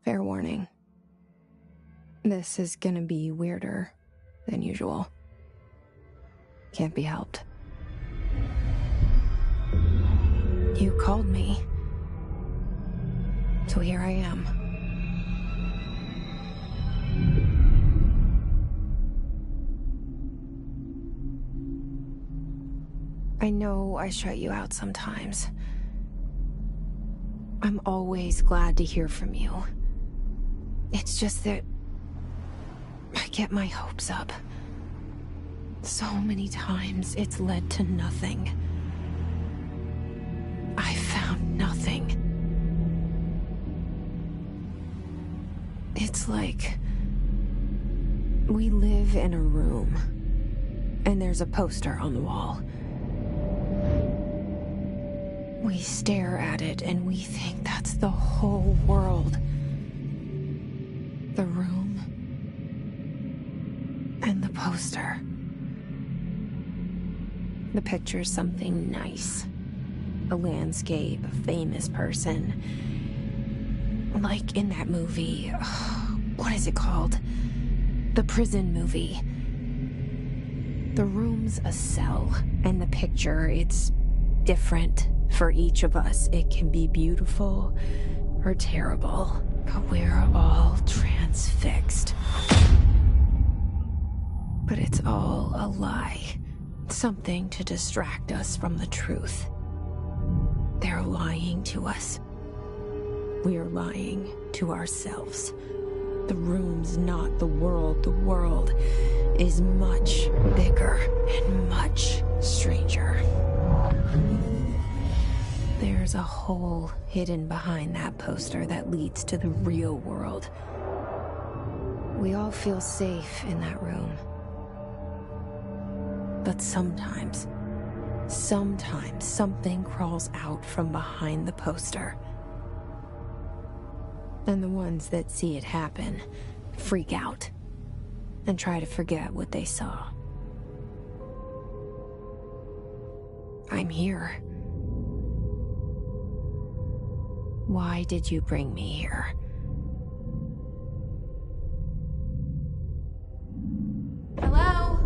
Fair warning. This is gonna be weirder than usual. Can't be helped. You called me. So here I am. I know I shut you out sometimes. I'm always glad to hear from you. It's just that I get my hopes up. So many times it's led to nothing. I found nothing. It's like we live in a room, and there's a poster on the wall. We stare at it and we think that's the whole world. The room and the poster. The picture's something nice. A landscape, a famous person. Like in that movie, what is it called? The prison movie. The room's a cell, and the picture, it's different for each of us. It can be beautiful or terrible, but we're all transfixed. But it's all a lie. Something to distract us from the truth. They're lying to us. We're lying to ourselves. The room's not the world. The world is much bigger and much stranger. There's a hole hidden behind that poster that leads to the real world. We all feel safe in that room. But sometimes something crawls out from behind the poster. And the ones that see it happen freak out and try to forget what they saw. I'm here. Why did you bring me here? Hello?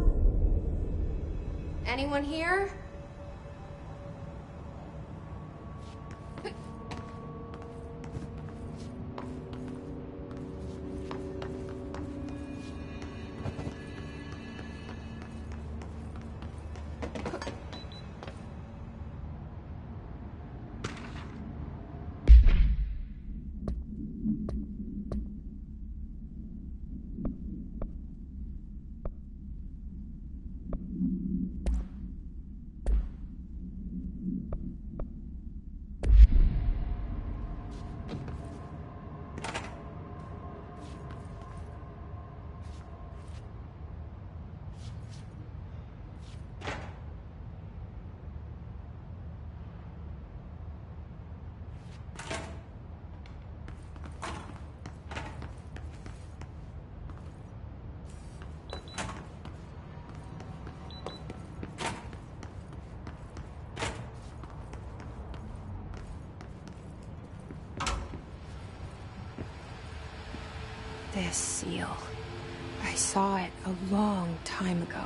Anyone here? This seal. I saw it a long time ago.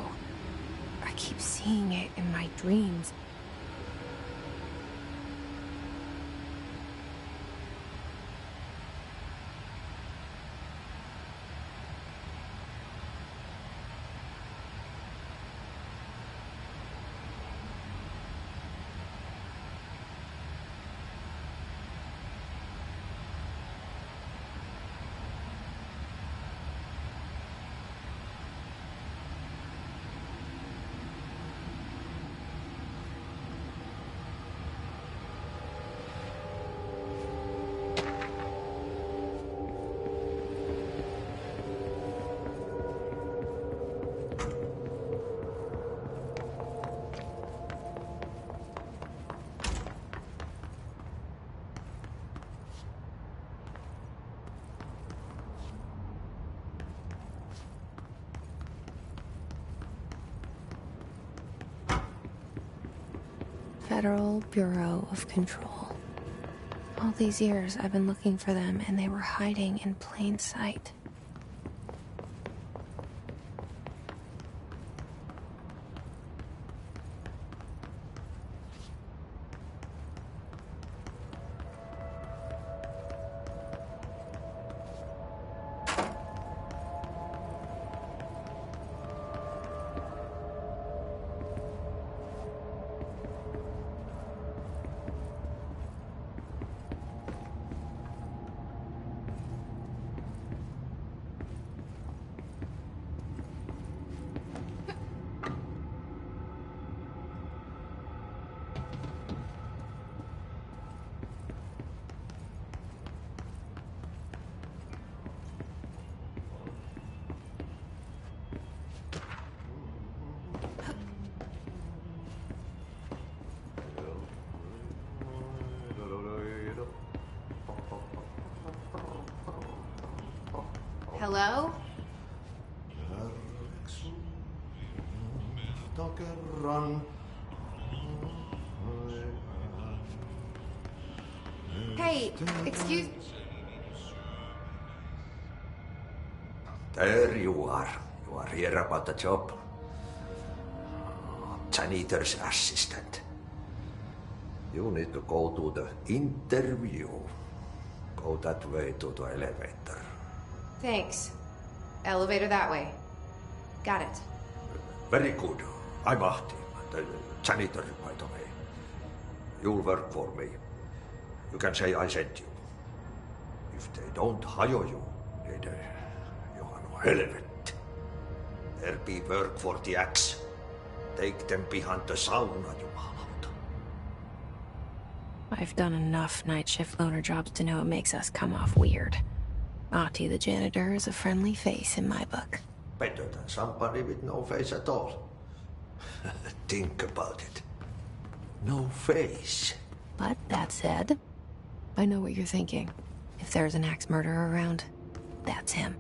I keep seeing it in my dreams. Federal Bureau of Control. All these years I've been looking for them and they were hiding in plain sight. Hello? Hey, excuse... There you are. You are here about the job. Janitor's assistant. You need to go to the interview. Go that way to the elevator. Thanks. Elevator that way. Got it. Very good. I'm Ahti, the janitor, by the way. You'll work for me. You can say I sent you. If they don't hire you, then you are no helvet. There'll be work for the axe. Take them behind the sauna, jumalauta. I've done enough night shift loner jobs to know it makes us come off weird. Ahti the janitor is a friendly face in my book. Better than somebody with no face at all. Think about it. No face. But that said, I know what you're thinking. If there's an axe murderer around, that's him.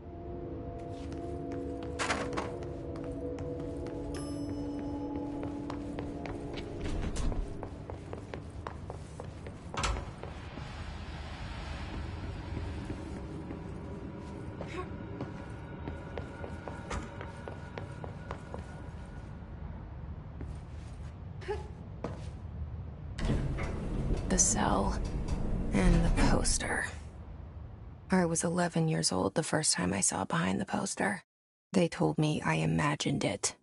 The cell and the poster. I was 11 years old the first time I saw behind the poster. They told me I imagined it.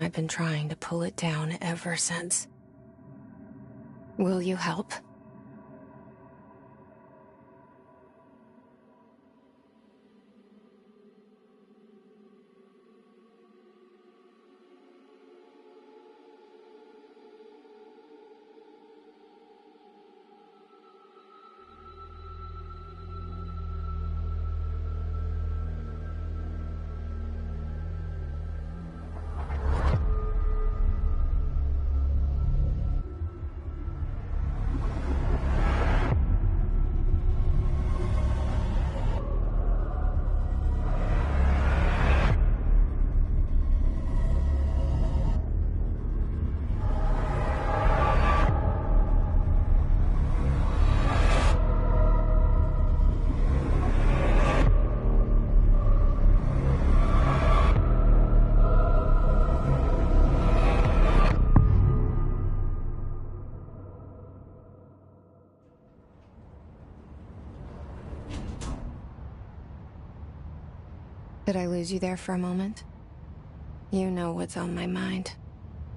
I've been trying to pull it down ever since. Will you help? Did I lose you there for a moment? You know what's on my mind.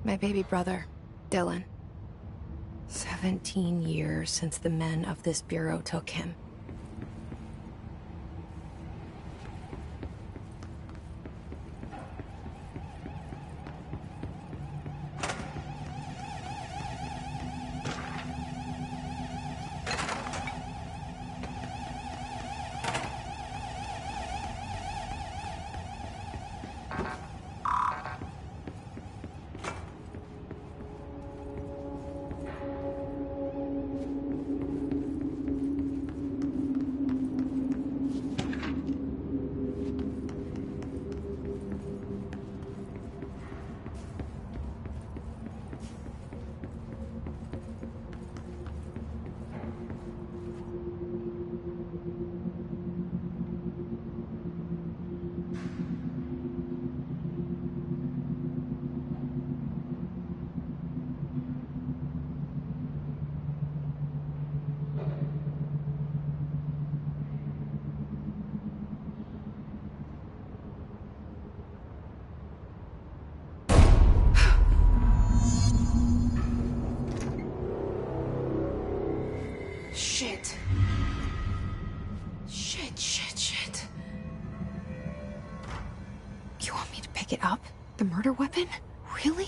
My baby brother, Dylan. 17 years since the men of this bureau took him. Shit. Shit. You want me to pick it up? The murder weapon? Really?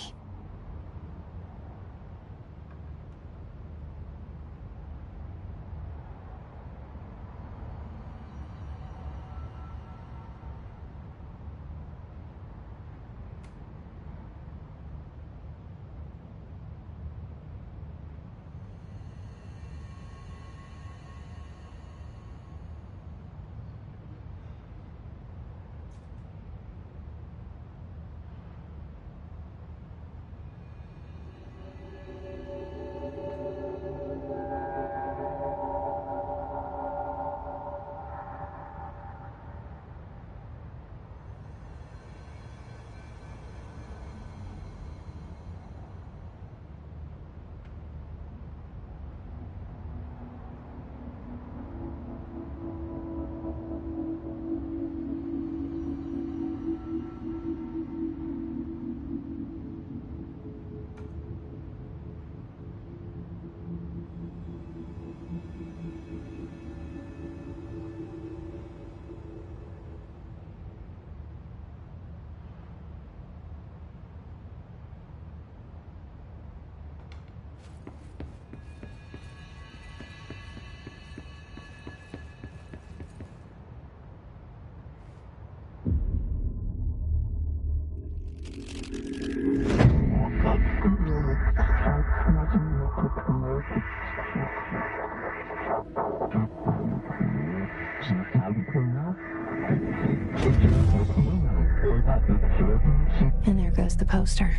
And there goes the poster.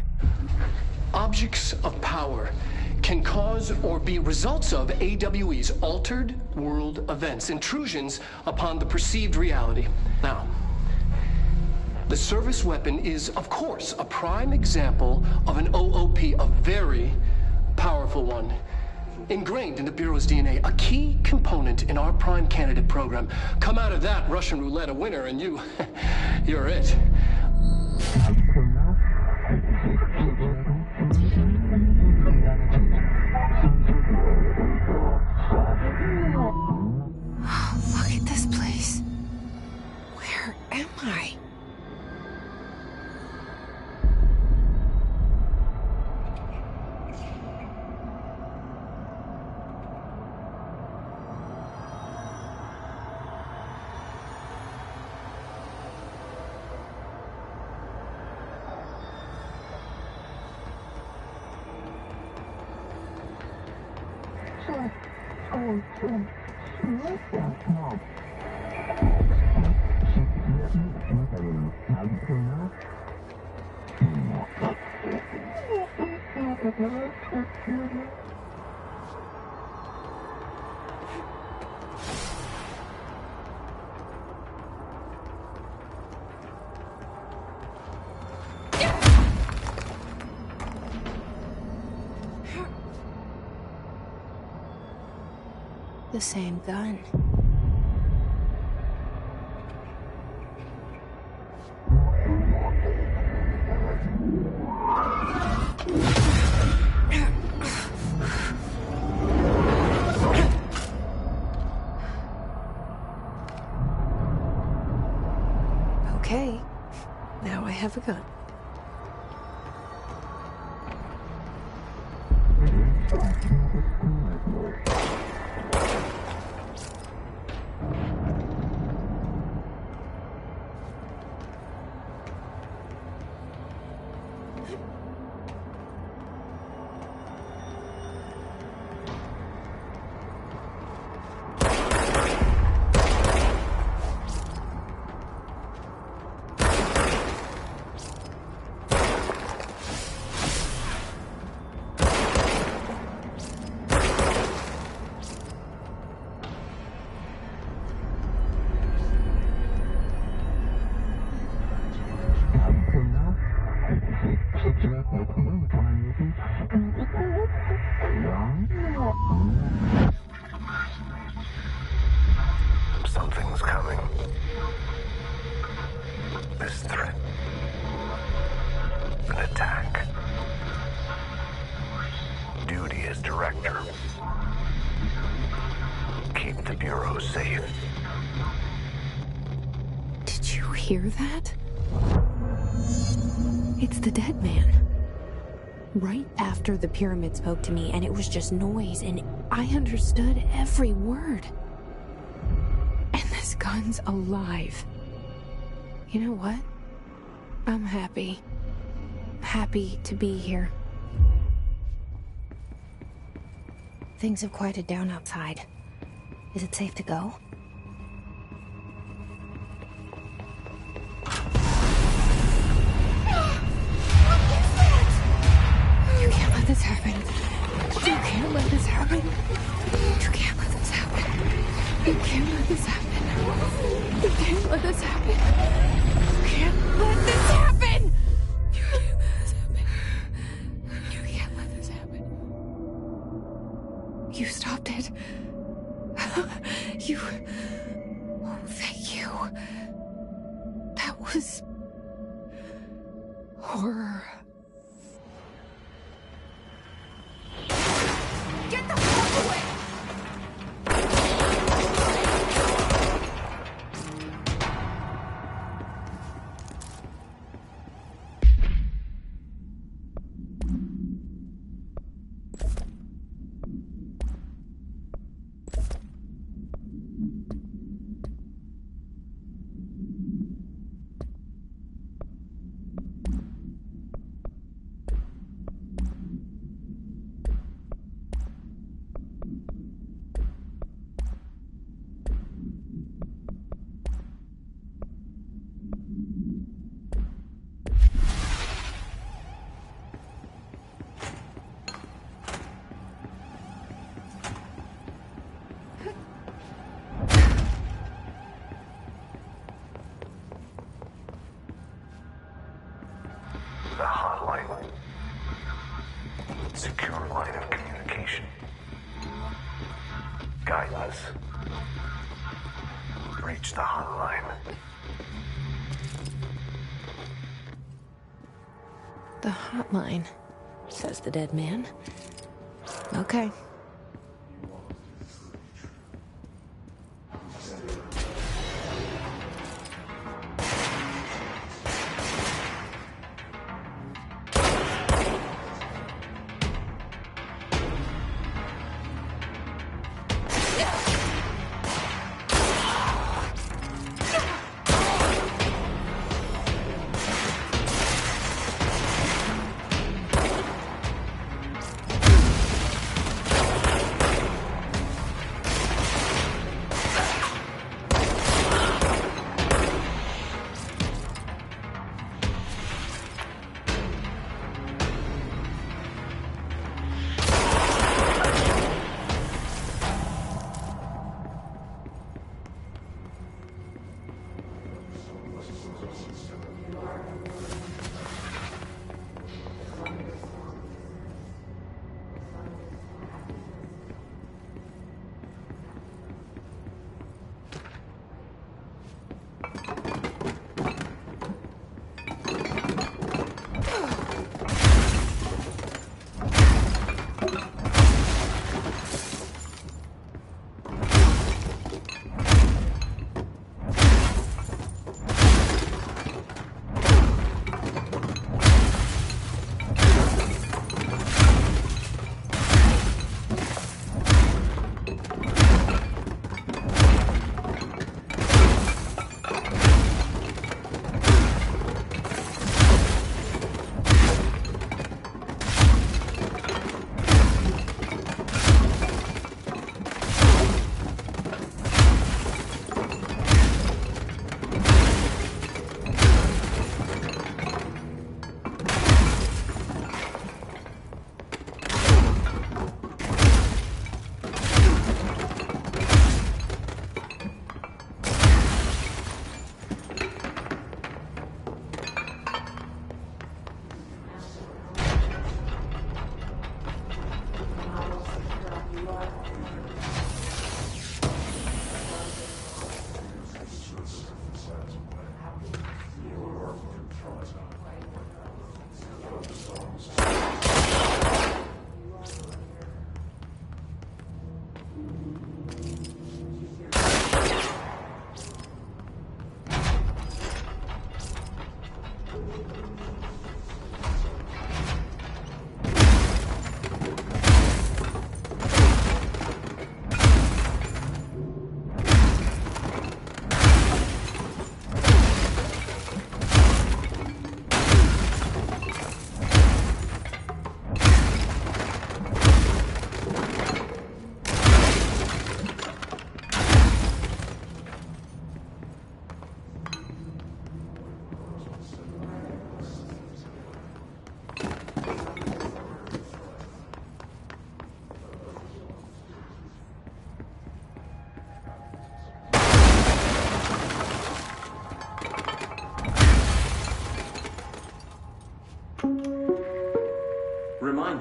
Objects of power can cause or be results of AWE's altered world events, intrusions upon the perceived reality. Now, the service weapon is, of course, a prime example of an OOP, a very powerful one. Ingrained in the Bureau's DNA, a key component in our prime candidate program. Come out of that Russian roulette a winner and you're it. Look at this place. Where am I? The same gun. Okay, now I have a gun. Something's coming. This threat. An attack. Duty as director. keep the Bureau safe. Did you hear that? It's the dead man. Right after the pyramid spoke to me, and it was just noise, and I understood every word. And this gun's alive. You know what? I'm happy. Happy to be here. Things have quieted down outside. Is it safe to go? You can't let this happen. You can't let this happen. You can't let this happen. You can't let this happen. You can't let this happen. You can't let this happen. You can't let this happen. You can't let this happen. You stopped it. You... Oh, thank you. That was... horror. Get the fuck away! The hotline. Secure line of communication. Guide us. Reach the hotline. The hotline, says the dead man. Okay.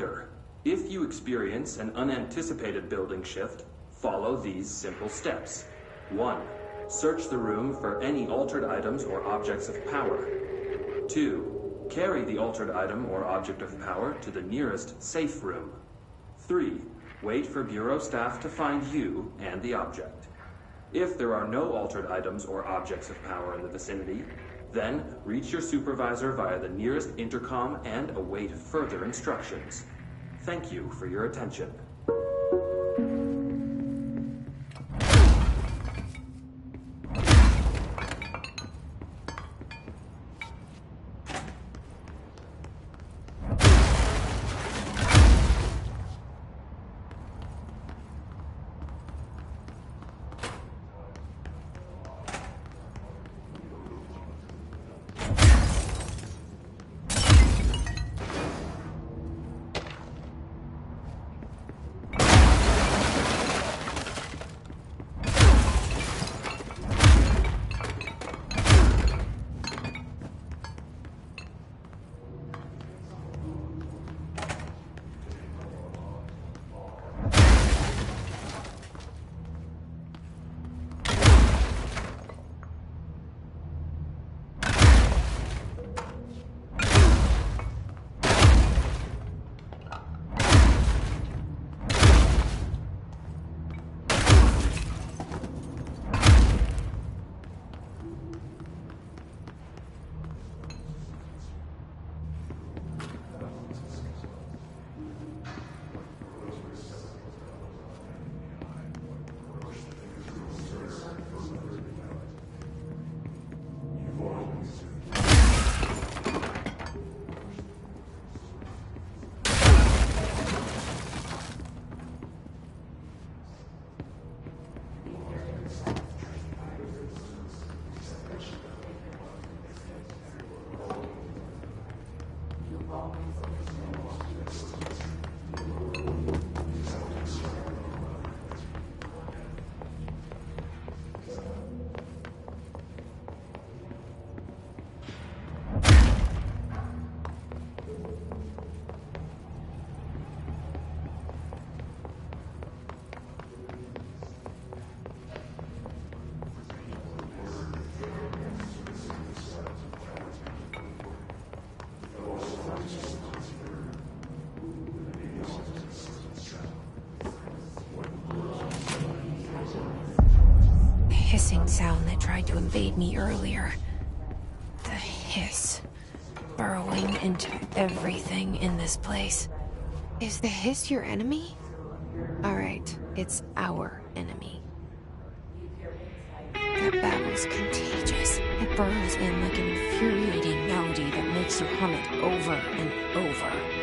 Reminder, if you experience an unanticipated building shift, follow these simple steps. 1. Search the room for any altered items or objects of power. 2. Carry the altered item or object of power to the nearest safe room. 3. Wait for Bureau staff to find you and the object. If there are no altered items or objects of power in the vicinity, then reach your supervisor via the nearest intercom and await further instructions. Thank you for your attention. Hissing sound that tried to invade me earlier. The hiss. Burrowing into everything in this place. Is the hiss your enemy? Alright, it's our enemy. That babble's contagious. It burrows in like an infuriating melody that makes you hum it over and over.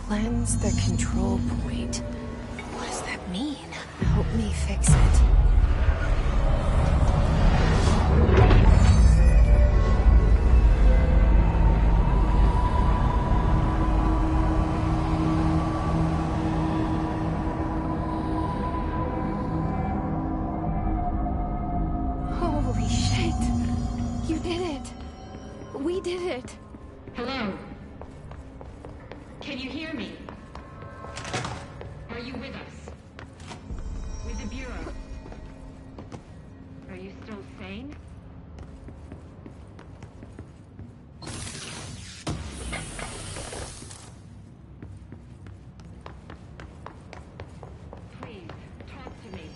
Cleanse the control point. What does that mean? Help me fix it. Holy shit! You did it! We did it! Hello? Can you hear me? Are you with us? With the Bureau? Are you still sane? Please, talk to me.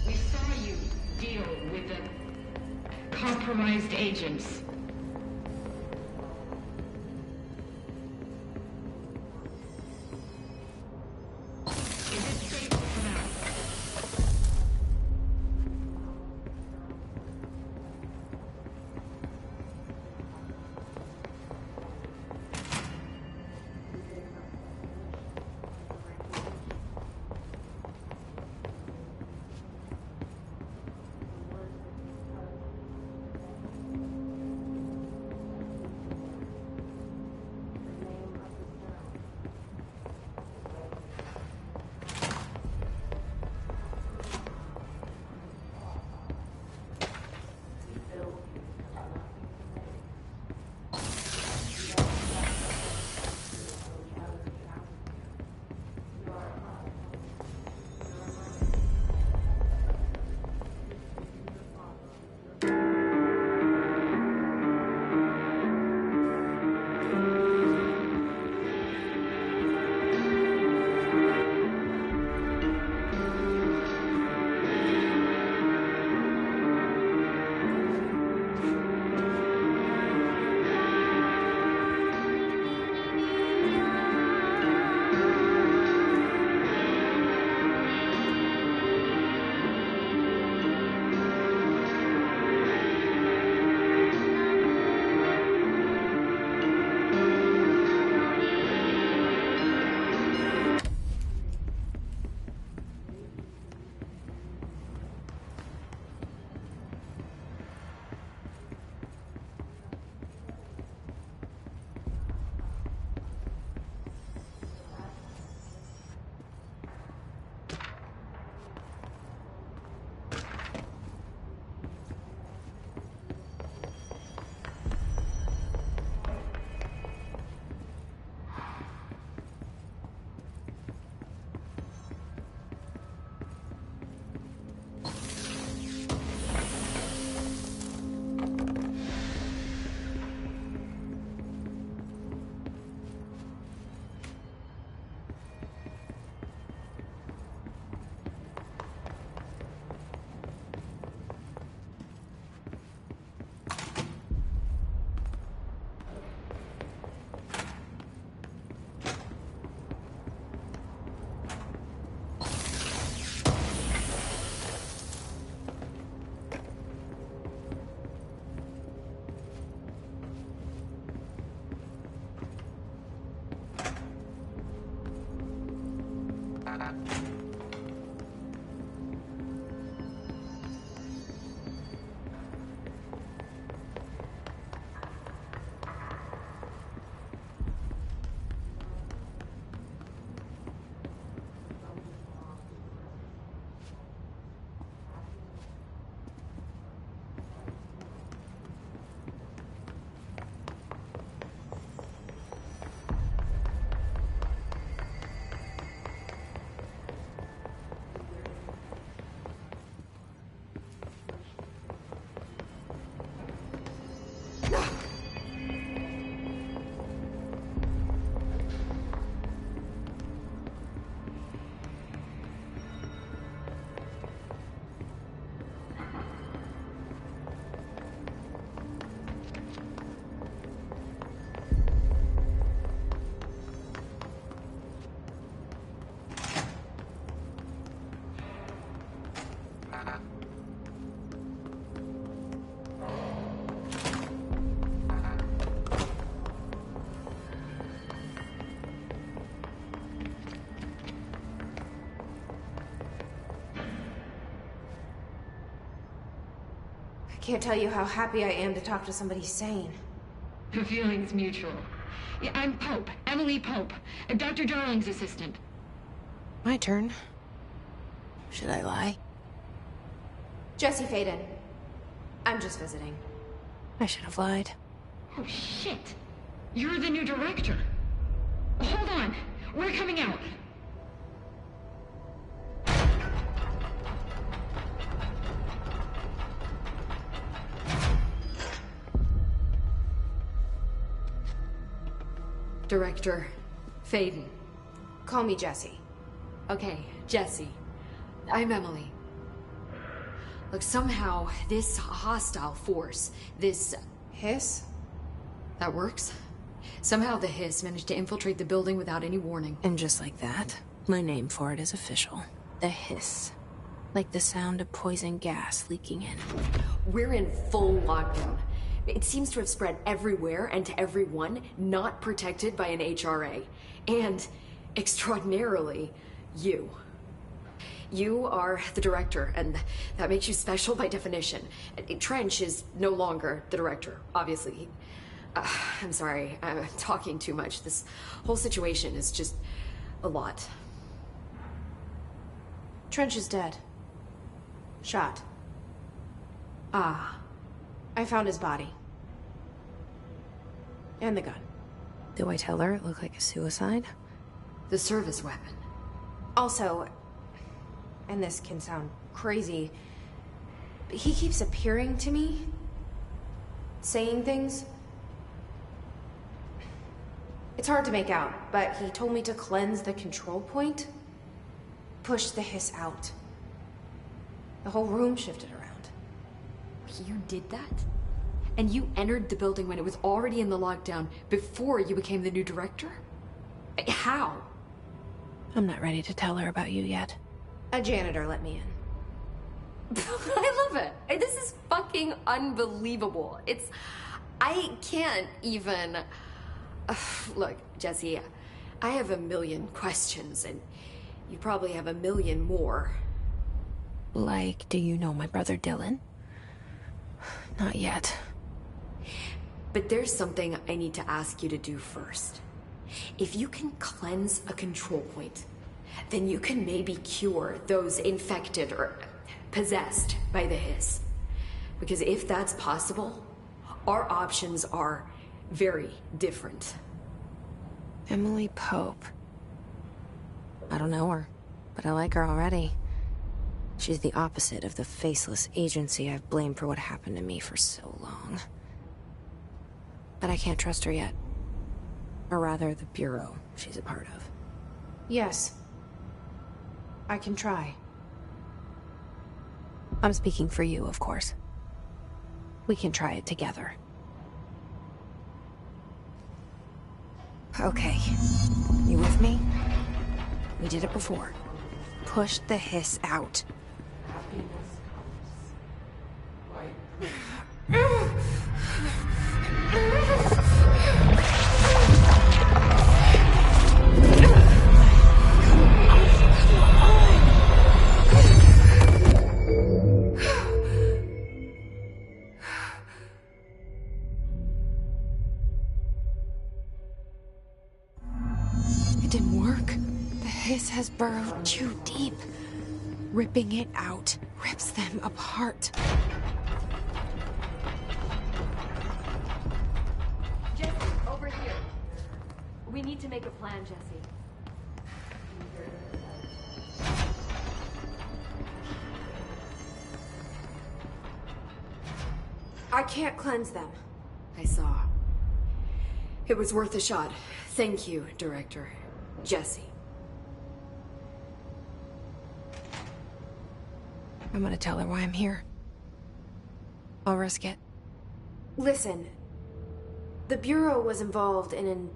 We saw you deal with the compromised agents. Can't tell you how happy I am to talk to somebody sane. The feeling's mutual. Yeah, I'm Pope, Emily Pope, Dr. Darling's assistant. My turn. Should I lie? Jesse Faden. I'm just visiting. I should have lied. Oh, shit. You're the new director. Hold on. We're coming out. Director Faden. Call me Jesse. Okay, Jesse. I'm Emily. Look, somehow this hostile force, this... Hiss? That works? Somehow the Hiss managed to infiltrate the building without any warning. And just like that, my name for it is official. The Hiss. Like the sound of poison gas leaking in. We're in full lockdown. It seems to have spread everywhere and to everyone not protected by an HRA. And, extraordinarily, you. You are the director, and that makes you special by definition. Trench is no longer the director, obviously. I'm sorry, I'm talking too much. This whole situation is just a lot. Trench is dead. Shot. Ah. I found his body. And the gun. Do I tell her it looked like a suicide? The service weapon. Also, and this can sound crazy, but he keeps appearing to me, saying things. It's hard to make out, but he told me to cleanse the control point, push the Hiss out. The whole room shifted around. You did that? And you entered the building when it was already in the lockdown before you became the new director? How? I'm not ready to tell her about you yet. A janitor let me in. I love it. This is fucking unbelievable. I can't even... Look, Jesse, I have a million questions, and you probably have a million more. Like, do you know my brother Dylan? Not yet. But there's something I need to ask you to do first. If you can cleanse a control point, then you can maybe cure those infected or possessed by the Hiss. Because if that's possible, our options are very different. Emily Pope. I don't know her, but I like her already. She's the opposite of the faceless agency I've blamed for what happened to me for so long. But I can't trust her yet. Or rather, the Bureau she's a part of. Yes. I can try. I'm speaking for you, of course. We can try it together. Okay. You with me? We did it before. Push the Hiss out. It didn't work. The Hiss has burrowed too deep. Ripping it out rips them apart. Jesse, over here. We need to make a plan, Jesse. I can't cleanse them. I saw. It was worth a shot. Thank you, Director. Jesse. I'm gonna tell her why I'm here. I'll risk it. Listen, the Bureau was involved in an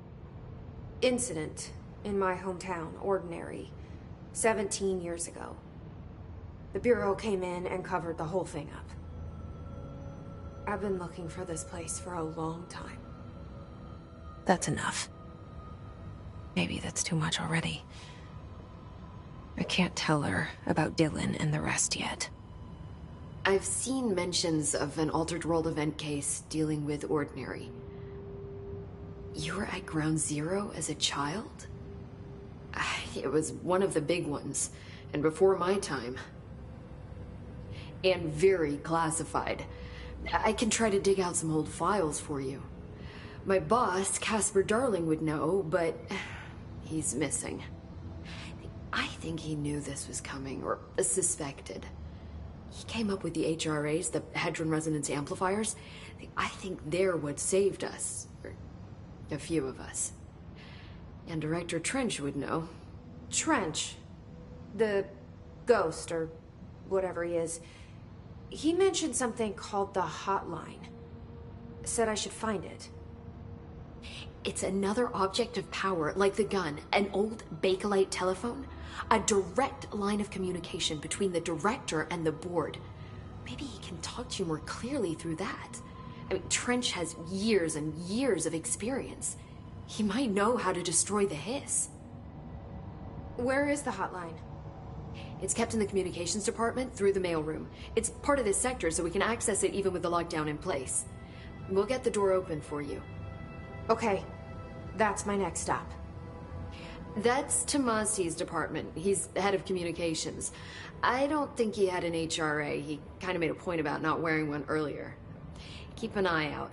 incident in my hometown, Ordinary, 17 years ago. The Bureau came in and covered the whole thing up. I've been looking for this place for a long time. That's enough. Maybe that's too much already. I can't tell her about Dylan and the rest yet. I've seen mentions of an Altered World event case dealing with Ordinary. You were at Ground Zero as a child? It was one of the big ones, and before my time. And very classified. I can try to dig out some old files for you. My boss, Casper Darling, would know, but he's missing. I think he knew this was coming, or suspected. He came up with the HRAs, the Hadron Resonance Amplifiers. I think they're what saved us. Or a few of us. And Director Trench would know. Trench. The ghost, or whatever he is. He mentioned something called the Hotline. Said I should find it. It's another object of power, like the gun, an old Bakelite telephone. A direct line of communication between the director and the board. Maybe he can talk to you more clearly through that. I mean, Trench has years and years of experience. He might know how to destroy the Hiss. Where is the hotline? It's kept in the communications department through the mailroom. It's part of this sector, so we can access it even with the lockdown in place. We'll get the door open for you. Okay, that's my next stop. That's Tomasi's department. He's the head of communications. I don't think he had an HRA. He kind of made a point about not wearing one earlier. Keep an eye out.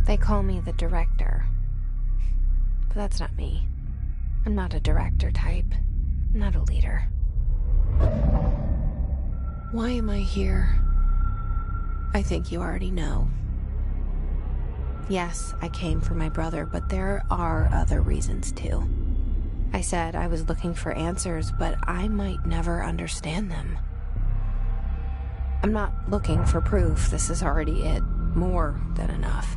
They call me the director. But that's not me. I'm not a director type. I'm not a leader. Why am I here? I think you already know. Yes, I came for my brother, but there are other reasons too. I said I was looking for answers, but I might never understand them. I'm not looking for proof. This is already it. More than enough.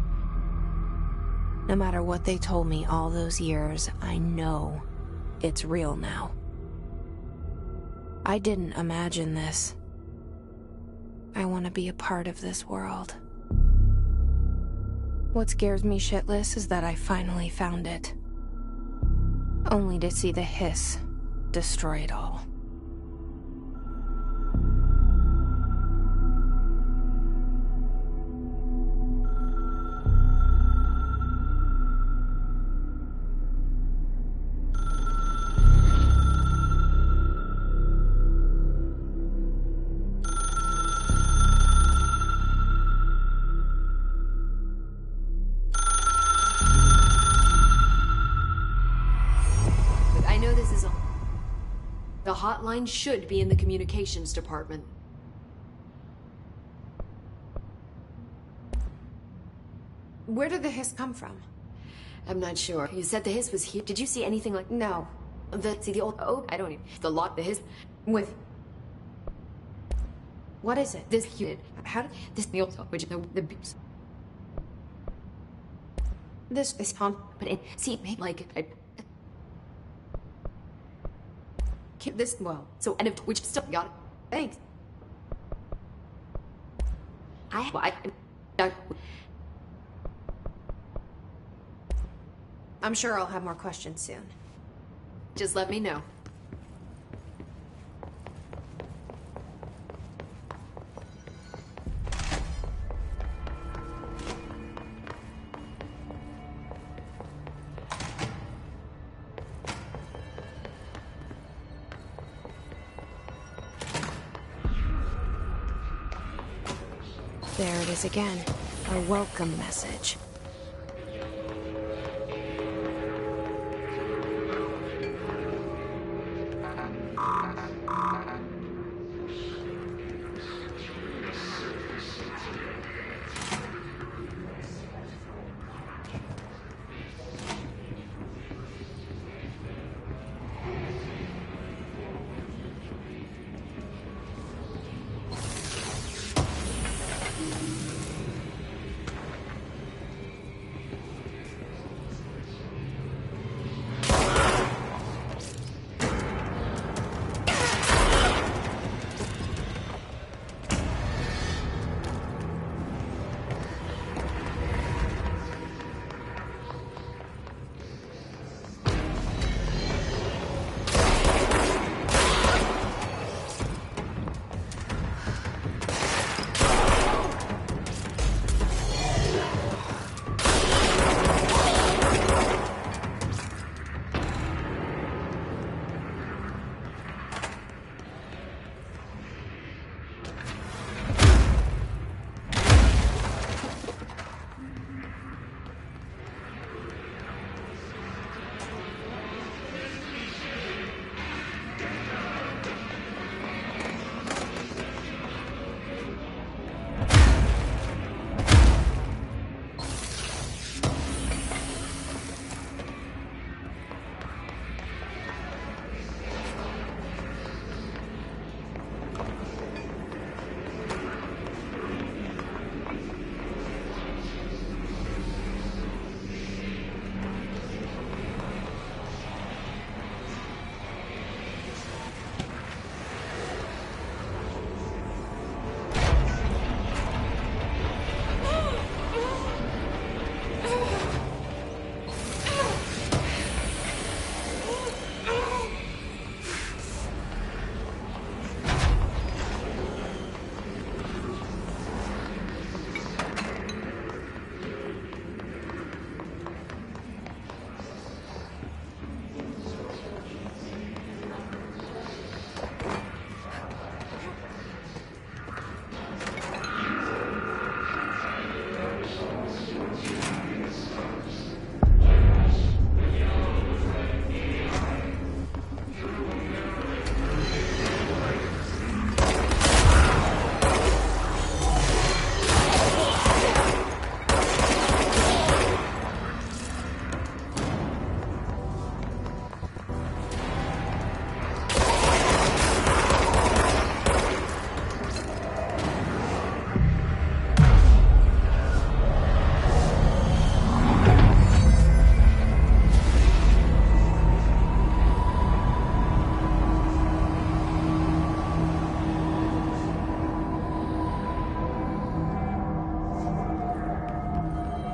No matter what they told me all those years, I know it's real now. I didn't imagine this. I want to be a part of this world. What scares me shitless is that I finally found it. Only to see the Hiss destroy it all. The hotline should be in the communications department. Where did the Hiss come from? I'm not sure. You said the Hiss was here. Did you see anything like... No. The old... Oh, I don't even... The lot, the Hiss... With... What is it? This unit. How did... This... The old... Which... The... This is... But it... See, like... This... Well... So, and if... Which still got it. Thanks. I'm sure I'll have more questions soon. Just let me know. There it is again. A welcome message.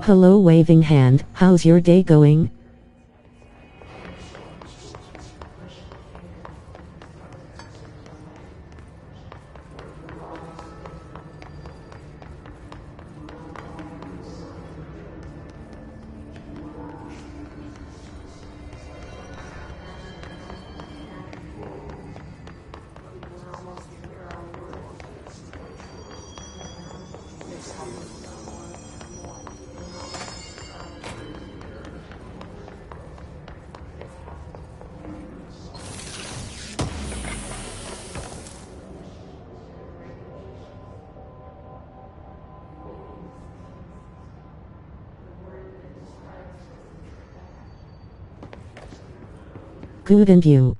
Hello waving hand, how's your day going? Good, and you?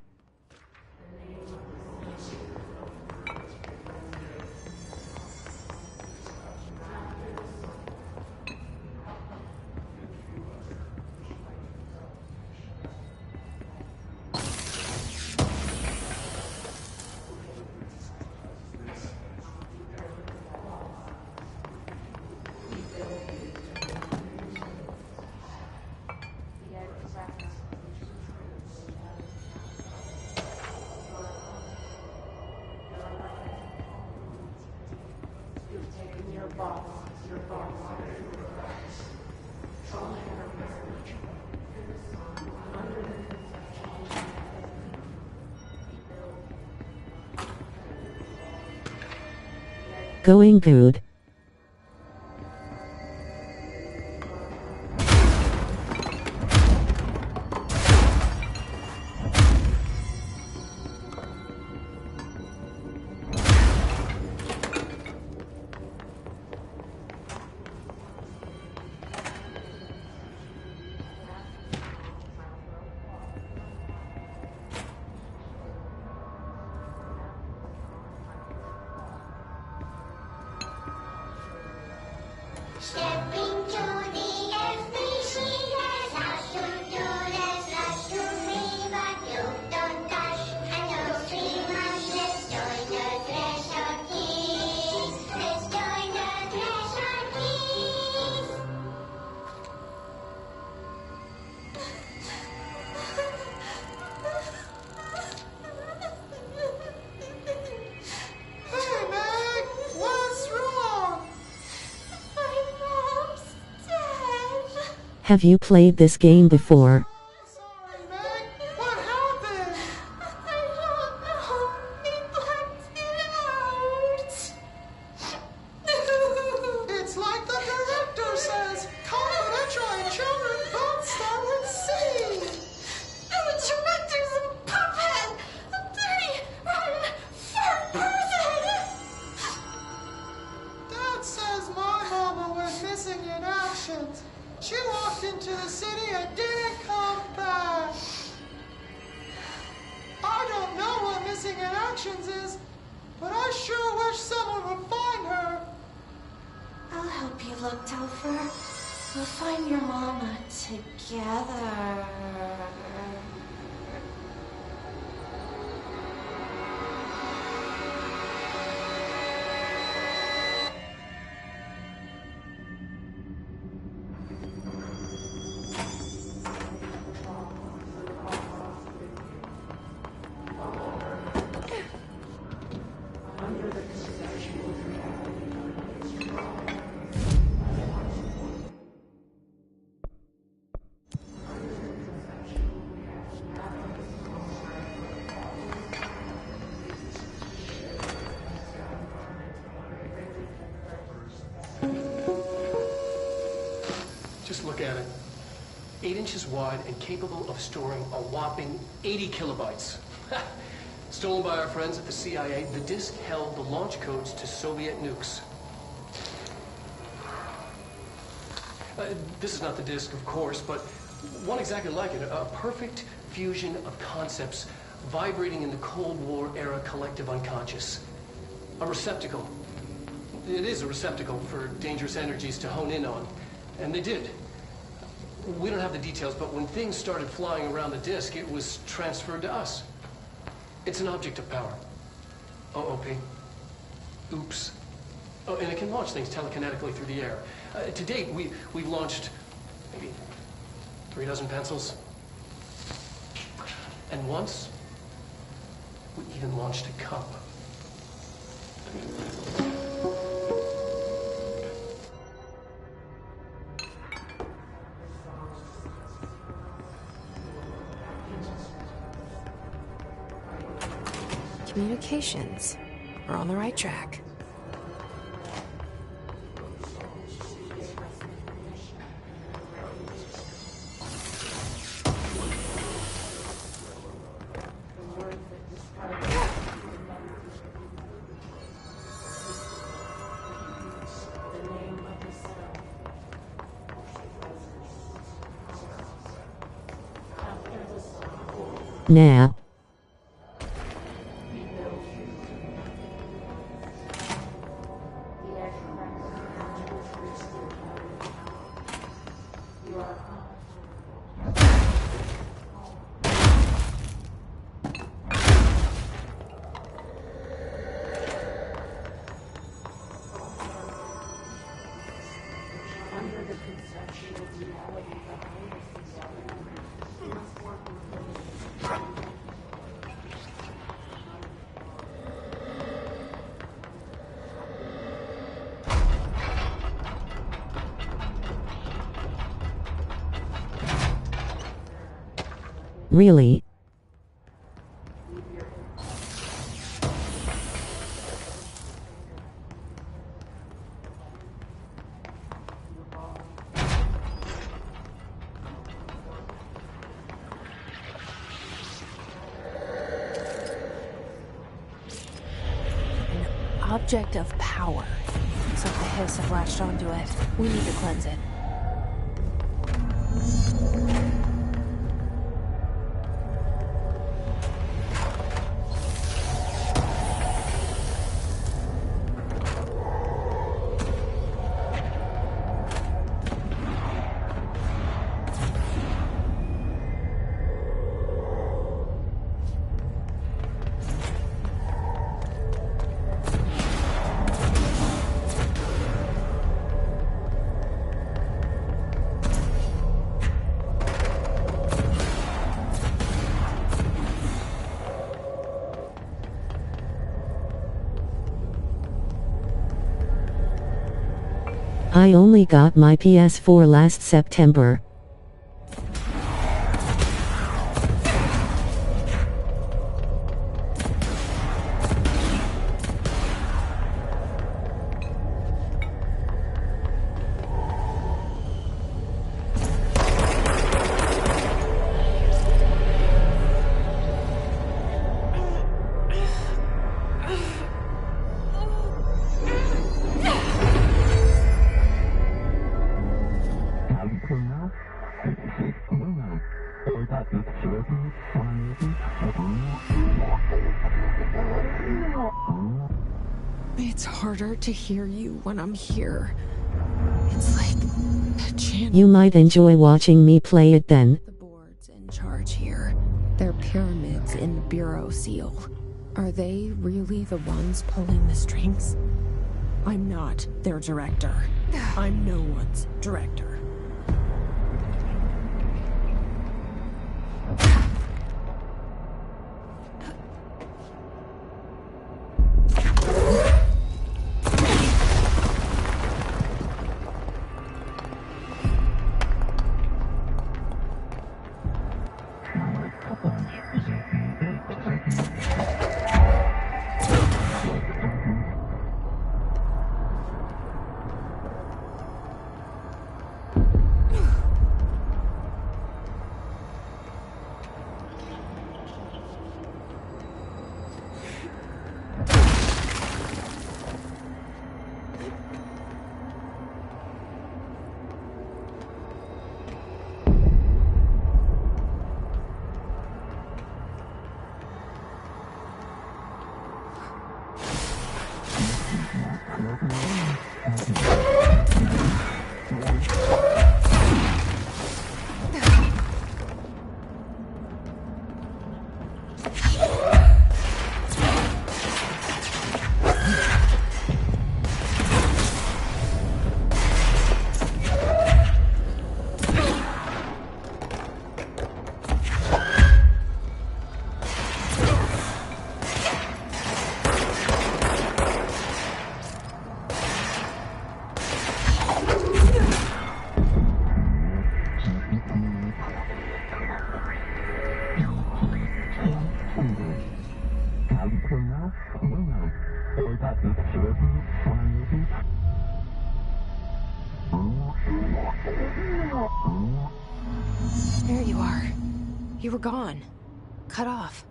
Going good. Have you played this game before? Sorry, Meg. What happened? I don't know. He blacked it out. It's like the director says. Confidential and children don't start at sea. The director's a puppet. A dirty, rotten, fat person. Dad says my mama went missing in action. She walked into the city and didn't come back. I don't know what missing in actions is, but I sure wish someone would find her. I'll help you look, Telfer. We'll find your mama together. Just look at it. 8 inches wide and capable of storing a whopping 80 kilobytes. Stolen by our friends at the CIA, the disk held the launch codes to Soviet nukes. This is not the disk, of course, but one exactly like it. A perfect fusion of concepts vibrating in the Cold War era collective unconscious. A receptacle. It is a receptacle for dangerous energies to hone in on. And they did. We don't have the details, but when things started flying around the disk, it was transferred to us. It's an object of power. OOP. Oops. Oh, and it can launch things telekinetically through the air. To date, we've launched maybe 3 dozen pencils. And once, we even launched a cup. Communications. We're on the right track. Nah. Really? Object of power. Looks like the Hiss have latched onto it. We need to cleanse it. I only got my PS4 last September. It's harder to hear you when I'm here. It's like a channel. You might enjoy watching me play it then. The board's in charge here. They're pyramids in the Bureau seal. Are they really the ones pulling the strings? I'm not their director. I'm no one's director. You were gone. Cut off.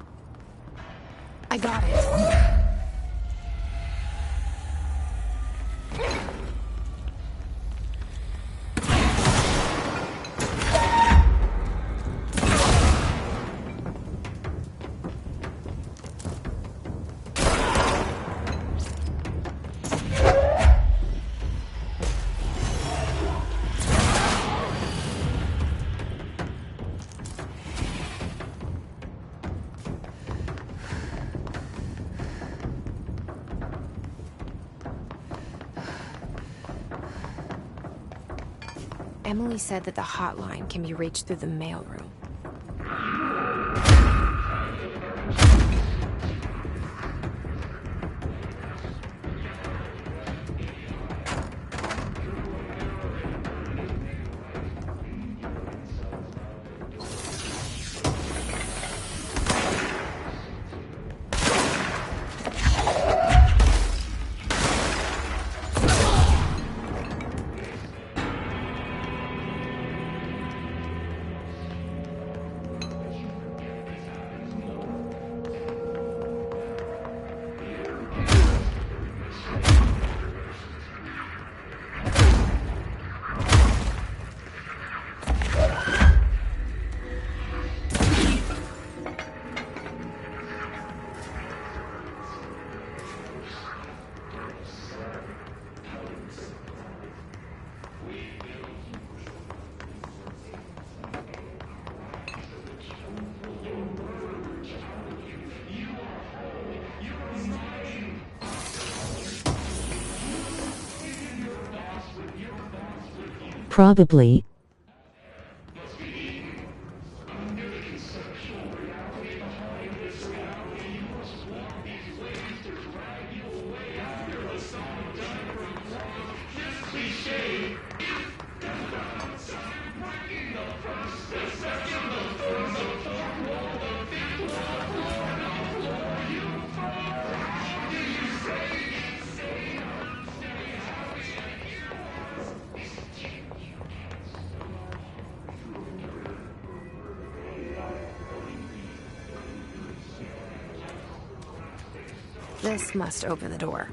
I got it. Emily said that the hotline can be reached through the mailroom. Probably. This must open the door.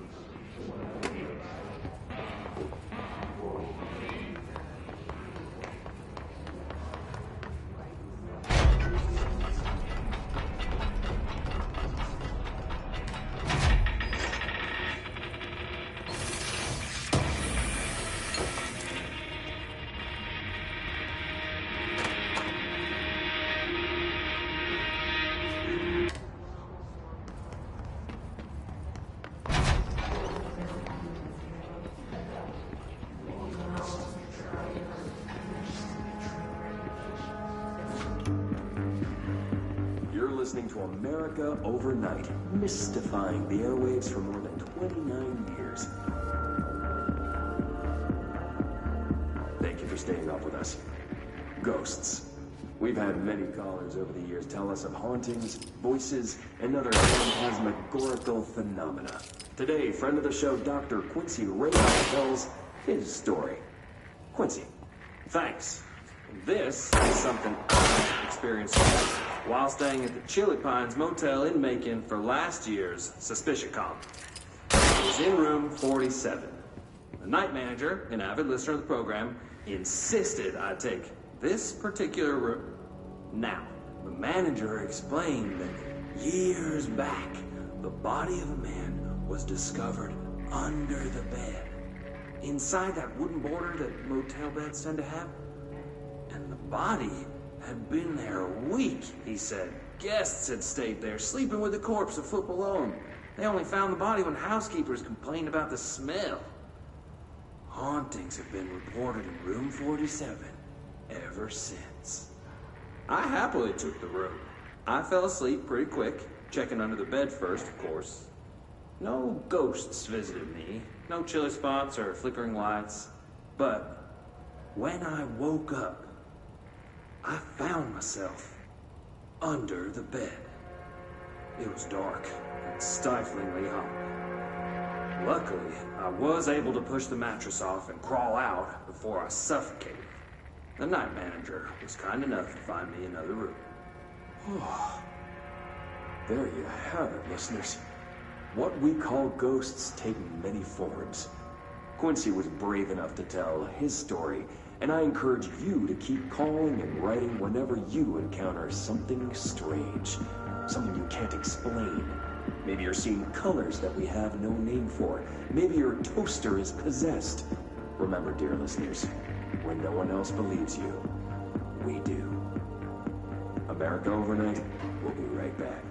Listening to America Overnight, mystifying the airwaves for more than 29 years. Thank you for staying up with us. Ghosts. We've had many callers over the years tell us of hauntings, voices, and other phantasmagorical phenomena. Today, friend of the show, Dr. Quincy Ray tells his story. Quincy, thanks. This is something I experienced while staying at the Chili Pines Motel in Macon for last year's SuspiciaCon. I was in room 47. The night manager, an avid listener of the program, insisted I take this particular room. Now, the manager explained that years back, the body of a man was discovered under the bed, inside that wooden border that motel beds tend to have. And the body had been there a week, he said. Guests had stayed there, sleeping with the corpse a foot below them. They only found the body when housekeepers complained about the smell. Hauntings have been reported in room 47 ever since. I happily took the room. I fell asleep pretty quick, checking under the bed first, of course. No ghosts visited me, no chilly spots or flickering lights. But when I woke up, I found myself under the bed. It was dark and stiflingly hot. Luckily, I was able to push the mattress off and crawl out before I suffocated. The night manager was kind enough to find me another room. There you have it, listeners. What we call ghosts take many forms. Quincy was brave enough to tell his story, and I encourage you to keep calling and writing whenever you encounter something strange, something you can't explain. Maybe you're seeing colors that we have no name for. Maybe your toaster is possessed. Remember, dear listeners, when no one else believes you, we do. America Overnight, we'll be right back.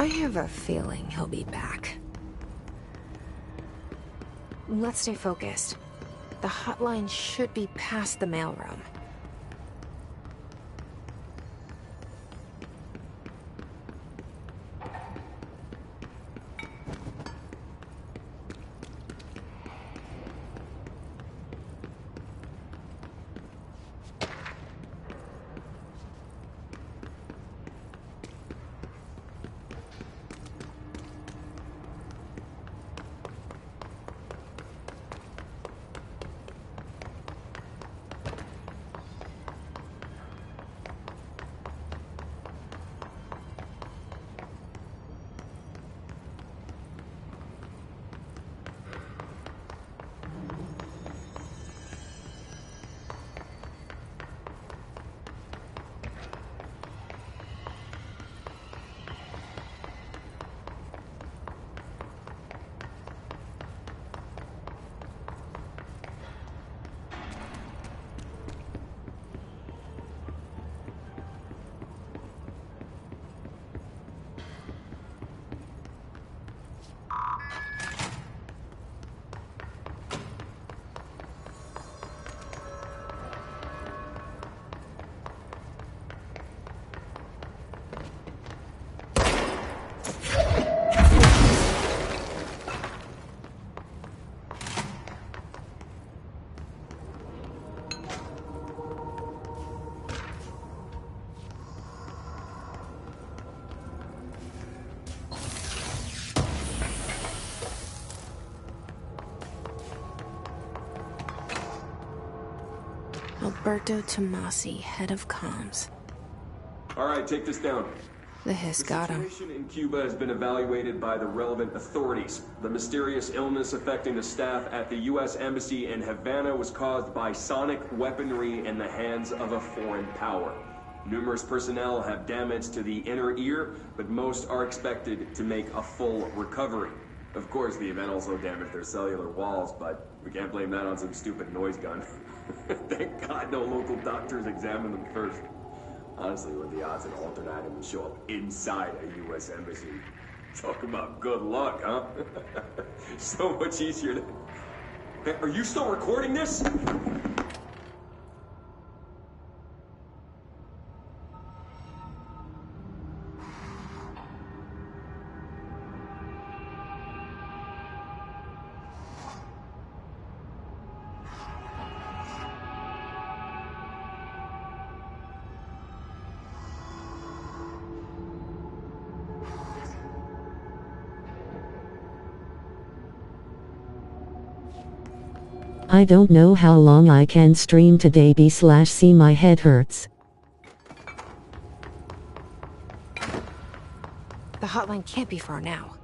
I have a feeling he'll be back. Let's stay focused. The hotline should be past the mailroom. Alberto Tomasi, head of comms. All right, take this down. The Hiss got him. The situation in Cuba has been evaluated by the relevant authorities. The mysterious illness affecting the staff at the U.S. Embassy in Havana was caused by sonic weaponry in the hands of a foreign power. Numerous personnel have damage to the inner ear, but most are expected to make a full recovery. Of course, the event also damaged their cellular walls, but we can't blame that on some stupid noise gun. Thank God no local doctors examined them first. Honestly, what are the odds an altered item would show up inside a U.S. embassy? Talk about good luck, huh? So much easier to... Hey, are you still recording this? I don't know how long I can stream today b/c my head hurts. The hotline can't be far now.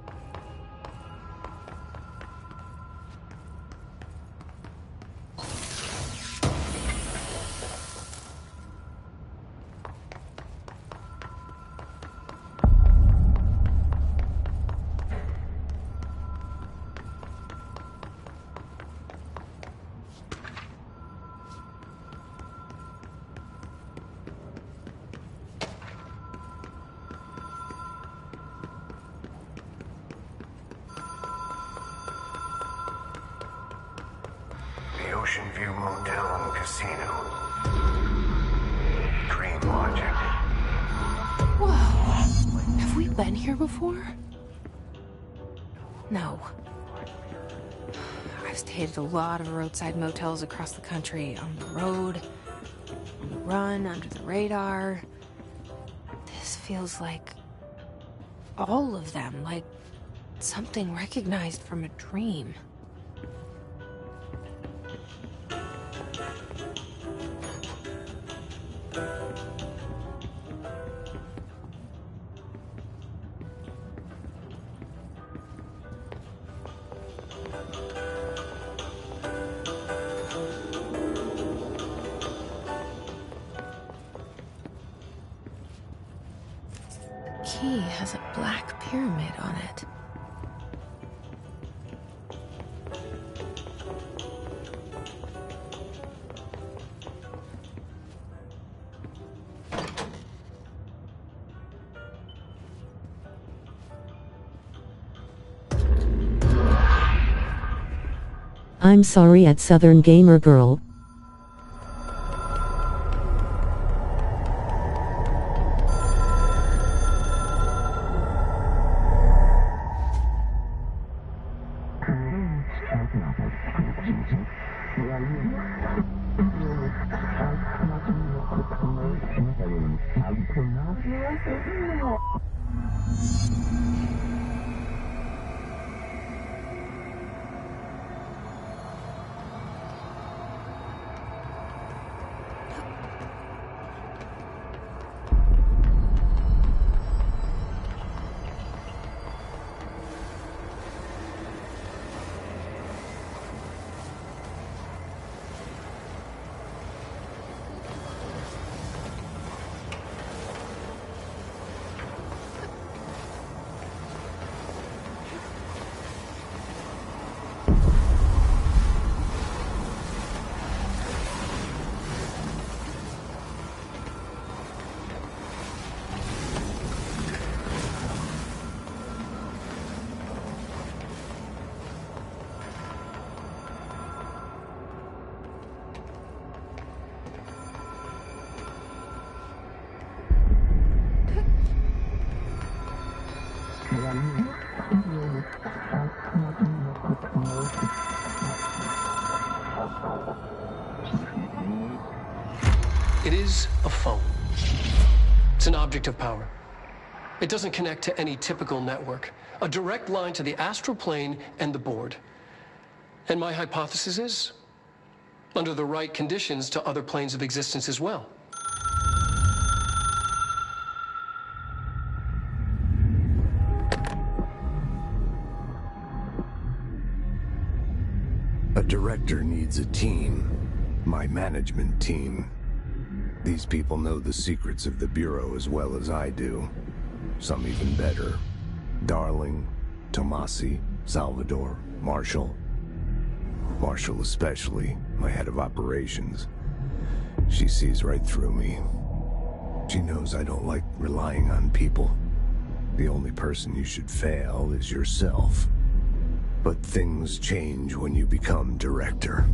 Ocean View Motel and Casino. Dream Logic. Whoa. Have we been here before? No. I've stayed at a lot of roadside motels across the country. On the road, on the run, under the radar. This feels like all of them, like something recognized from a dream. Key has a black pyramid on it. I'm sorry at Southern Gamer Girl. It is a phone. It's an object of power. It doesn't connect to any typical network. A direct line to the astral plane and the board. And my hypothesis is, under the right conditions, to other planes of existence as well. A director needs a team. My management team. These people know the secrets of the Bureau as well as I do. Some even better. Darling, Tomasi, Salvador, Marshall. Marshall especially, my head of operations. She sees right through me. She knows I don't like relying on people. The only person you should fail is yourself. But things change when you become director.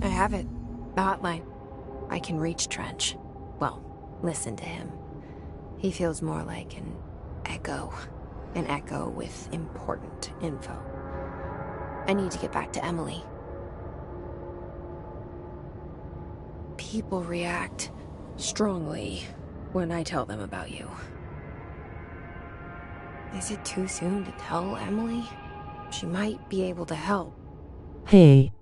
I have it. The hotline. I can reach Trench. Well, listen to him. He feels more like an echo. An echo with important info. I need to get back to Emily. People react strongly when I tell them about you. Is it too soon to tell Emily? She might be able to help. Hey.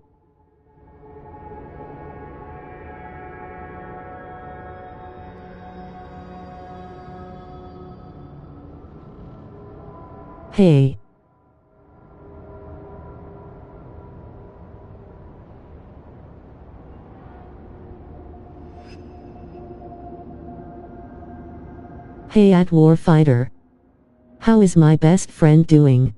Hey. Hey at Warfighter. How is my best friend doing?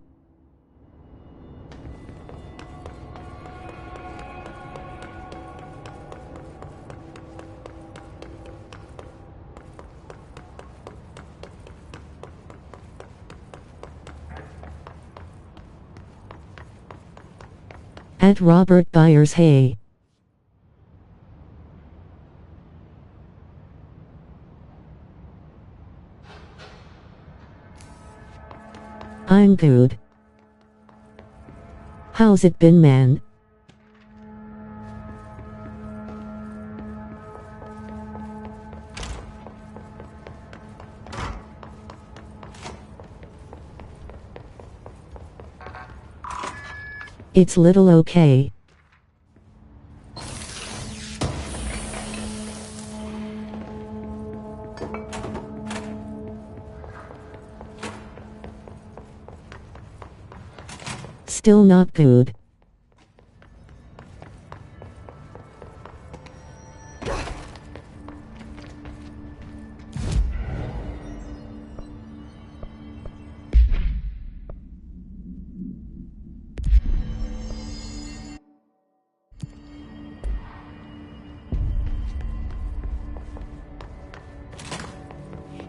At Robert Byers. Hey. I'm good. How's it been, man? It's little okay. Still not good.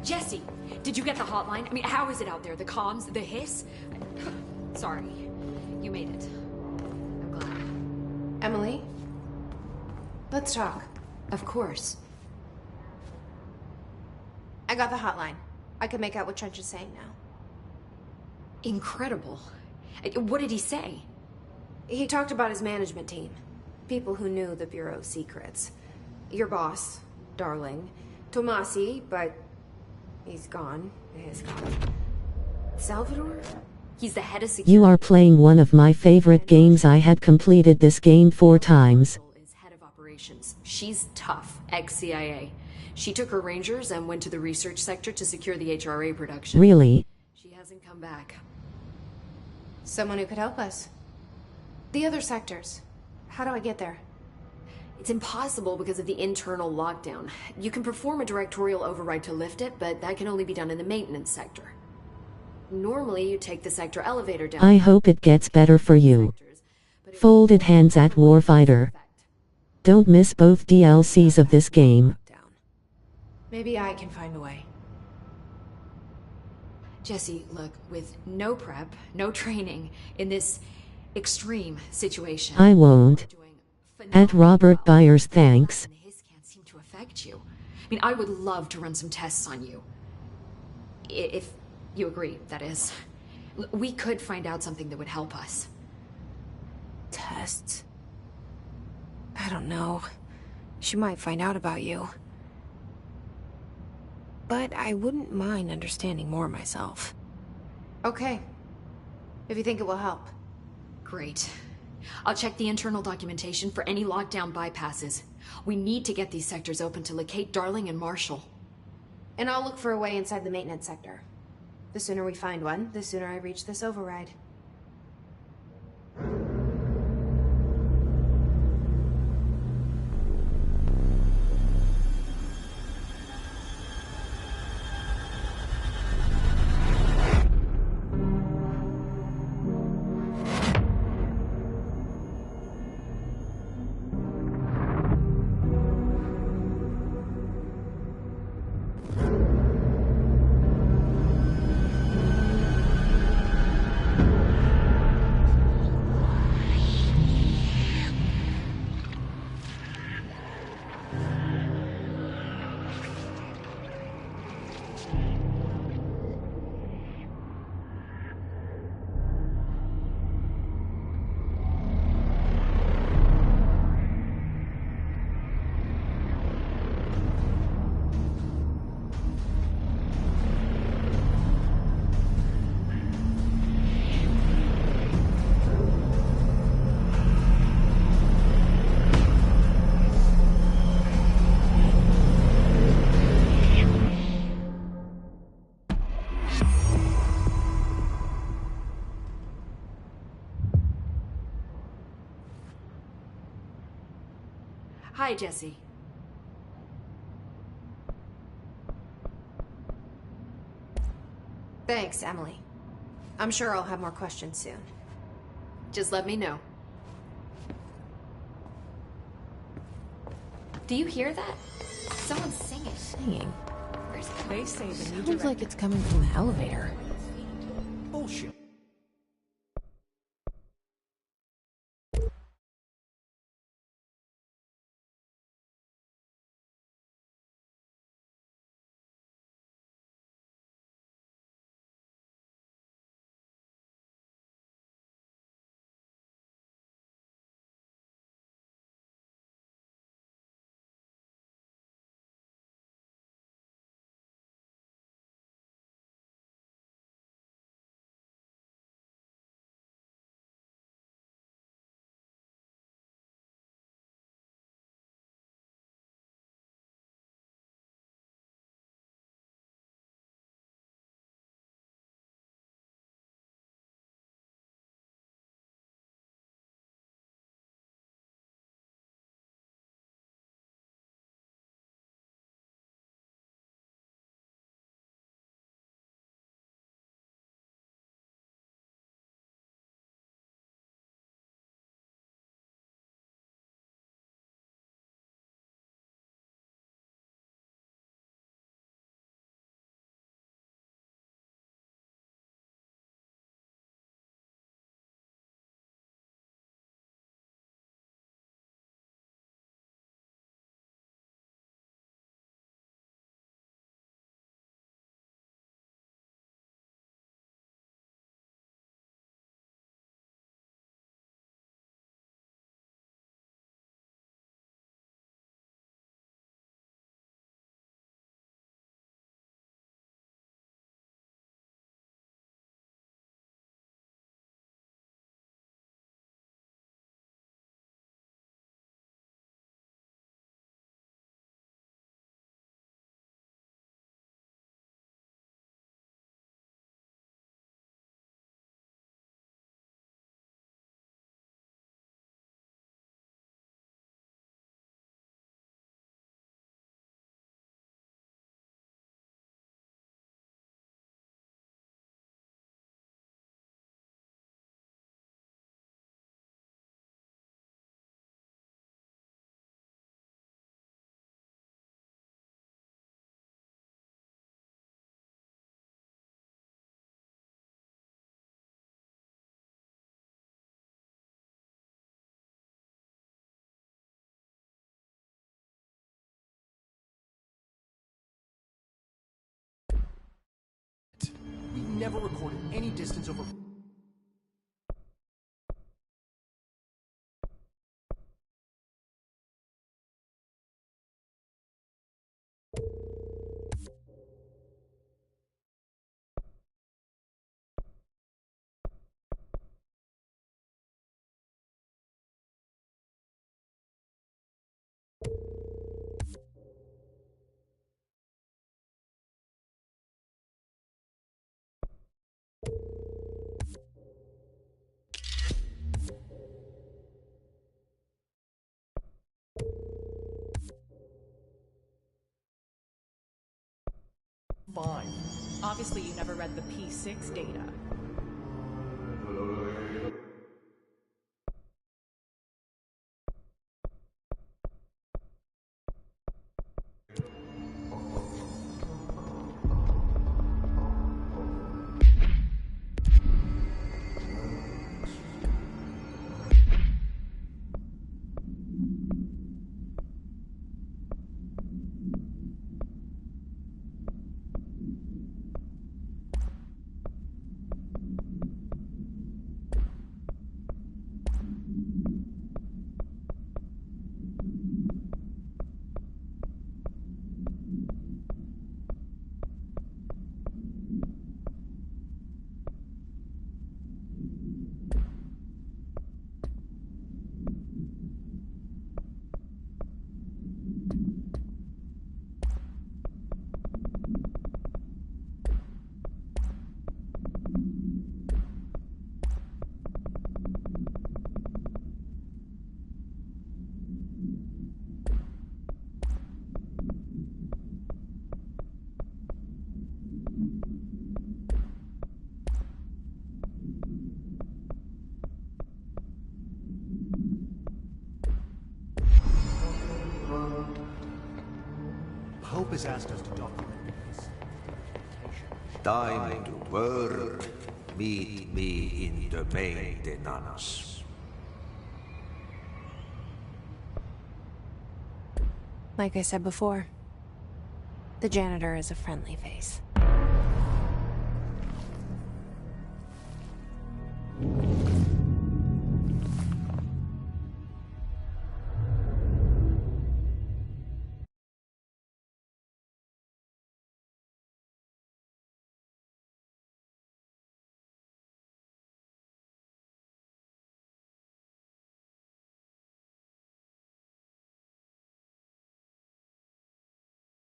Jesse, did you get the hotline? I mean, how is it out there? The comms? The hiss? Sorry. You made it. I'm glad. Emily? Let's talk. Of course. I got the hotline. I can make out what Trench is saying now. Incredible. What did he say? He talked about his management team. People who knew the Bureau's secrets. Your boss, Darling. Tomasi, but he's gone. He's gone. Salvador? He's the head of security. You are playing one of my favorite games. I had completed this game 4 times. Is head of operations. She's tough, ex-CIA. She took her Rangers and went to the research sector to secure the HRA production. Really? She hasn't come back. Someone who could help us. The other sectors. How do I get there? It's impossible because of the internal lockdown. You can perform a directorial override to lift it, but that can only be done in the maintenance sector. Normally, you take the sector elevator down. I hope it gets better for you. Folded hands at Warfighter. Don't miss both DLCs of this game. Maybe I can find a way. Jesse, look, with no prep, no training, in this extreme situation... I won't. At Robert Byers, thanks. His can't seem to affect you. I mean, I would love to run some tests on you. If you agree, that is. We could find out something that would help us. Tests? I don't know. She might find out about you. But I wouldn't mind understanding more myself. Okay. If you think it will help. Great. I'll check the internal documentation for any lockdown bypasses. We need to get these sectors open to locate Darling and Marshall. And I'll look for a way inside the maintenance sector. The sooner we find one, the sooner I reach this override. Hi, Jesse. Thanks, Emily. I'm sure I'll have more questions soon. Just let me know. Do you hear that? Someone's singing. Singing? They say the new Sounds like it's coming from the elevator. bullshit. We never recorded any distance over 5. Obviously, you never read the P6 data. Pope has asked us to document this. Time to work. Meet me in the maintenance. Like I said before, the janitor is a friendly face.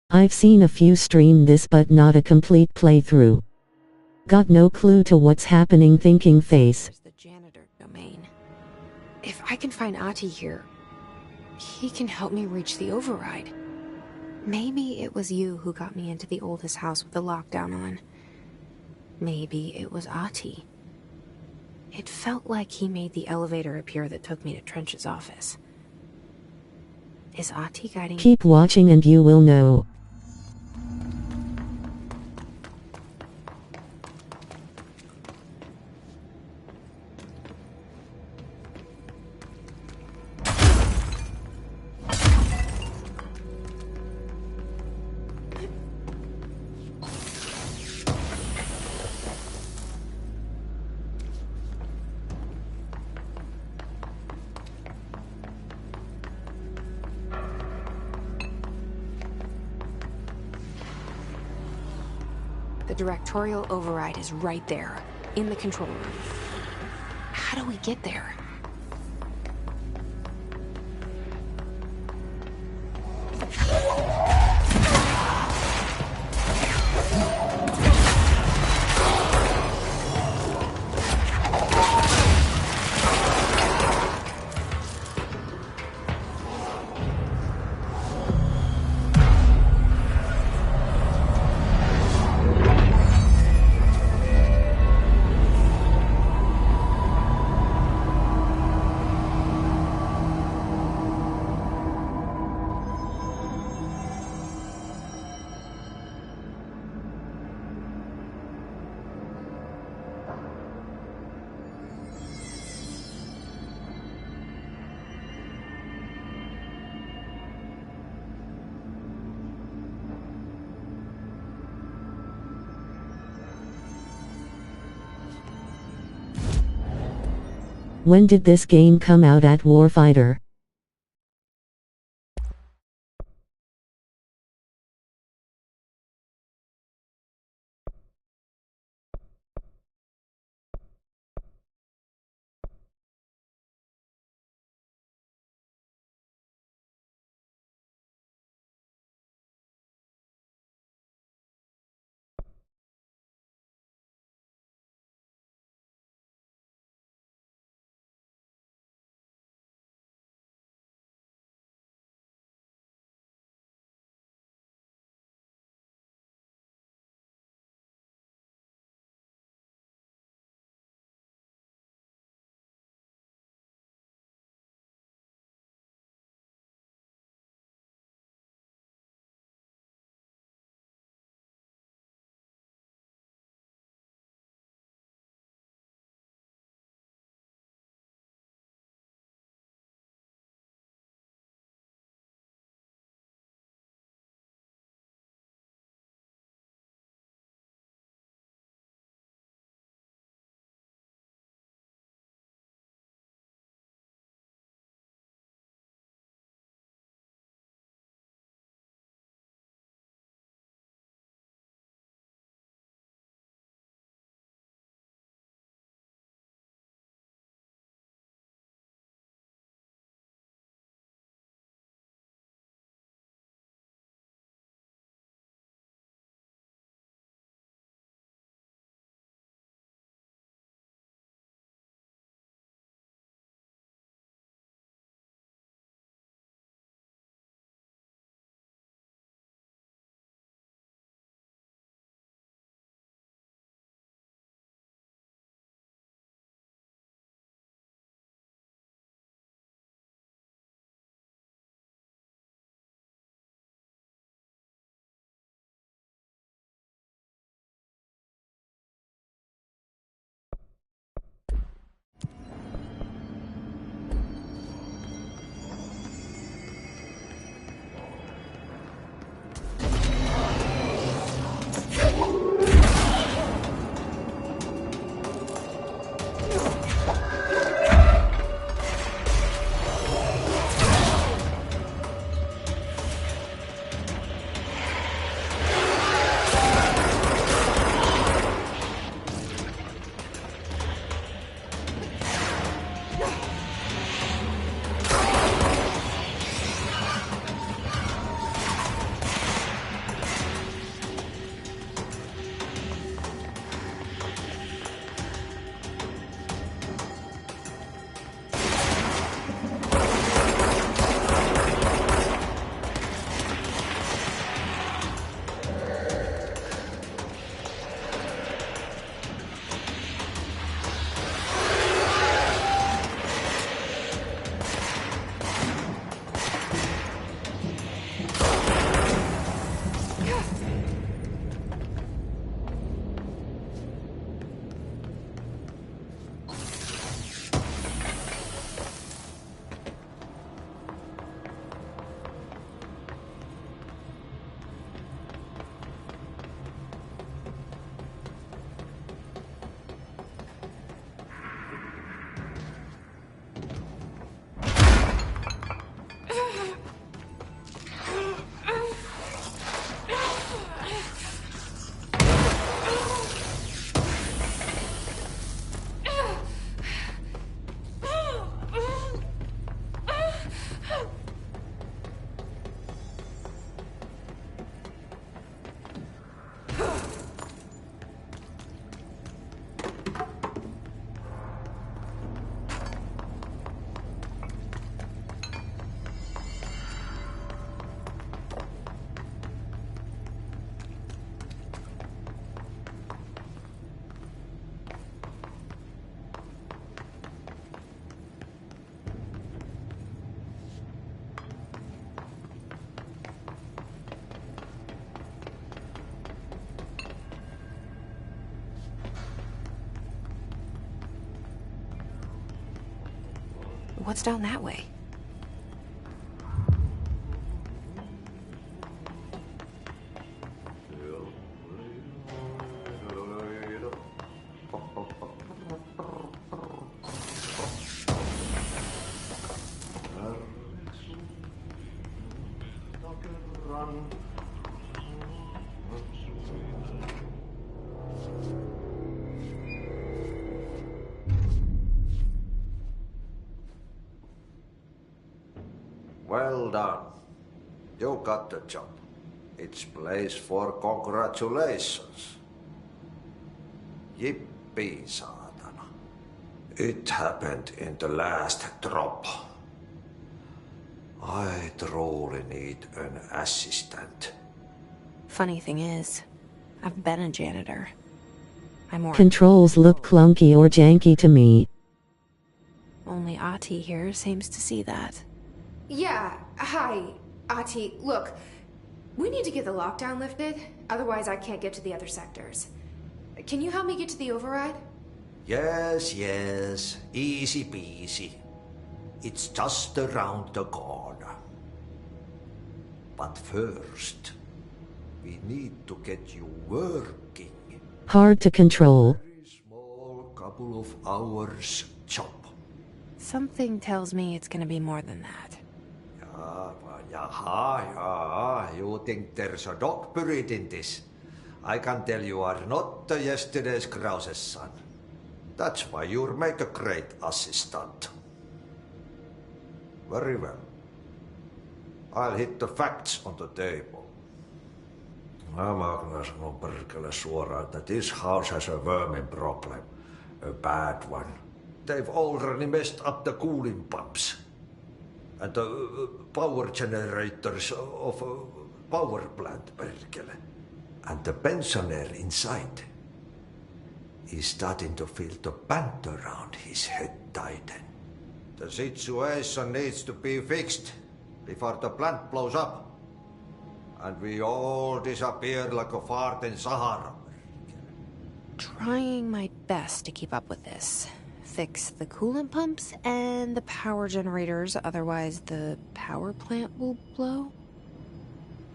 I've seen a few stream this but not a complete playthrough. Got no clue to what's happening thinking face. The janitor domain. If I can find Ahti here, he can help me reach the override. Maybe it was you who got me into the oldest house with the lockdown on. Maybe it was Ahti. It felt like he made the elevator appear that took me to Trench's office. Is Ahti guiding? Keep watching and you will know. The directorial override is right there, in the control room. How do we get there? When did this game come out at Warfighter? What's down that way? Well done. You got the job. It's place for congratulations. Yippee, saatana. It happened in the last drop. I truly need an assistant. Funny thing is, I've been a janitor. I'm more... Controls look clunky or janky to me. Only Ahti here seems to see that. Yeah, hi, Ahti. Look, we need to get the lockdown lifted, otherwise I can't get to the other sectors. Can you help me get to the override? Yes, easy peasy. It's just around the corner. But first, we need to get you working. Hard to control. Very small couple of hours job. Something tells me it's gonna be more than that. You think there's a dog buried in this? I can tell you are not yesterday's Krause's son. That's why you'll make a great assistant. Very well. I'll hit the facts on the table. Mä kyllä sanon perkele suoraan, että this house has a vermin problem. A bad one. They've already messed up the cooling pumps. And the power generators of a power plant, perkele. And the pensioner inside is starting to feel the band around his head tighten. The situation needs to be fixed before the plant blows up. And we all disappear like a fart in Sahara. Trying my best to keep up with this. Fix the coolant pumps and the power generators, otherwise the power plant will blow.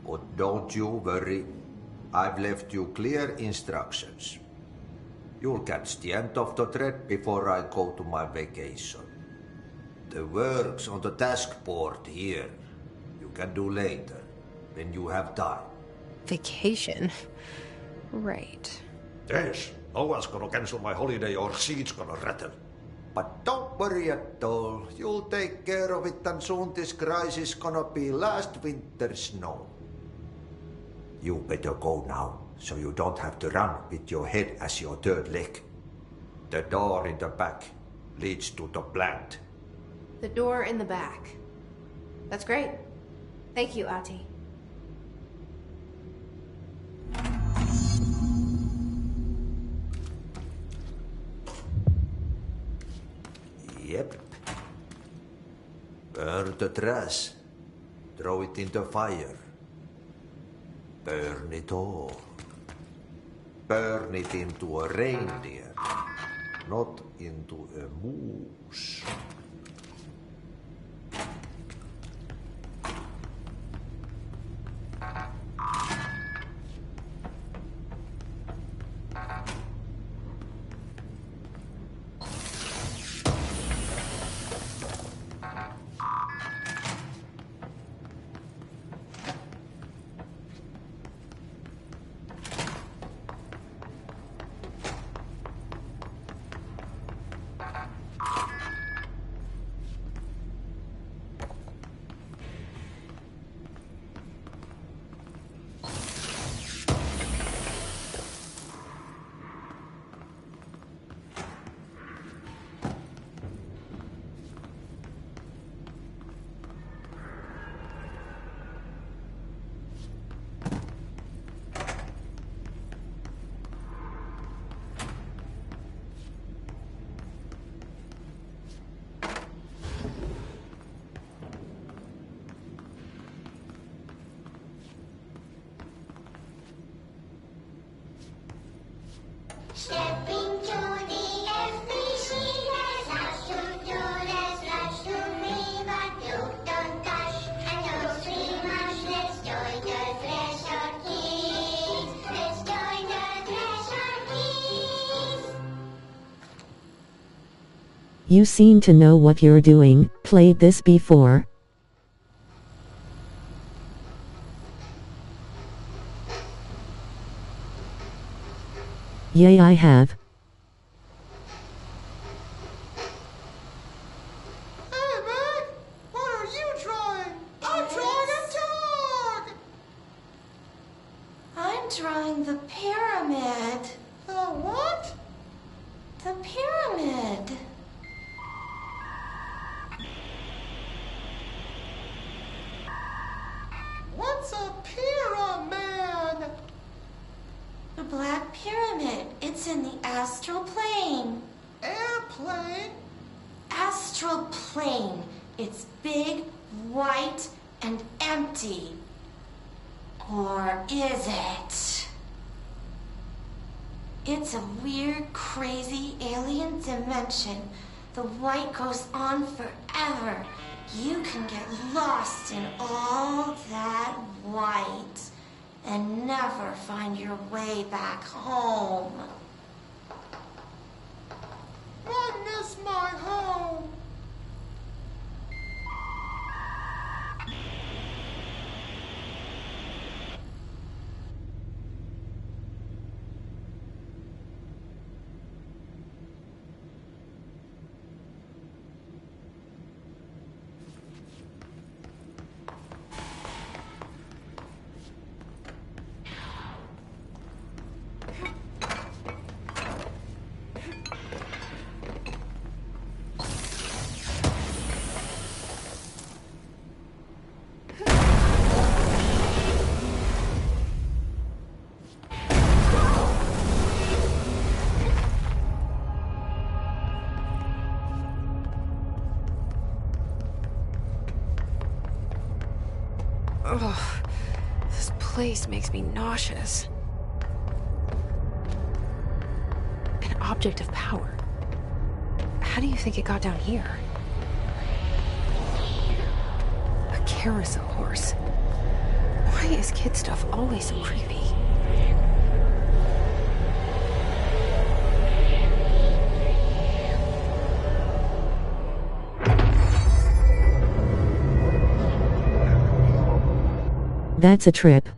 But don't you worry. I've left you clear instructions. You'll catch the end of the thread before I go to my vacation. The work's on the task board here. You can do later, when you have time. Vacation? Right. Yes, no one's gonna cancel my holiday or seat's gonna rattle. But don't worry at all. You'll take care of it and soon this crisis gonna be last winter's snow. You better go now, so you don't have to run with your head as your third leg. The door in the back leads to the plant. The door in the back. That's great. Thank you, Ahti. Yep. Burn the trash. Throw it in the fire. Burn it all. Burn it into a reindeer, not into a moose. You seem to know what you're doing. Played this before? Yay, I have. Hey, Meg! What are you drawing? I'm drawing a dog! I'm drawing the pyramid. The what? The pyramid. What's a pyramid? The Black Pyramid. It's in the astral plane. Airplane? Astral plane. It's big, white, and empty. Or is it? It's a weird, crazy alien dimension. The white goes on forever. You can get lost in all that white and never find your way back home. I miss my home. Ugh, this place makes me nauseous. An object of power. How do you think it got down here? A carousel horse. Why is kid stuff always so creepy? That's a trip.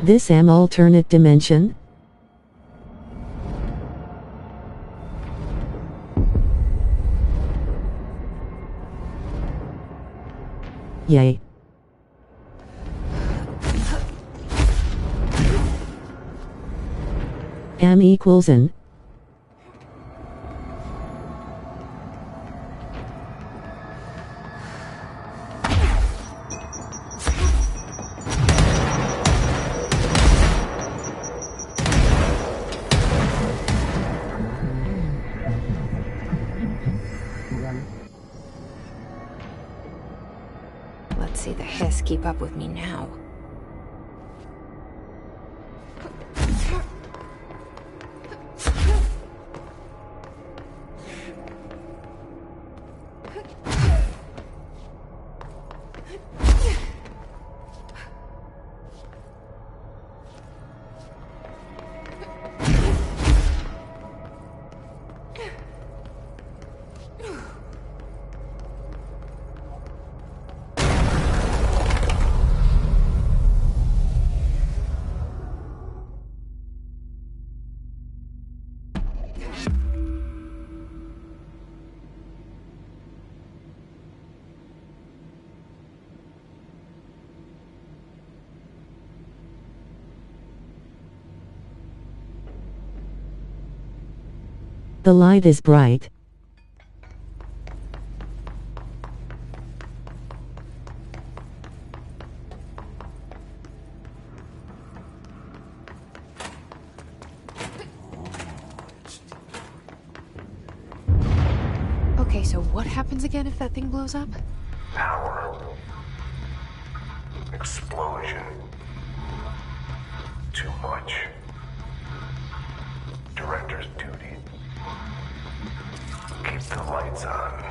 This am alternate dimension? Yay. Am equals n. Let's see the hiss keep up with me now. The light is bright. Okay, so what happens again if that thing blows up? Power. Explosion. Too much. Director's duty. Keep the lights on.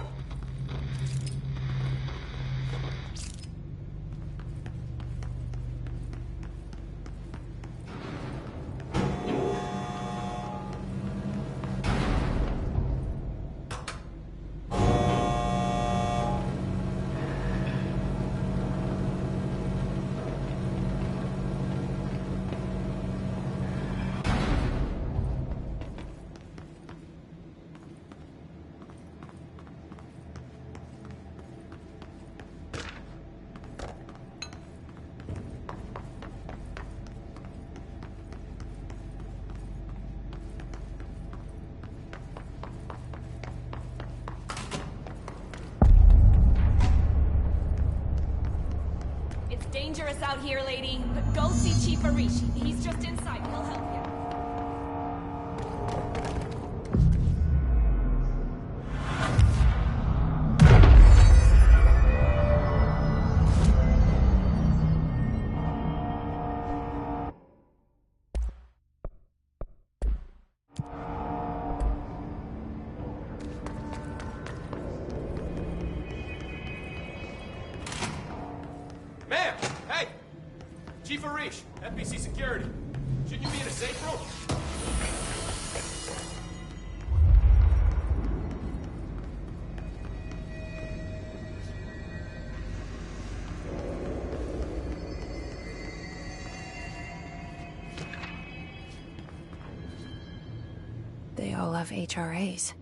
It's dangerous out here, lady, but go see Chief Arishi. He's just inside. He'll help you. Ma'am! Hey! Chief Arish, FBC Security. Shouldn't you be in a safe room? They all have HRAs.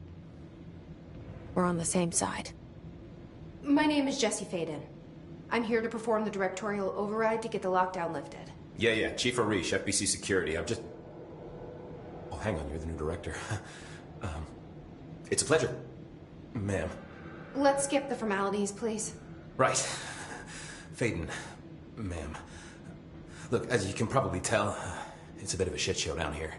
We're on the same side. My name is Jesse Faden. I'm here to perform the directorial override to get the lockdown lifted. Yeah, Chief Arish, FBC Security. I'm just... Oh, hang on, you're the new director. It's a pleasure, ma'am. Let's skip the formalities, please. Right. Faden, ma'am. Look, as you can probably tell, it's a bit of a shit show down here.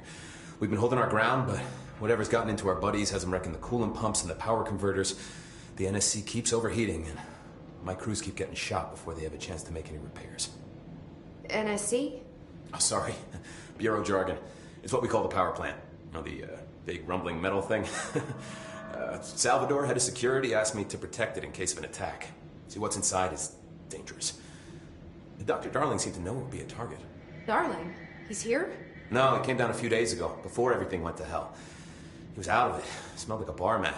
We've been holding our ground, but whatever's gotten into our buddies has them wrecking the coolant pumps and the power converters. The NSC keeps overheating, and my crews keep getting shot before they have a chance to make any repairs. NSC? Oh, sorry. Bureau jargon. It's what we call the power plant. You know, the big rumbling metal thing? Salvador, head of security, asked me to protect it in case of an attack. See, what's inside is dangerous. Dr. Darling seemed to know it would be a target. Darling? He's here? No, he came down a few days ago, before everything went to hell. He was out of it. Smelled like a bar mat.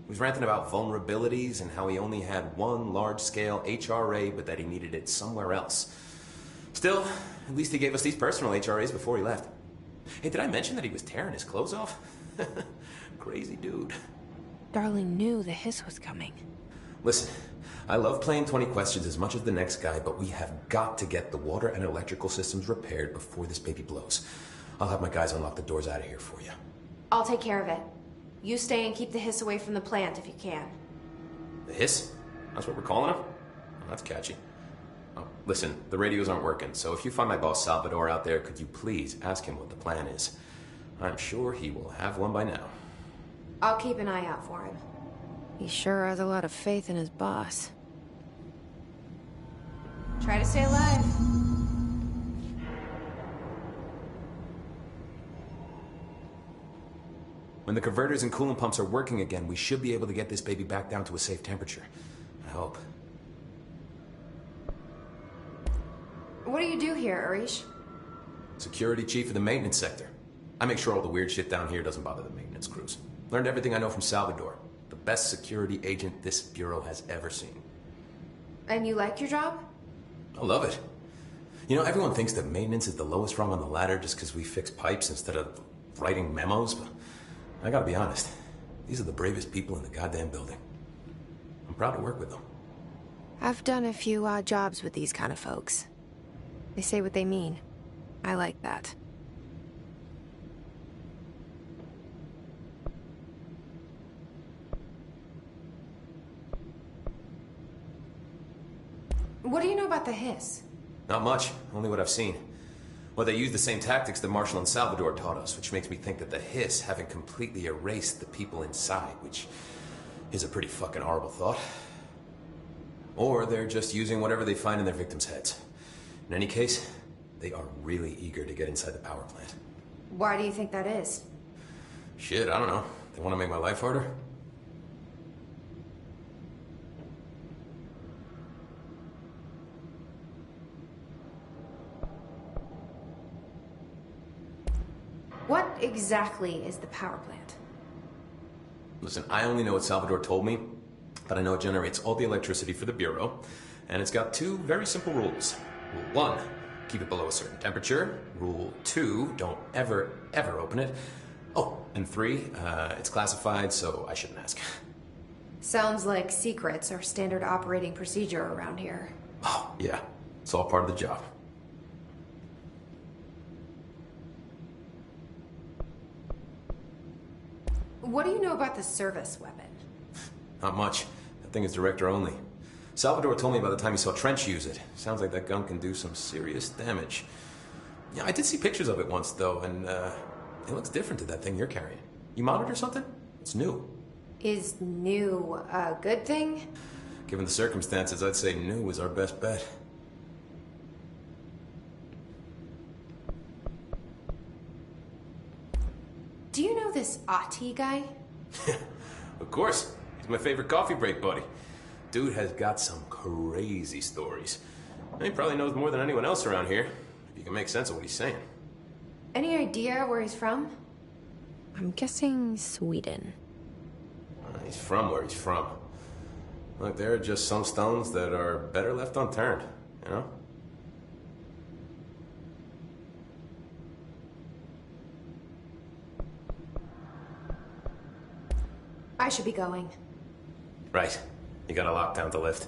He was ranting about vulnerabilities and how he only had one large-scale HRA, but that he needed it somewhere else. Still, at least he gave us these personal HRAs before he left. Hey, did I mention that he was tearing his clothes off? Crazy dude. Darling knew the hiss was coming. Listen, I love playing 20 questions as much as the next guy, but we have got to get the water and electrical systems repaired before this baby blows. I'll have my guys unlock the doors out of here for you. I'll take care of it. You stay and keep the hiss away from the plant if you can. The hiss? That's what we're calling him? Oh, that's catchy. Oh, listen, the radios aren't working, so if you find my boss Salvador out there, could you please ask him what the plan is? I'm sure he will have one by now. I'll keep an eye out for him. He sure has a lot of faith in his boss. Try to stay alive. When the converters and coolant pumps are working again, we should be able to get this baby back down to a safe temperature. I hope. What do you do here, Arish? Security chief of the maintenance sector. I make sure all the weird shit down here doesn't bother the maintenance crews. Learned everything I know from Salvador. The best security agent this bureau has ever seen. And you like your job? I love it. You know, everyone thinks that maintenance is the lowest rung on the ladder just because we fix pipes instead of writing memos, but I gotta be honest. These are the bravest people in the goddamn building. I'm proud to work with them. I've done a few odd jobs with these kind of folks. They say what they mean. I like that. What do you know about the Hiss? Not much, only what I've seen. Well, they use the same tactics that Marshall and Salvador taught us, which makes me think that the Hiss haven't completely erased the people inside, which is a pretty fucking horrible thought. Or they're just using whatever they find in their victims' heads. In any case, they are really eager to get inside the power plant. Why do you think that is? Shit, I don't know. They want to make my life harder? What exactly is the power plant? Listen, I only know what Salvador told me, but I know it generates all the electricity for the Bureau, and it's got two very simple rules. Rule 1, keep it below a certain temperature. Rule 2, don't ever, ever open it. Oh, and 3, it's classified, so I shouldn't ask. Sounds like secrets are standard operating procedure around here. Oh, yeah. It's all part of the job. What do you know about the service weapon? Not much. That thing is director only. Salvador told me about the time he saw Trench use it. Sounds like that gun can do some serious damage. Yeah, I did see pictures of it once, though, and it looks different to that thing you're carrying. You modded or something? It's new. Is new a good thing? Given the circumstances, I'd say new is our best bet. Do you know this Ahti guy? Of course. He's my favorite coffee break buddy. Dude has got some crazy stories. He probably knows more than anyone else around here, if you can make sense of what he's saying. Any idea where he's from? I'm guessing Sweden. He's from where he's from. Look, there are just some stones that are better left unturned, you know? I should be going. Right. You got a lockdown to lift.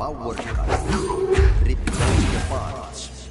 Power cut. Replace the parts.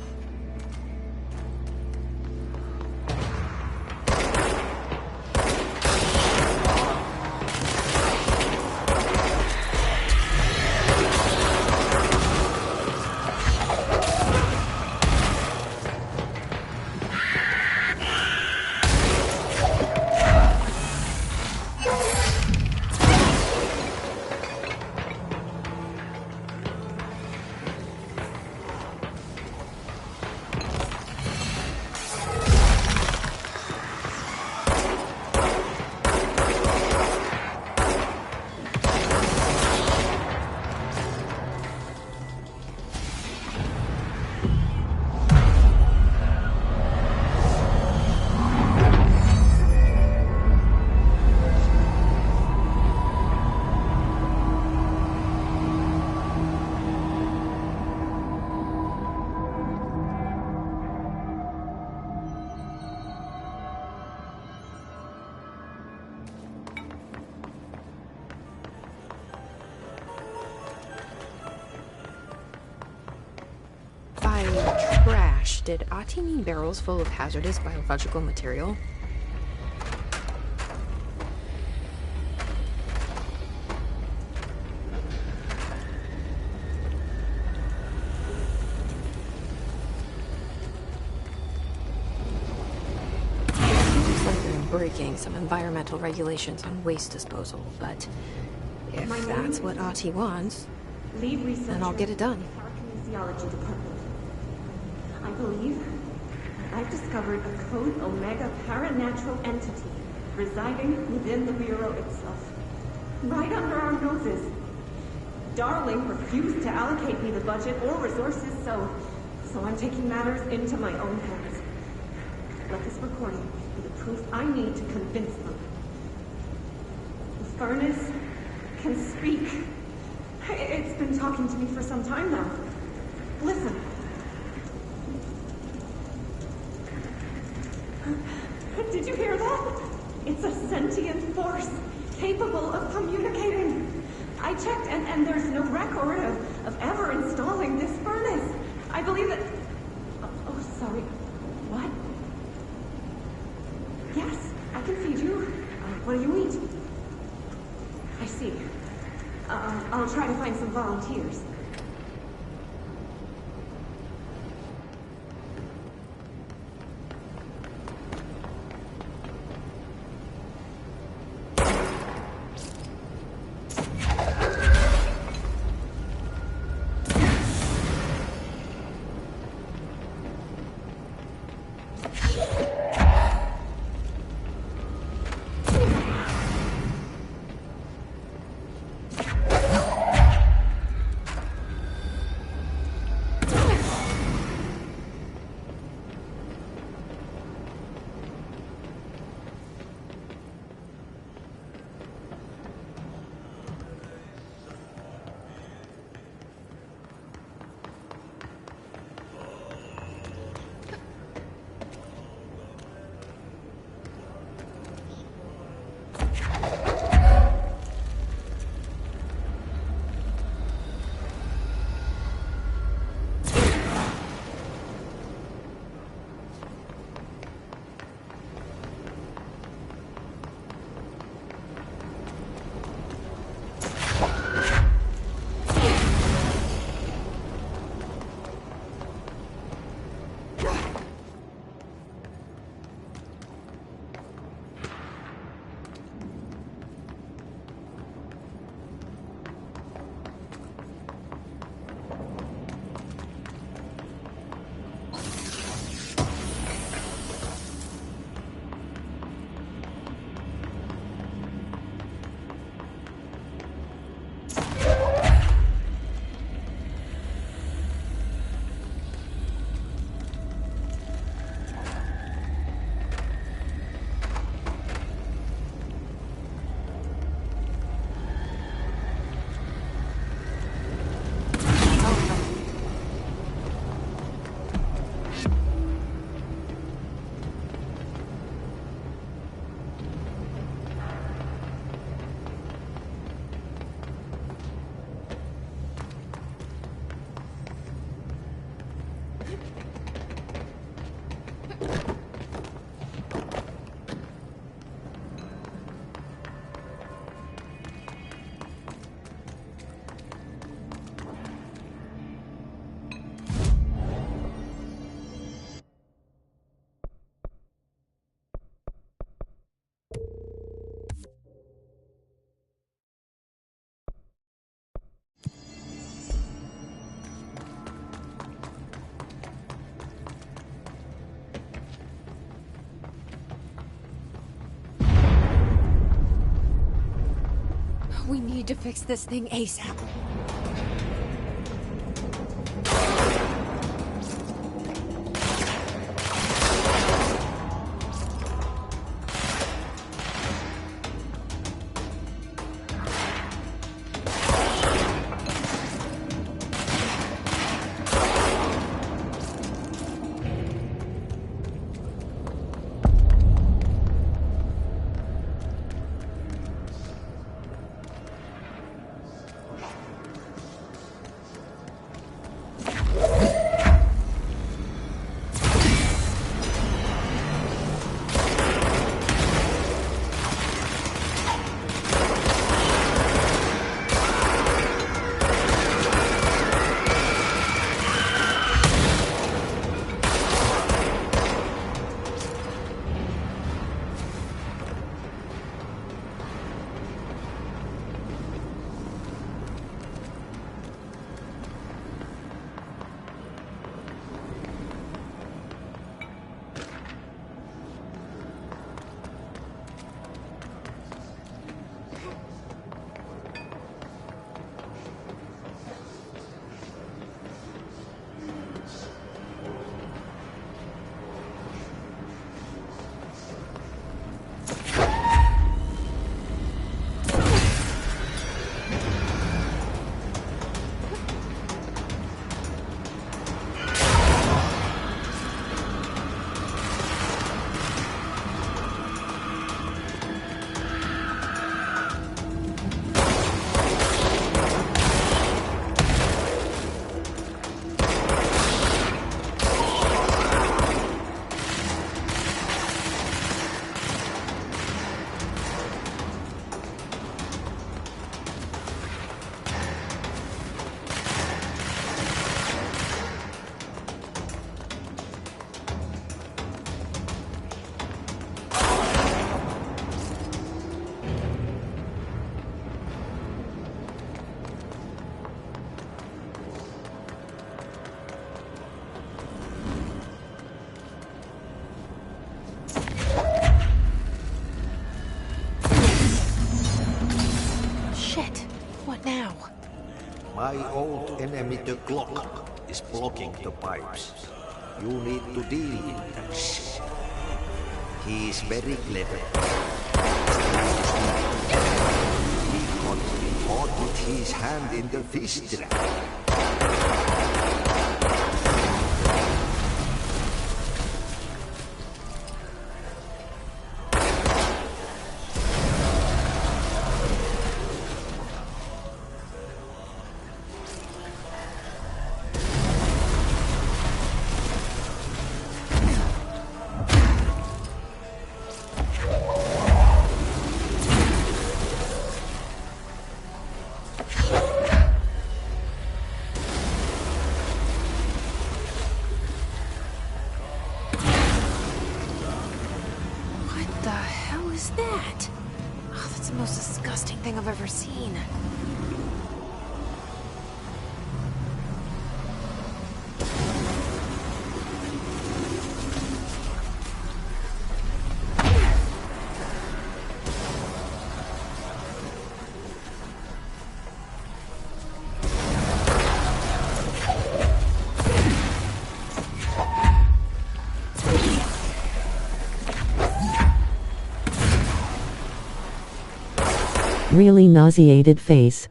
By trash, did Ahti mean barrels full of hazardous biological material? Seems like they're breaking some environmental regulations on waste disposal, but if that's what Ahti wants, then I'll get it done. Kinesiology department. I believe I've discovered a Code Omega paranatural entity residing within the Bureau itself, right under our noses. Darling refused to allocate me the budget or resources, so I'm taking matters into my own hands. Let this recording be the proof I need to convince them. The furnace can speak. It's been talking to me for some time now. Listen. Did you hear that? It's a sentient force, capable of communicating. I checked, and there's no record of ever installing this furnace. I believe that... Oh, sorry. What? Yes, I can feed you. What do you eat? I see. I'll try to find some volunteers. We need to fix this thing ASAP. My old enemy, the clock, is blocking the pipes. You need to deal with that shit. He is very clever. He got caught with his hand in the fish trap. I've ever seen. Really nauseated face.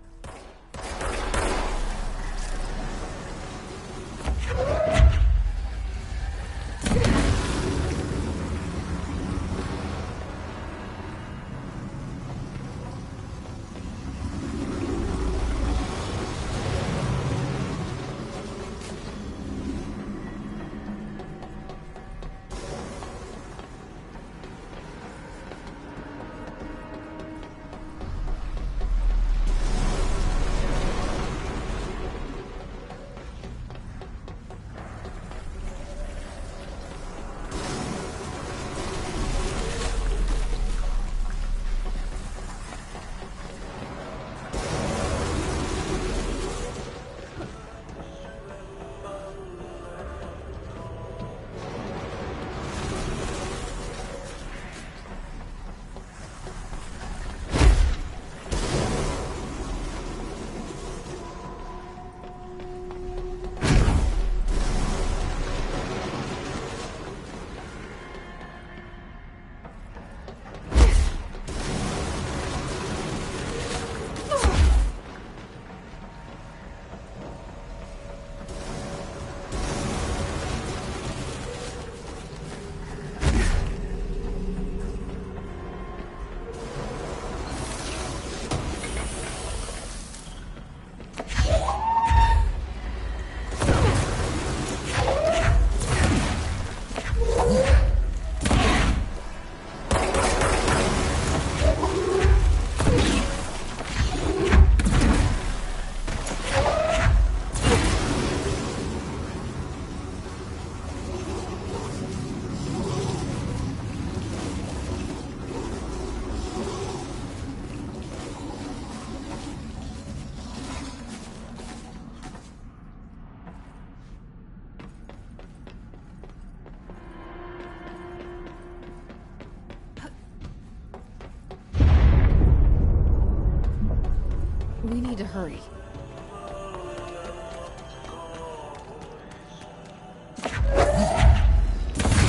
We need to hurry.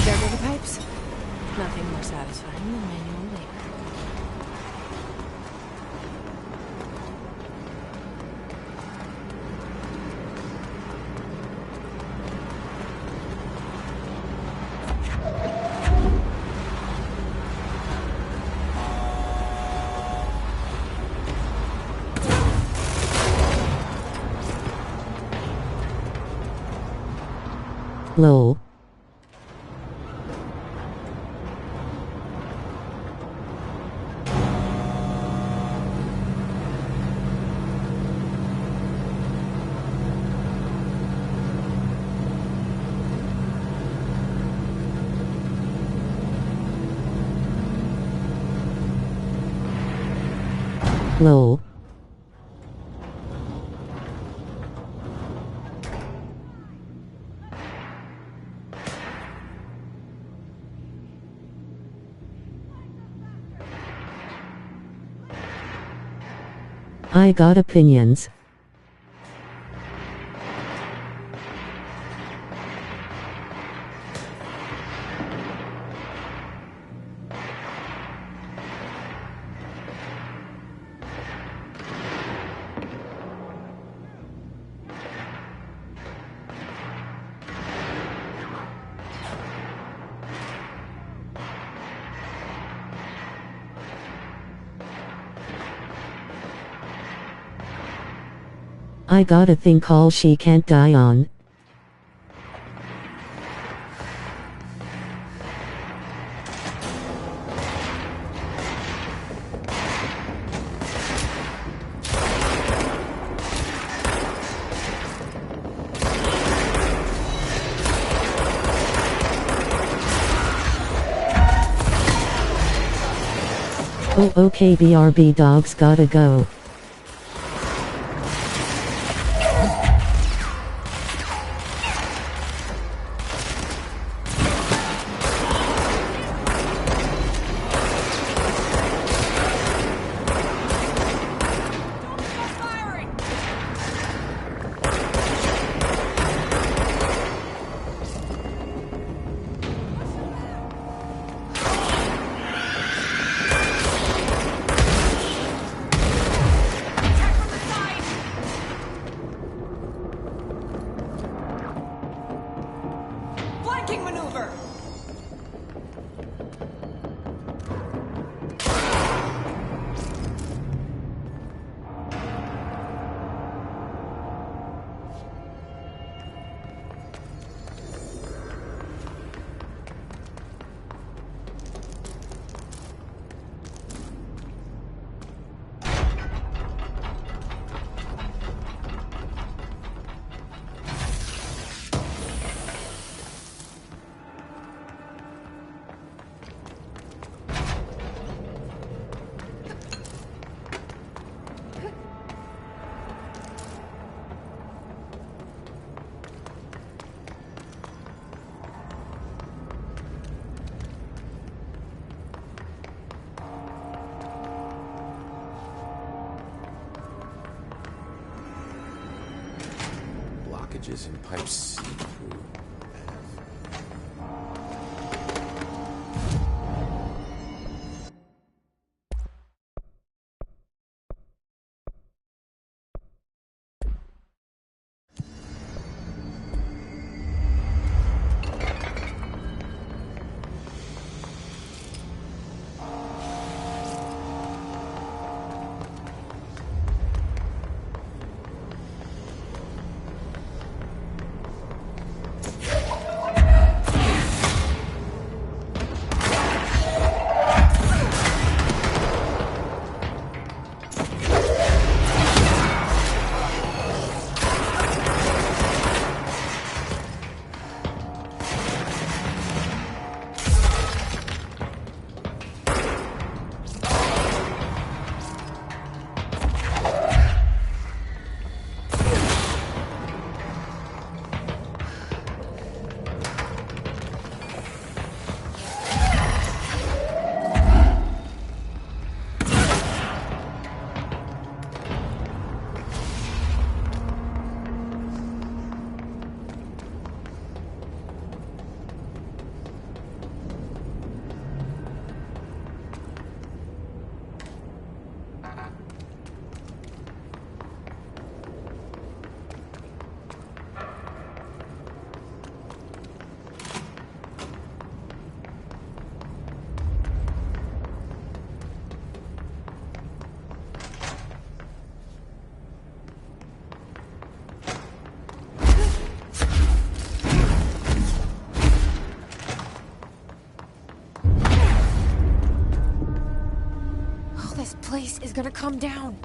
There go the pipes. Nothing more satisfying than manual labor. Lol. Lol. I got opinions. I got a thing called She Can't Die on. Oh okay, BRB dogs gotta go. Flanking maneuver! Blockages in pipe C. place is gonna come down.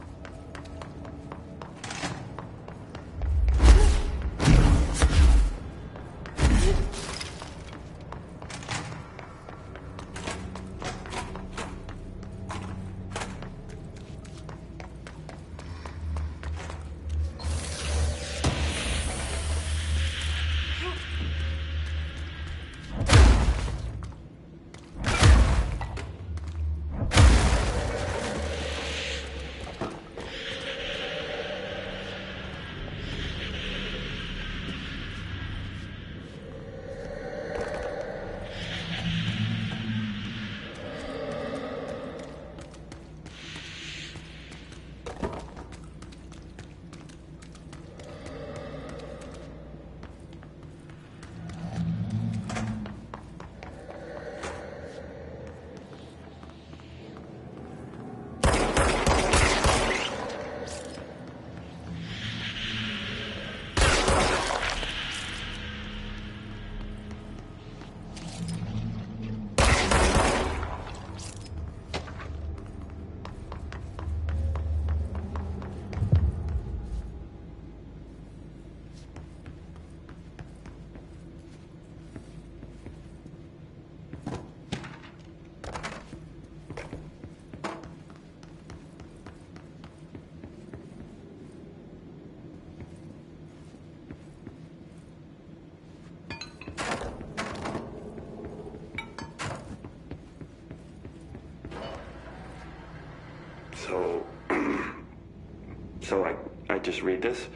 So I just read this.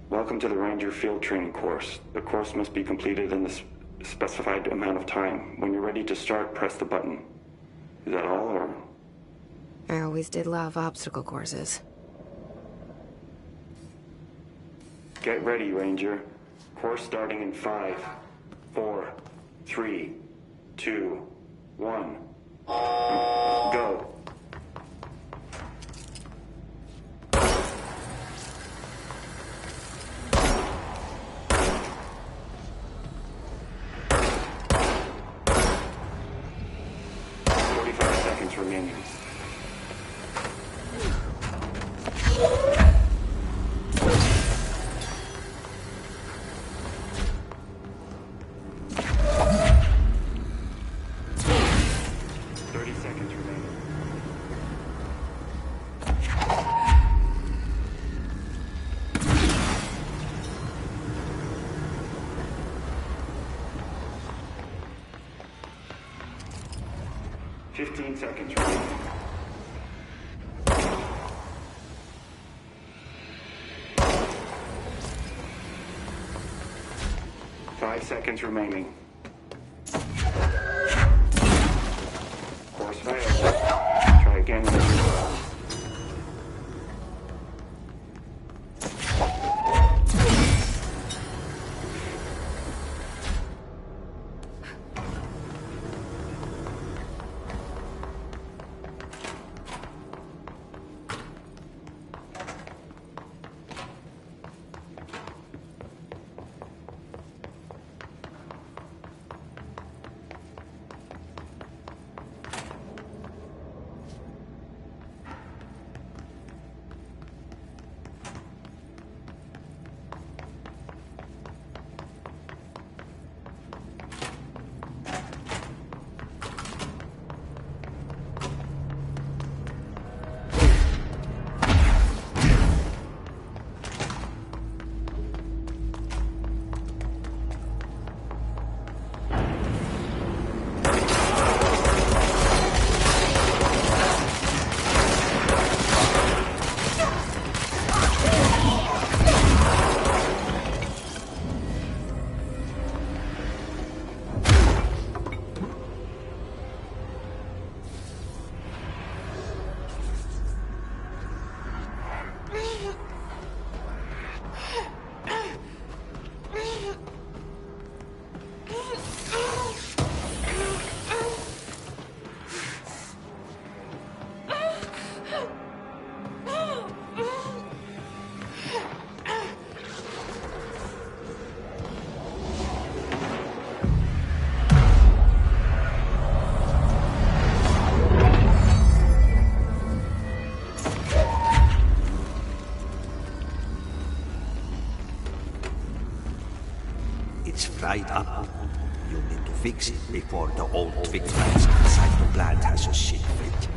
Welcome to the Ranger Field Training course. The course must be completed in the specified amount of time. When you're ready to start, press the button. Is that all, or? I always did love obstacle courses. Get ready, Ranger. Course starting in 5, 4, 3, 2, 1. Go. Remaining. Fifteen seconds remaining. Five seconds remaining. Course failed. Try again. It's fried up. You need to fix it before the old twig flies inside the plant has a shit fit.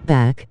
Back.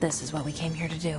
This is what we came here to do.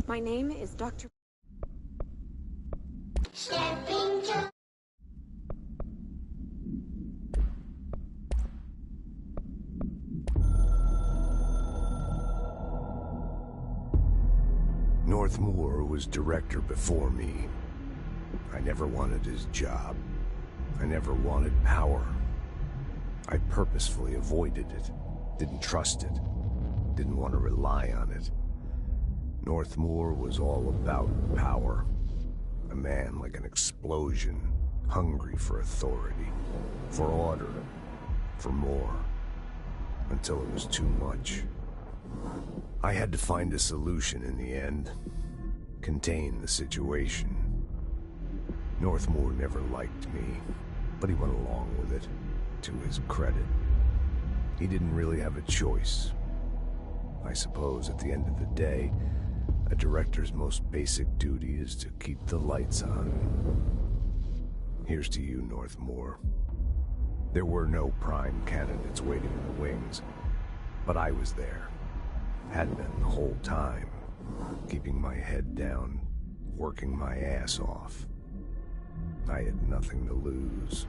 My name is Dr. Northmoor was director before me. I never wanted his job. I never wanted power. I purposefully avoided it, didn't trust it, didn't want to rely on it. Northmoor was all about power. A man like an explosion, hungry for authority, for order, for more, until it was too much. I had to find a solution in the end, contain the situation. Northmoor never liked me, but he went along with it, to his credit. He didn't really have a choice. I suppose at the end of the day, a director's most basic duty is to keep the lights on. Here's to you, Northmoor. There were no prime candidates waiting in the wings, but I was there. Had been the whole time, keeping my head down, working my ass off. I had nothing to lose.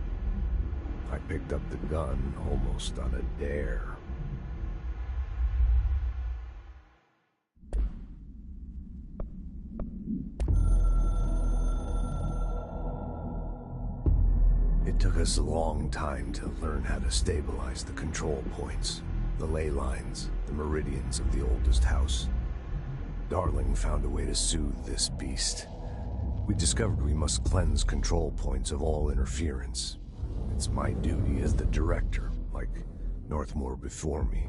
I picked up the gun almost on a dare. It took us a long time to learn how to stabilize the control points, the ley lines, the meridians of the oldest house. Darling found a way to soothe this beast. We discovered we must cleanse control points of all interference. It's my duty as the director, like Northmoor before me.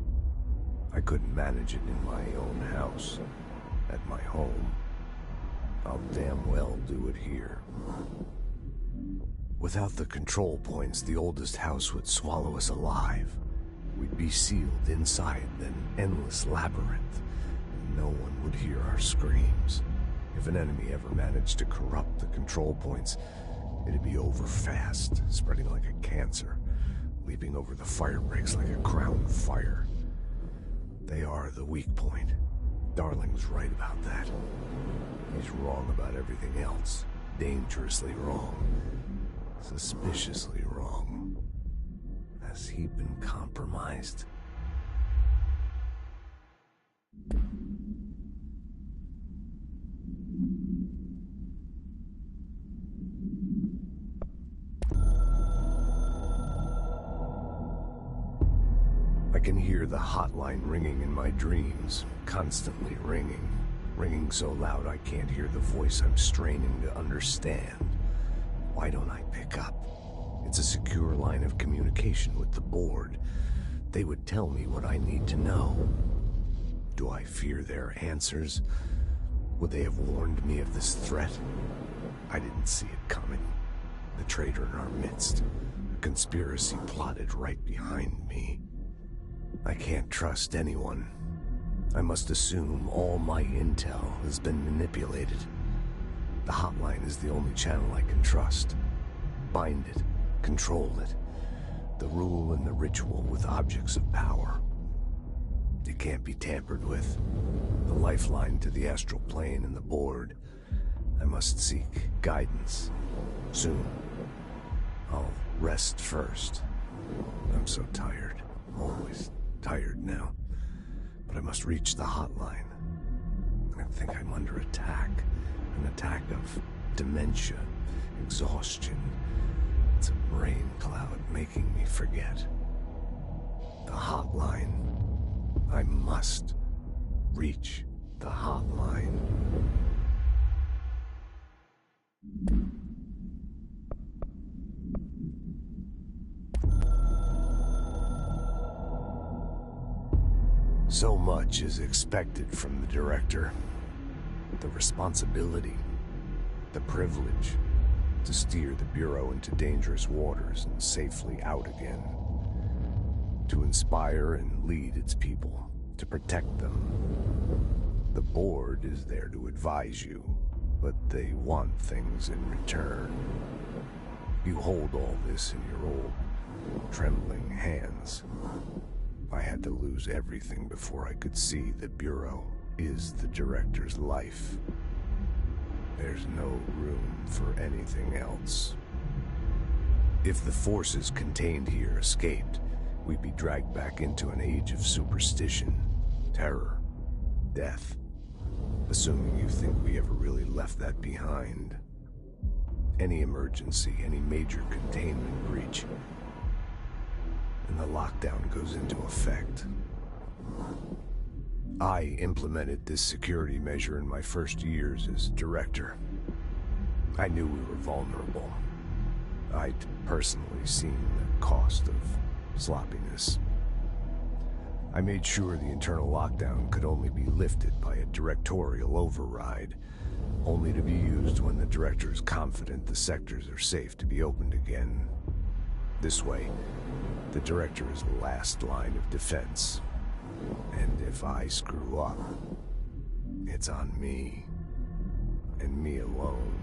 I couldn't manage it in my own house, at my home. I'll damn well do it here. Without the control points, the oldest house would swallow us alive. We'd be sealed inside an endless labyrinth, and no one would hear our screams. If an enemy ever managed to corrupt the control points, it'd be over fast, spreading like a cancer, leaping over the fire breaks like a crown fire. They are the weak point. Darling's right about that. He's wrong about everything else. Dangerously wrong. Suspiciously wrong. Has he been compromised? I can hear the hotline ringing in my dreams, constantly ringing. Ringing so loud I can't hear the voice I'm straining to understand. Why don't I pick up? It's a secure line of communication with the board. They would tell me what I need to know. Do I fear their answers? Would they have warned me of this threat? I didn't see it coming. The traitor in our midst. A conspiracy plotted right behind me. I can't trust anyone. I must assume all my intel has been manipulated. The hotline is the only channel I can trust. Bind it, control it. The rule and the ritual with objects of power. It can't be tampered with. The lifeline to the astral plane and the board. I must seek guidance. Soon. I'll rest first. I'm so tired. Always tired now. But I must reach the hotline. I think I'm under attack. An attack of dementia, exhaustion. It's a brain cloud making me forget. The hotline. I must reach the hotline. So much is expected from the director. The responsibility, the privilege to steer the Bureau into dangerous waters and safely out again. To inspire and lead its people, to protect them. The board is there to advise you, but they want things in return. You hold all this in your old, trembling hands. I had to lose everything before I could see the Bureau is the director's life. There's no room for anything else. If the forces contained here escaped, we'd be dragged back into an age of superstition, terror, death. Assuming you think we ever really left that behind. Any emergency, any major containment breach, and the lockdown goes into effect. I implemented this security measure in my first years as director. I knew we were vulnerable. I'd personally seen the cost of sloppiness. I made sure the internal lockdown could only be lifted by a directorial override, only to be used when the director is confident the sectors are safe to be opened again. This way, the director is the last line of defense. And if I screw up, it's on me, and me alone.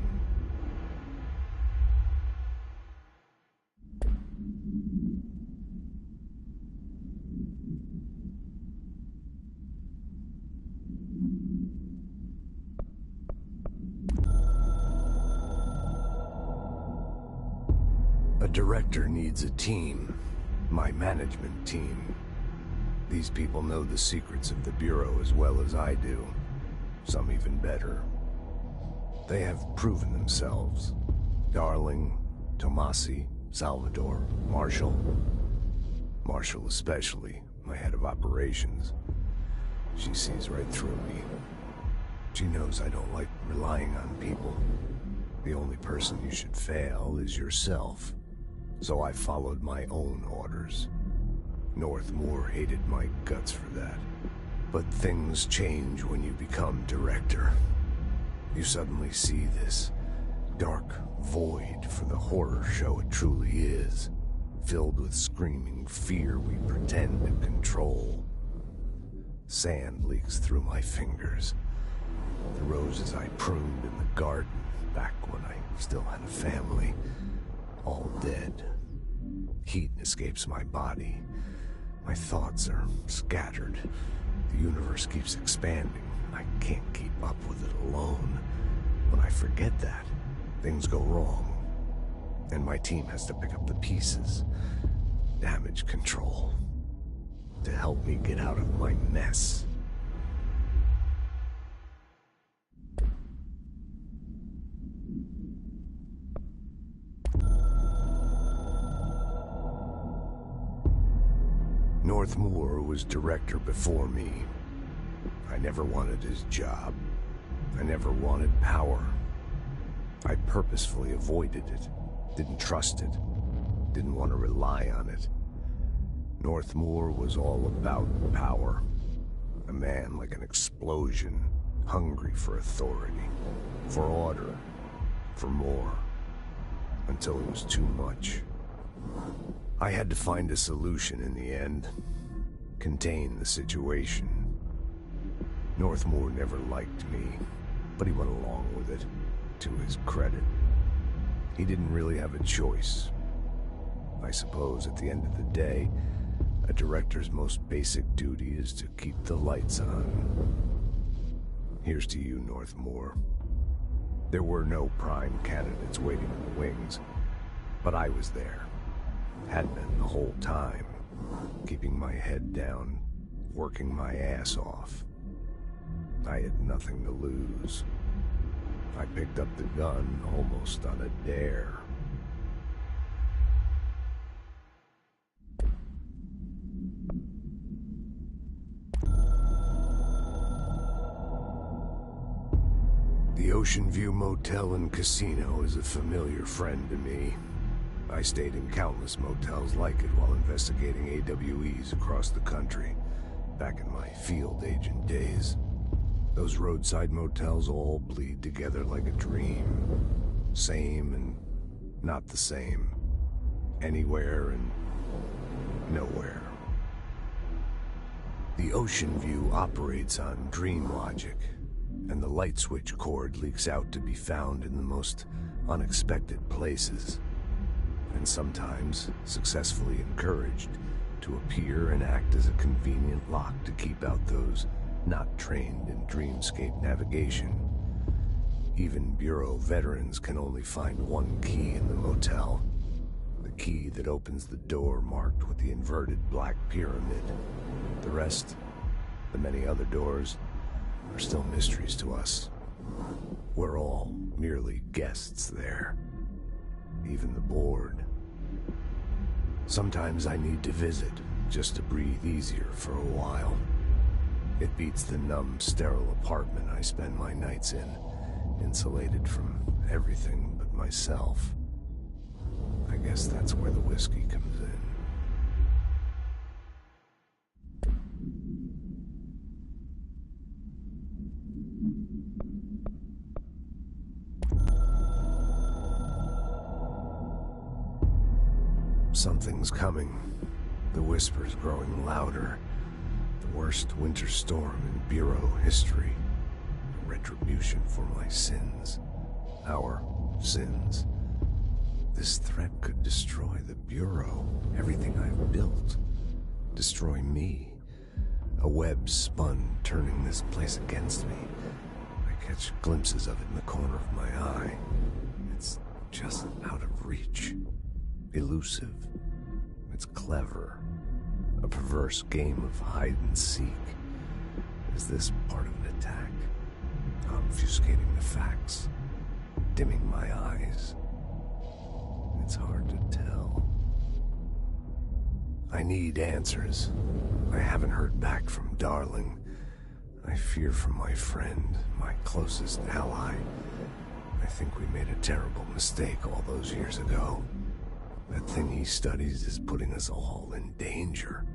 A director needs a team, my management team. These people know the secrets of the Bureau as well as I do, some even better. They have proven themselves. Darling, Tomasi, Salvador, Marshall. Marshall especially, my head of operations. She sees right through me. She knows I don't like relying on people. The only person you should fail is yourself. So I followed my own orders. Northmoor hated my guts for that. But things change when you become director. You suddenly see this dark void for the horror show it truly is, filled with screaming fear we pretend to control. Sand leaks through my fingers. The roses I pruned in the garden back when I still had a family, all dead. Heat escapes my body. My thoughts are scattered. The universe keeps expanding. I can't keep up with it alone. When I forget that, things go wrong. And my team has to pick up the pieces. Damage control. To help me get out of my mess. Northmoor was director before me. I never wanted his job. I never wanted power. I purposefully avoided it, didn't trust it, didn't want to rely on it. Northmoor was all about power. A man like an explosion, hungry for authority, for order, for more, until it was too much. I had to find a solution in the end. Contain the situation. Northmoor never liked me, but he went along with it, to his credit. He didn't really have a choice. I suppose at the end of the day, a director's most basic duty is to keep the lights on. Here's to you, Northmoor. There were no prime candidates waiting in the wings, but I was there. Had been the whole time, keeping my head down, working my ass off. I had nothing to lose. I picked up the gun almost on a dare. The Ocean View Motel and Casino is a familiar friend to me. I stayed in countless motels like it while investigating AWEs across the country, back in my field agent days. Those roadside motels all bleed together like a dream. Same and not the same. Anywhere and nowhere. The Ocean View operates on dream logic, and the light switch cord leaks out to be found in the most unexpected places, and sometimes successfully encouraged to appear and act as a convenient lock to keep out those not trained in dreamscape navigation. Even Bureau veterans can only find one key in the motel. The key that opens the door marked with the inverted black pyramid. The rest, the many other doors, are still mysteries to us. We're all merely guests there. Even the board. Sometimes I need to visit, just to breathe easier for a while. It beats the numb, sterile apartment I spend my nights in, insulated from everything but myself. I guess that's where the whiskey comes in. Something's coming. The whispers growing louder. The worst winter storm in Bureau history. A retribution for my sins. Our sins. This threat could destroy the Bureau, everything I've built. Destroy me. A web spun, turning this place against me. I catch glimpses of it in the corner of my eye. It's just out of reach. Elusive. It's clever. A perverse game of hide and seek. Is this part of an attack? Obfuscating the facts. Dimming my eyes. It's hard to tell. I need answers. I haven't heard back from Darling. I fear for my friend, my closest ally. I think we made a terrible mistake all those years ago. That thing he studies is putting us all in danger.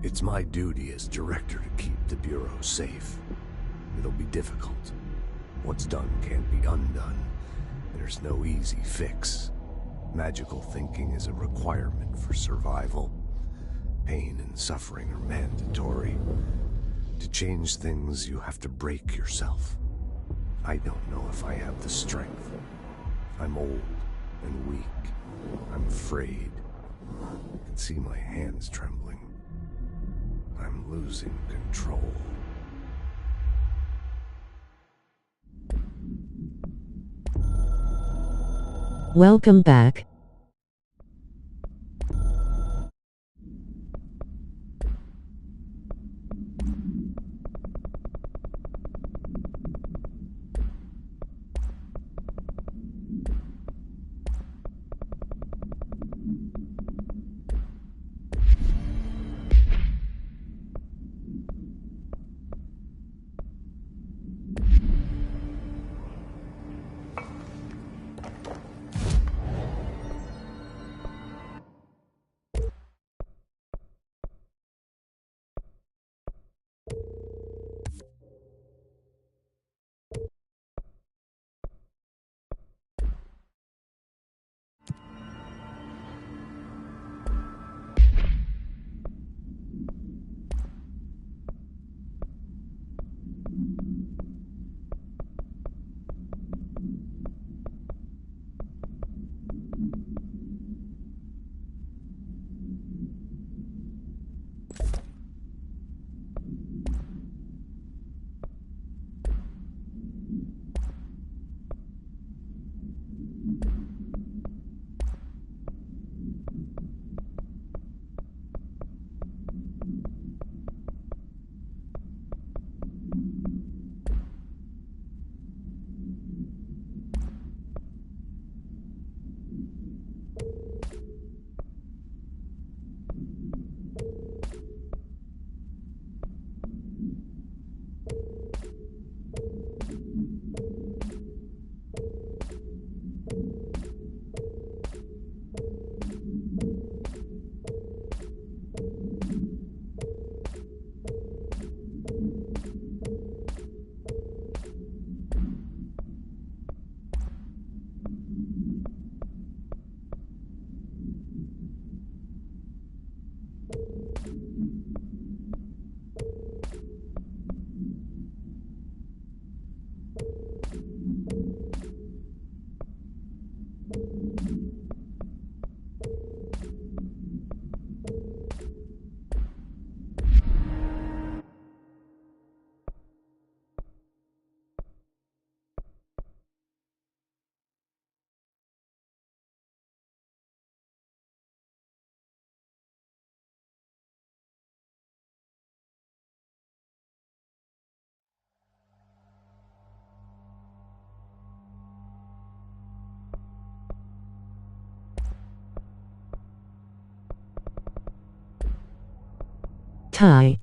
It's my duty as director to keep the Bureau safe. It'll be difficult. What's done can't be undone. There's no easy fix. Magical thinking is a requirement for survival. Pain and suffering are mandatory. To change things, you have to break yourself. I don't know if I have the strength. I'm old and weak. I'm afraid. I can see my hands trembling. I'm losing control. Welcome back. tie.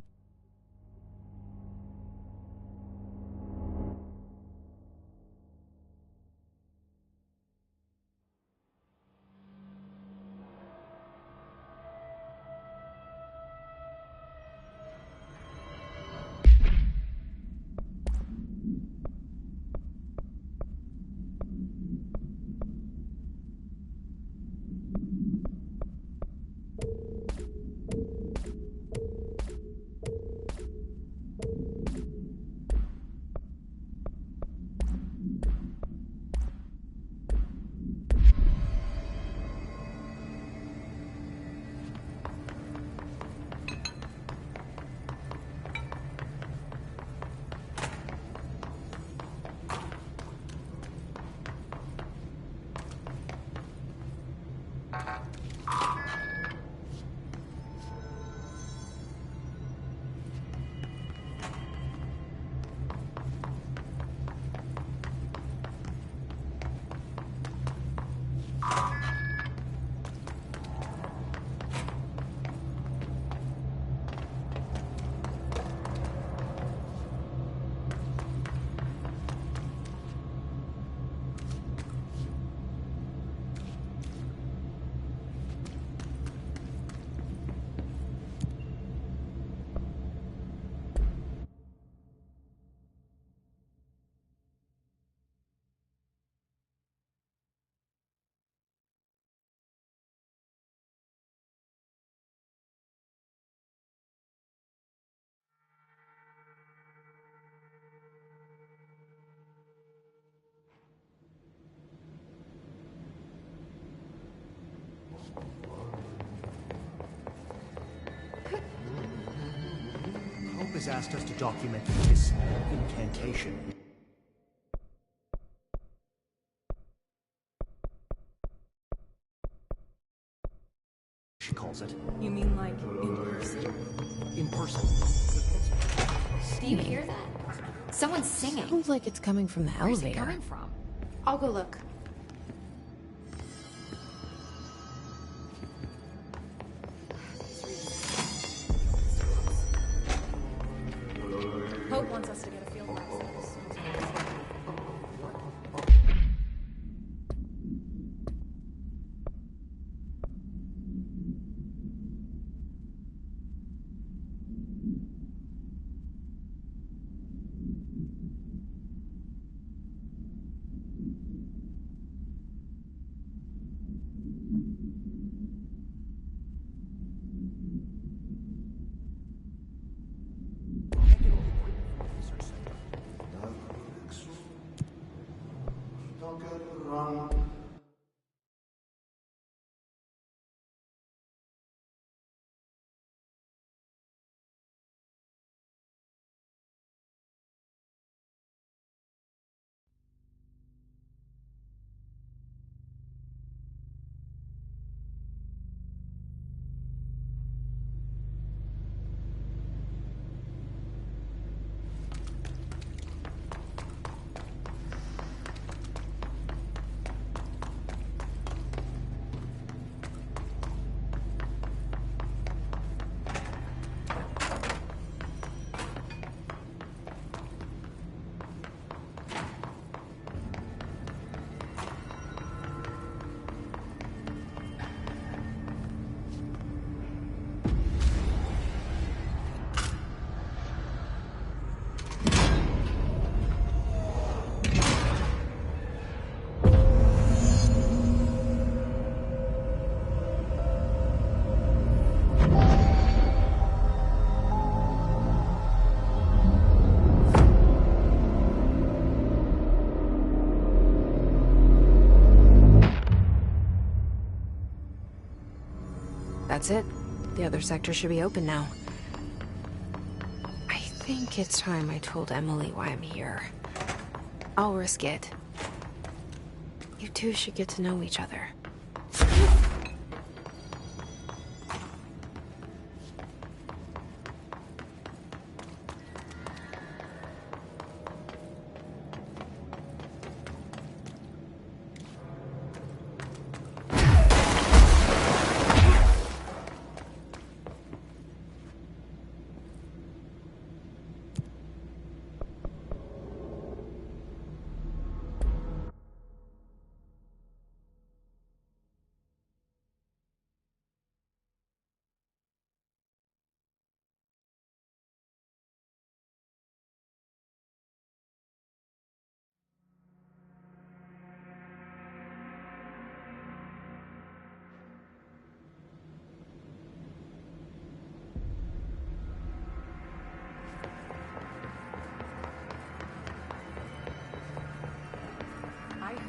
Hope has asked us to document this incantation. She calls it. You mean like in person? In person. Do you hear that? Someone's singing. Sounds like it's coming from the Where's it elevator. coming from? I'll go look. Hope wants us to get a field glass. Don't get it wrong. That's it. The other sector should be open now. I think it's time I told Emily why I'm here. I'll risk it. You two should get to know each other.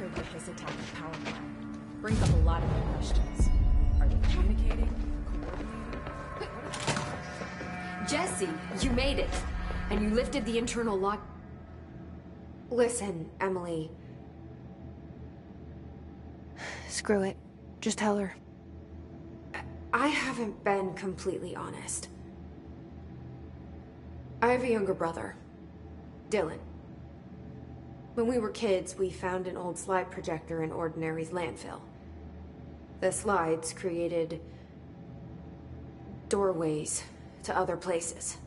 triggered the Hiss attack at power plant. Brings up a lot of new questions. Are they communicating? Coordinating? Jesse, you made it! And you lifted the internal lock... Listen, Emily. Screw it. Just tell her. I haven't been completely honest. I have a younger brother, Dylan. When we were kids, we found an old slide projector in Ordinary's landfill. The slides created doorways to other places.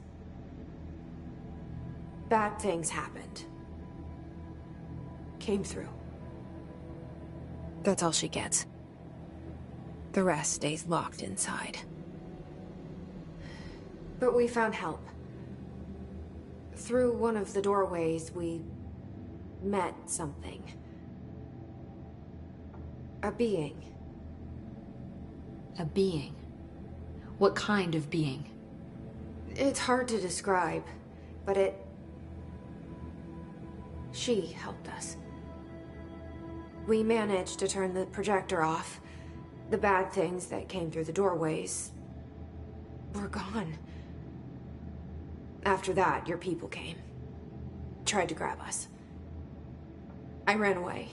Bad things happened. Came through. That's all she gets. The rest stays locked inside. But we found help. Through one of the doorways, we met something. A being. A being? What kind of being? It's hard to describe, but she helped us. We managed to turn the projector off. The bad things that came through the doorways were gone. After that, your people came. Tried to grab us. I ran away.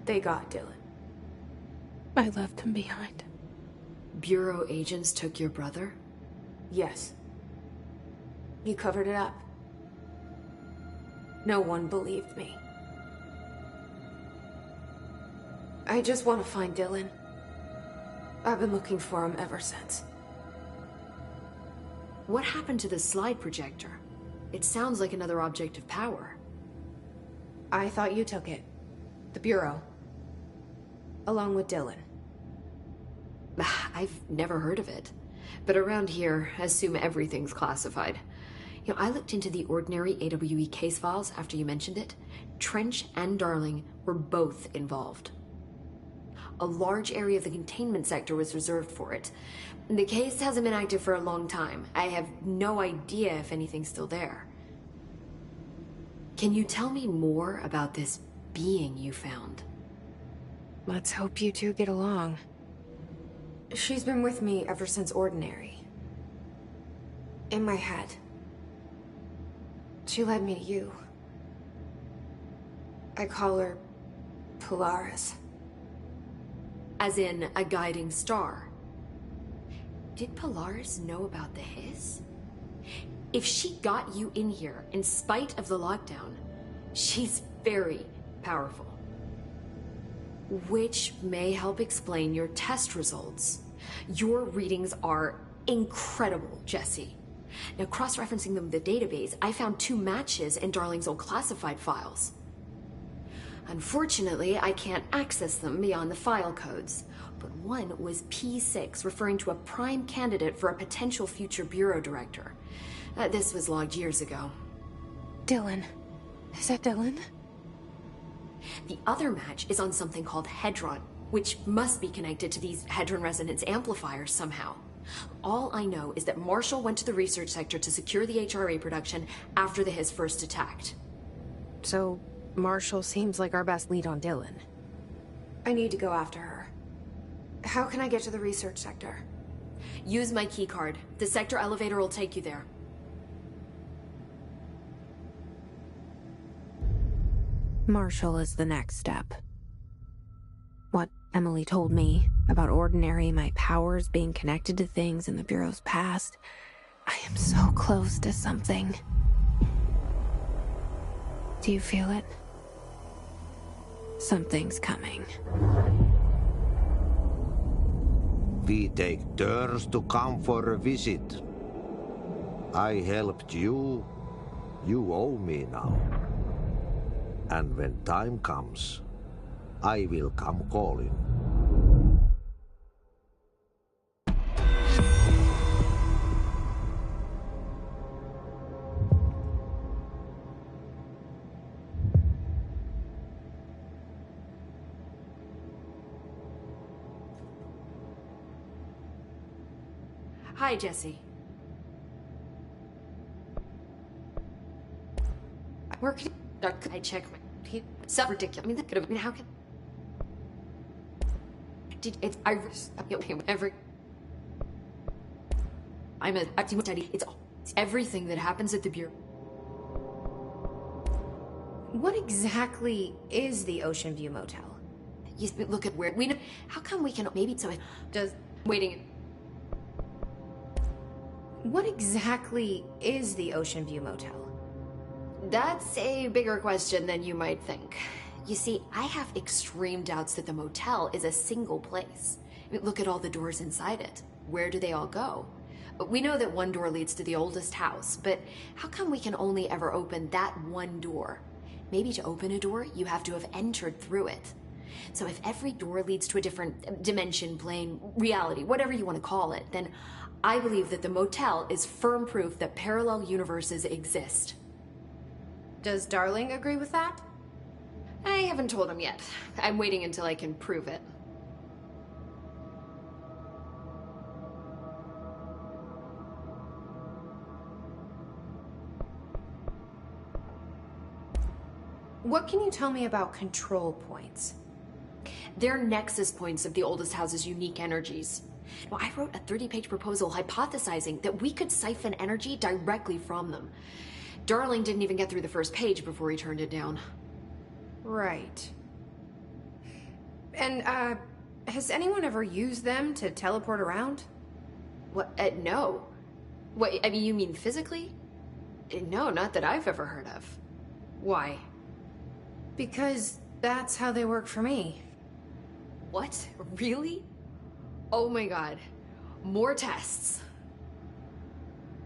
They got Dylan. I left him behind. Bureau agents took your brother? Yes. You covered it up. No one believed me. I just want to find Dylan. I've been looking for him ever since. What happened to the slide projector? It sounds like another object of power. I thought you took it. The Bureau. Along with Dylan. I've never heard of it. But around here, I assume everything's classified. You know, I looked into the Ordinary AWE case files after you mentioned it. Trench and Darling were both involved. A large area of the containment sector was reserved for it. The case hasn't been active for a long time. I have no idea if anything's still there. Can you tell me more about this being you found? Let's hope you two get along. She's been with me ever since Ordinary. In my head. She led me to you. I call her Polaris. As in, a guiding star. Did Polaris know about the Hiss? If she got you in here in spite of the lockdown, she's very powerful. Which may help explain your test results. Your readings are incredible, Jesse. Now, cross-referencing them with the database, I found 2 matches in Darling's old classified files. Unfortunately, I can't access them beyond the file codes. But one was P6, referring to a prime candidate for a potential future bureau director. This was logged years ago. Dylan. Is that Dylan? The other match is on something called Hedron, which must be connected to these Hedron resonance amplifiers somehow. All I know is that Marshall went to the research sector to secure the HRA production after the Hiss first attacked. So, Marshall seems like our best lead on Dylan. I need to go after her. How can I get to the research sector? Use my keycard. The sector elevator will take you there. Marshall is the next step. What Emily told me about Ordinary, my powers being connected to things in the Bureau's past, I am so close to something. Do you feel it? Something's coming. We take turns to come for a visit. I helped you. You owe me now. And when time comes, I will come calling. Hi, Jesse. Where can I check my So ridiculous. I mean, that could have. I mean, how can? I'm a team study. It's everything that happens at the Bureau. What exactly is the Ocean View Motel? You look at where we know. How come we can maybe so does waiting? What exactly is the Ocean View Motel? That's a bigger question than you might think. You see, I have extreme doubts that the motel is a single place. I mean, look at all the doors inside it. Where do they all go? We know that one door leads to the oldest house, but how come we can only ever open that one door? Maybe to open a door, you have to have entered through it. So if every door leads to a different dimension, plane, reality, whatever you want to call it, then I believe that the motel is firm proof that parallel universes exist. Does Darling agree with that? I haven't told him yet. I'm waiting until I can prove it. What can you tell me about control points? They're nexus points of the oldest house's unique energies. Well, I wrote a 30-page proposal hypothesizing that we could siphon energy directly from them. Darling didn't even get through the first page before he turned it down. Right. And, has anyone ever used them to teleport around? What? No. What, I mean, you mean physically? No, not that I've ever heard of. Why? Because that's how they work for me. What? Really? Oh my god. More tests.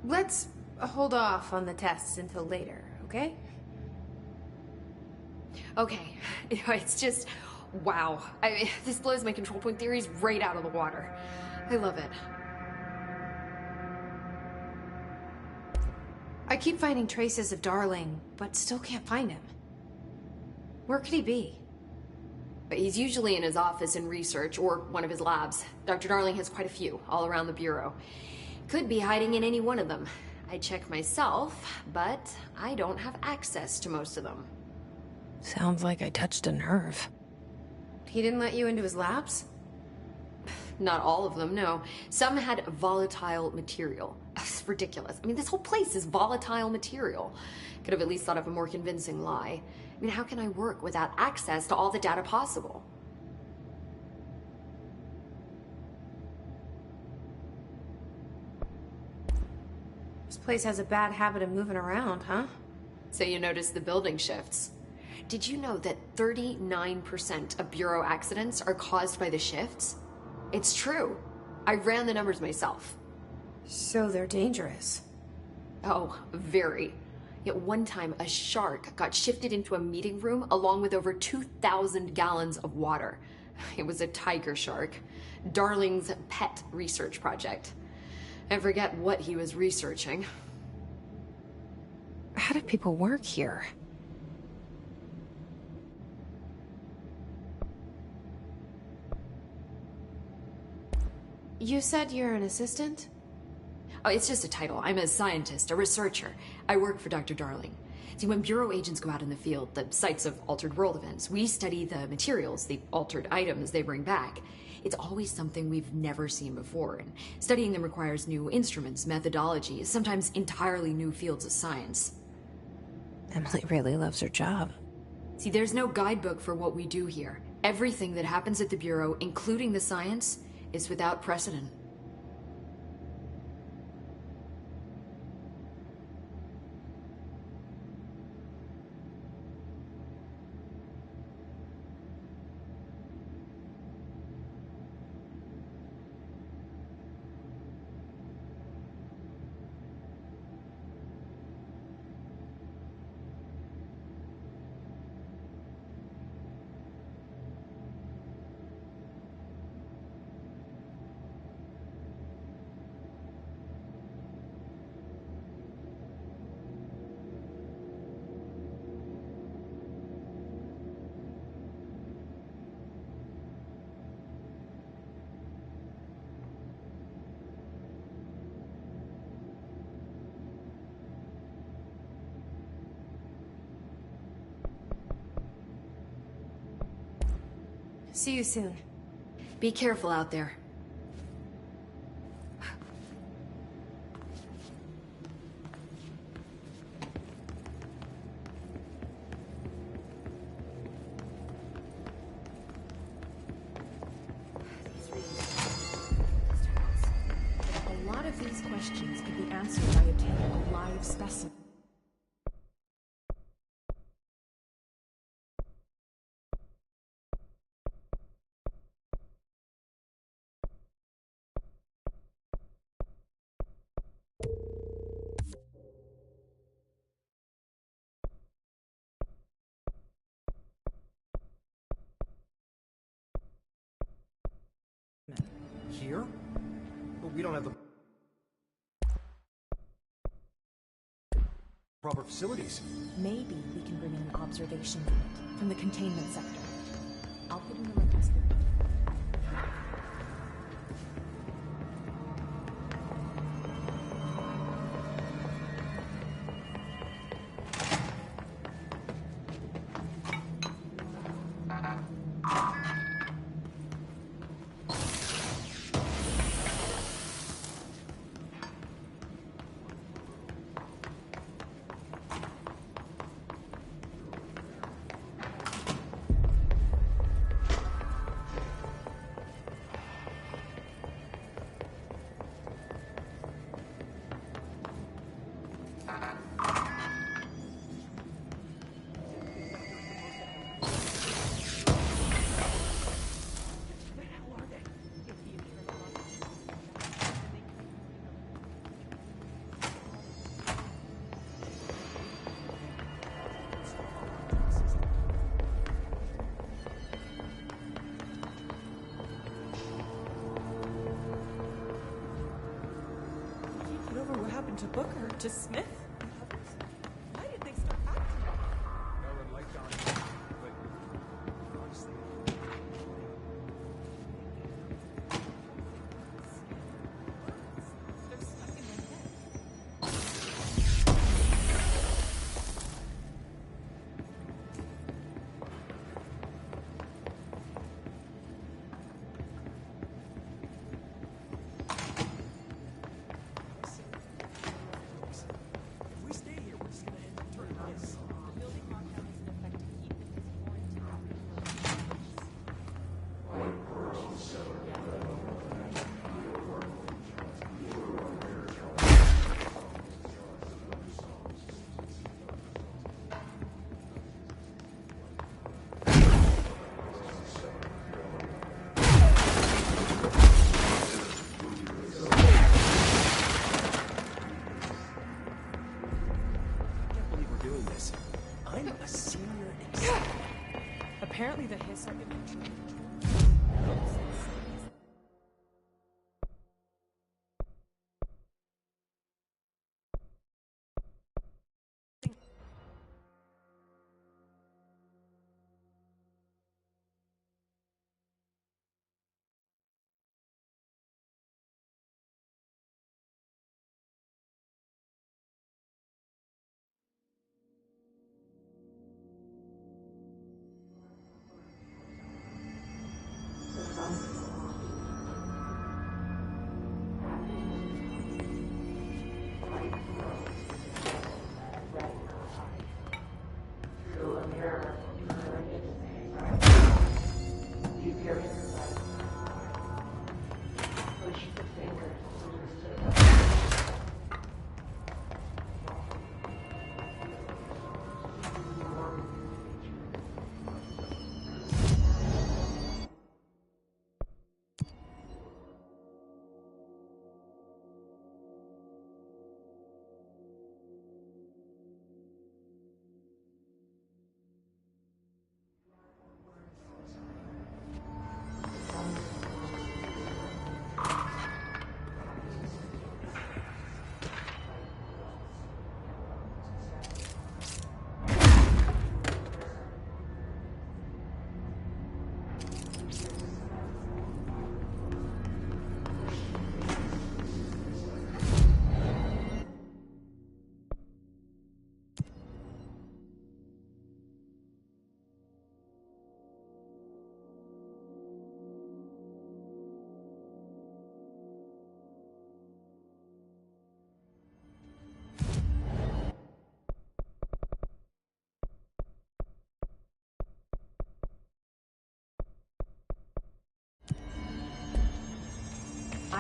Let's hold off on the tests until later, okay? Okay. It's just... wow. I mean, this blows my control point theories right out of the water. I love it. I keep finding traces of Darling, but still can't find him. Where could he be? But he's usually in his office in research, or one of his labs. Dr. Darling has quite a few, all around the Bureau. Could be hiding in any one of them. I check myself, but I don't have access to most of them. Sounds like I touched a nerve. He didn't let you into his labs? Not all of them, no. Some had volatile material. It's ridiculous. I mean, this whole place is volatile material. Could have at least thought of a more convincing lie. I mean, how can I work without access to all the data possible? This place has a bad habit of moving around, huh? So you notice the building shifts. Did you know that 39% of Bureau accidents are caused by the shifts? It's true. I ran the numbers myself. So they're dangerous. Oh, very. Yet one time, a shark got shifted into a meeting room along with over 2,000 gallons of water. It was a tiger shark. Darling's pet research project. I forget what he was researching. How do people work here? You said you're an assistant? Oh, it's just a title. I'm a scientist, a researcher. I work for Dr. Darling. See, when Bureau agents go out in the field, the sites of altered world events, we study the materials, the altered items they bring back. It's always something we've never seen before, and studying them requires new instruments, methodologies, sometimes entirely new fields of science. Emily really loves her job. See, there's no guidebook for what we do here. Everything that happens at the Bureau, including the science, is without precedent. See you soon. Be careful out there. A lot of these questions could be answered by obtaining a live specimen. Here? But we don't have the proper facilities. Maybe we can bring in an observation unit from the containment sector. I'll put in the request. To Booker, to Smith? Why did they start acting like they're stuck in my head? Apparently the Hiss are eventually.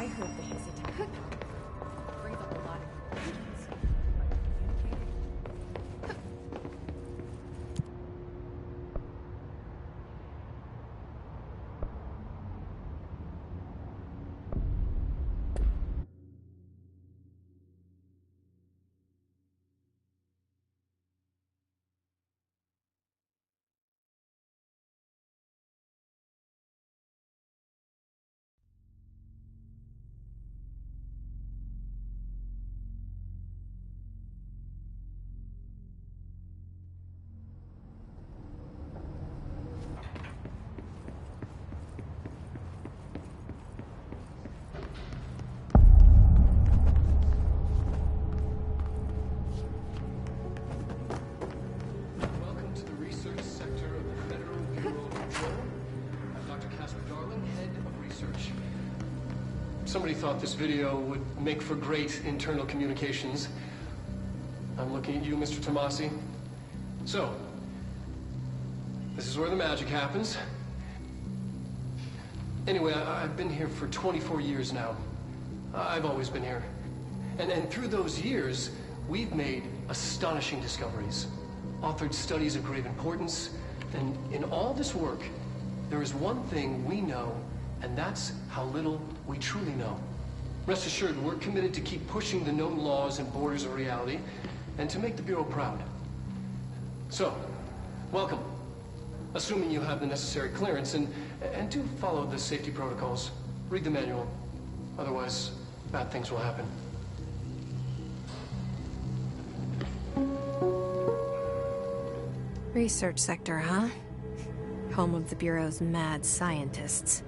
I heard the hissing tactic. Brings up a lot of questions. Welcome to the research sector of the Federal Bureau of Control. I'm Dr. Casper Darling, head of research. Somebody thought this video would make for great internal communications. I'm looking at you, Mr. Tomasi. So, this is where the magic happens. Anyway, I've been here for 24 years now. I've always been here. And through those years, we've made astonishing discoveries, authored studies of grave importance, and in all this work, there is one thing we know, and that's how little we truly know. Rest assured, we're committed to keep pushing the known laws and borders of reality, and to make the Bureau proud. So, welcome. Assuming you have the necessary clearance, and do follow the safety protocols. Read the manual. Otherwise, bad things will happen. Research sector, huh? Home of the Bureau's mad scientists.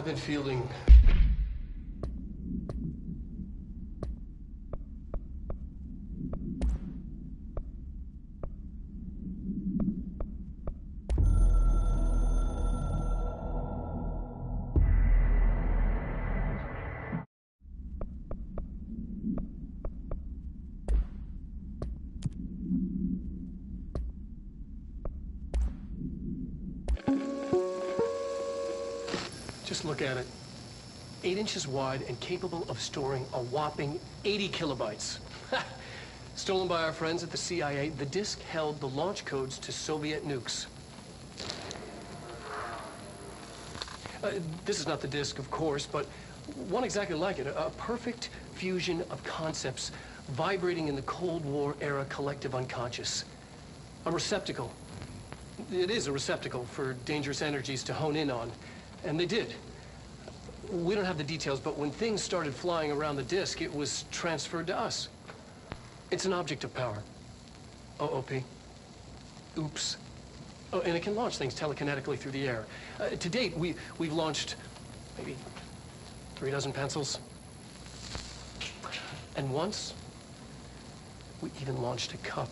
I've been fielding Just look at it. 8 inches wide and capable of storing a whopping 80 kilobytes. Stolen by our friends at the CIA, the disk held the launch codes to Soviet nukes. This is not the disk, of course, but one exactly like it. A perfect fusion of concepts vibrating in the Cold War era collective unconscious. A receptacle. It is a receptacle for dangerous energies to hone in on. And they did. We don't have the details, but when things started flying around the disk, it was transferred to us. It's an object of power. OOP. Oops. Oh, and it can launch things telekinetically through the air. To date, we've launched maybe 3 dozen pencils. And once, we even launched a cup.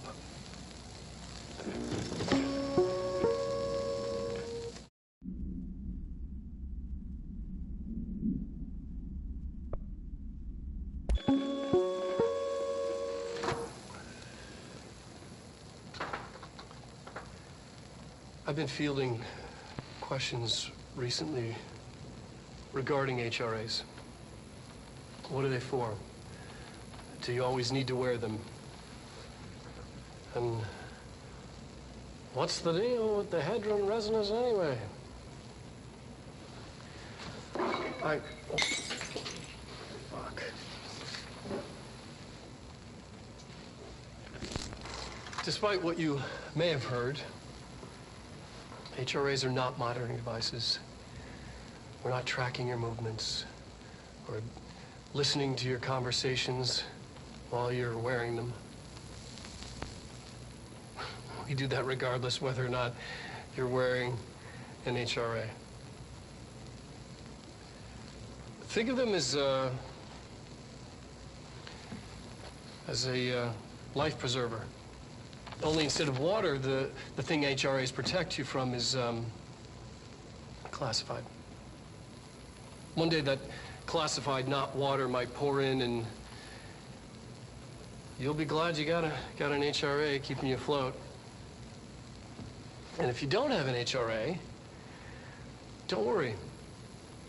I've been fielding questions recently regarding HRAs. What are they for? Do you always need to wear them? And what's the deal with the Hadron resonance anyway? Fuck. Despite what you may have heard, HRAs are not monitoring devices. We're not tracking your movements or listening to your conversations while you're wearing them. We do that regardless whether or not you're wearing an HRA. Think of them as a life preserver. Only instead of water, the thing HRAs protect you from is classified. One day that classified, not water, might pour in, and you'll be glad you got an HRA keeping you afloat. And if you don't have an HRA, don't worry.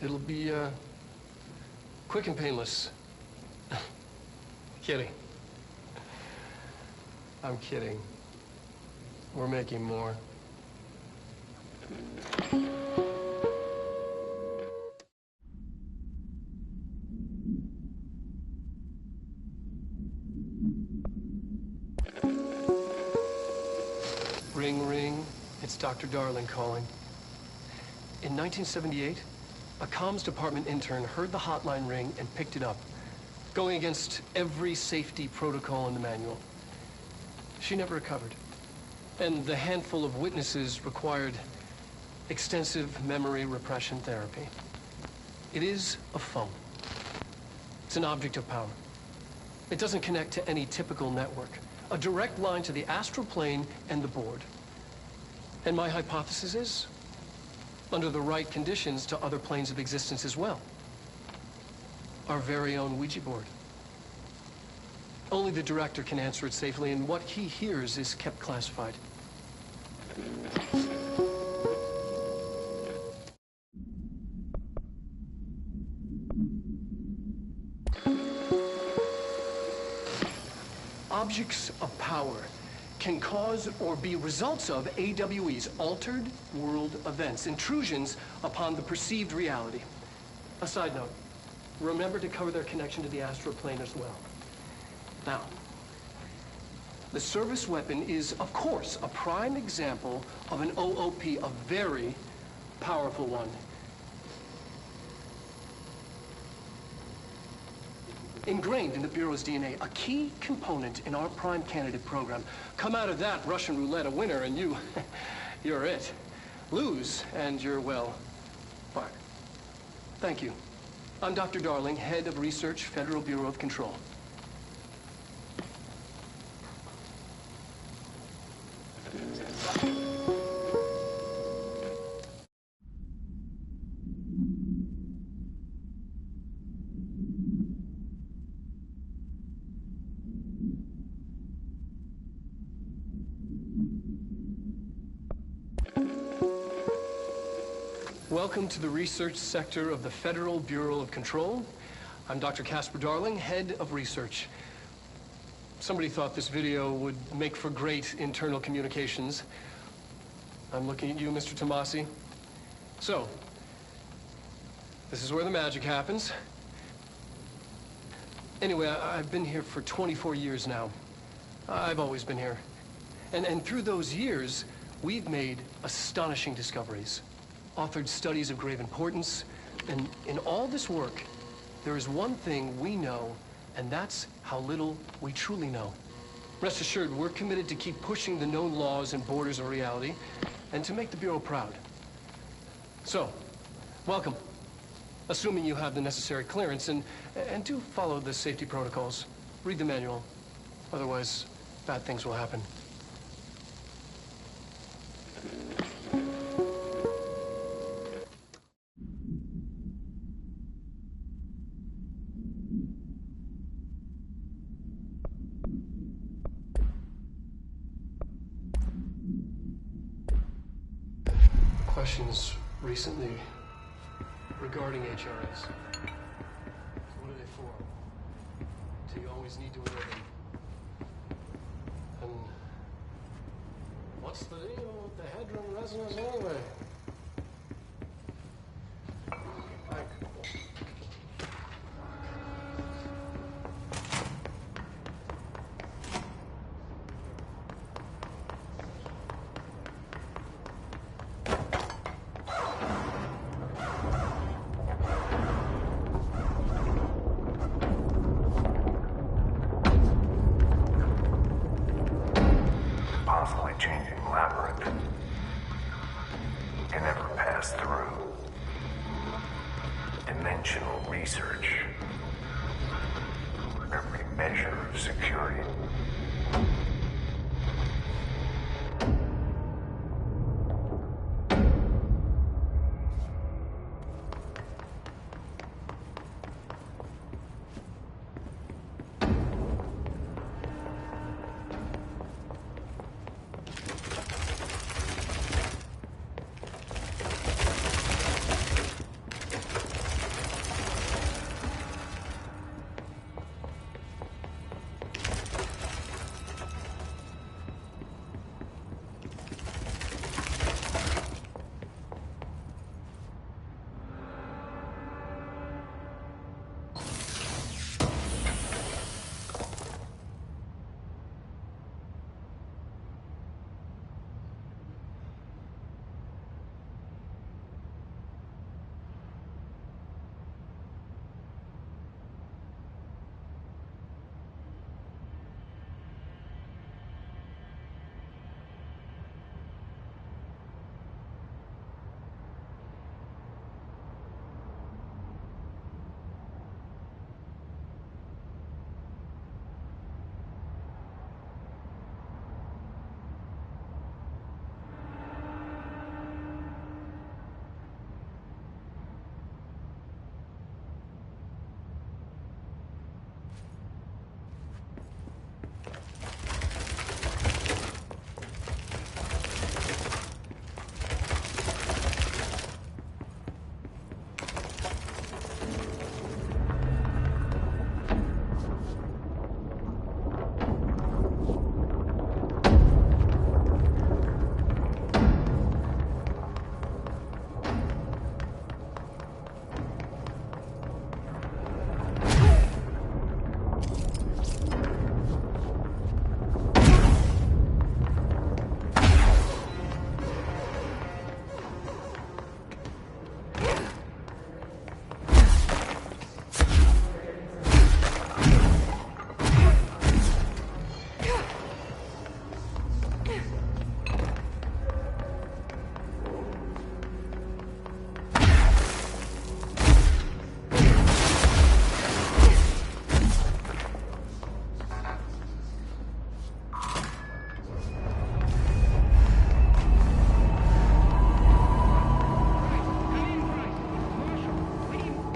It'll be quick and painless. Kidding. I'm kidding. We're making more. Ring, ring. It's Dr. Darling calling. In 1978, a comms department intern heard the hotline ring and picked it up, going against every safety protocol in the manual. She never recovered. And the handful of witnesses required extensive memory repression therapy. It is a phone. It's an object of power. It doesn't connect to any typical network. A direct line to the astral plane and the board. And my hypothesis is, under the right conditions, to other planes of existence as well. Our very own Ouija board. Only the director can answer it safely, and what he hears is kept classified. Objects of power can cause or be results of AWE's altered world events, intrusions upon the perceived reality. A side note, remember to cover their connection to the astral plane as well. Now, the service weapon is, of course, a prime example of an OOP, a very powerful one. Ingrained in the Bureau's DNA, a key component in our prime candidate program. Come out of that Russian roulette a winner and you're it. Lose and you're, well, fired. Thank you. I'm Dr. Darling, Head of Research, Federal Bureau of Control. Welcome to the research sector of the Federal Bureau of Control. I'm Dr. Casper Darling, Head of Research. Somebody thought this video would make for great internal communications. I'm looking at you, Mr. Tomasi. So, this is where the magic happens. Anyway, I've been here for 24 years now. I've always been here. And through those years, we've made astonishing discoveries. Authored studies of grave importance, and in all this work, there is one thing we know, and that's how little we truly know. Rest assured, we're committed to keep pushing the known laws and borders of reality, and to make the Bureau proud. So, welcome. Assuming you have the necessary clearance, and do follow the safety protocols. Read the manual. Otherwise, bad things will happen. Questions recently regarding HRS. What are they for? Do you always need to wear them? And what's the deal with the headroom resonance anyway? Constantly changing labyrinth. Can never pass through. Dimensional research. Every measure of security.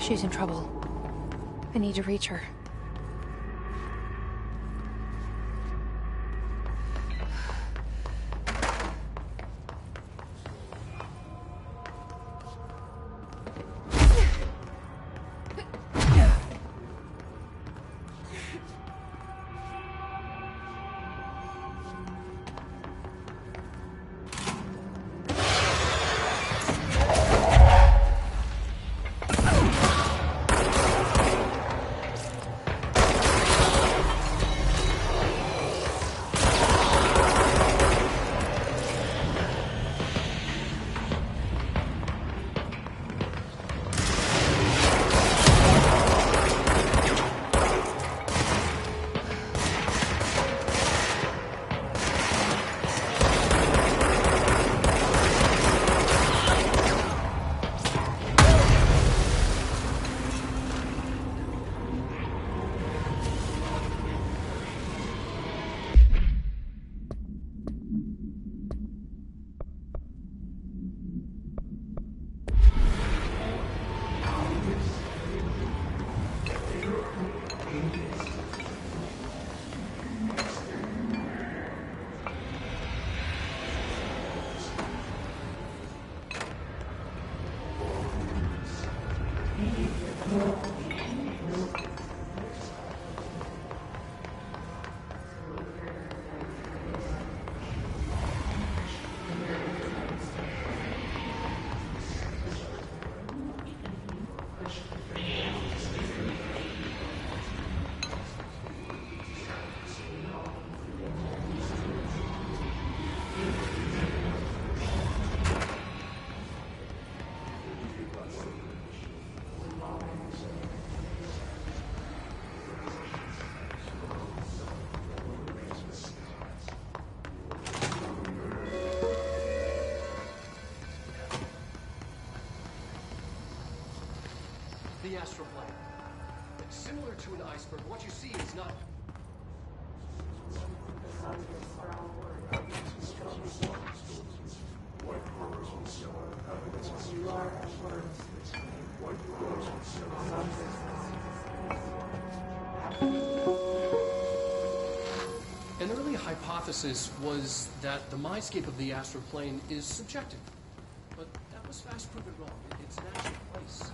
She's in trouble. I need to reach her. The astral plane. Similar to an iceberg, what you see is not... An early hypothesis was that the mindscape of the astral plane is subjective. But that was fast proven wrong. It's an actual place.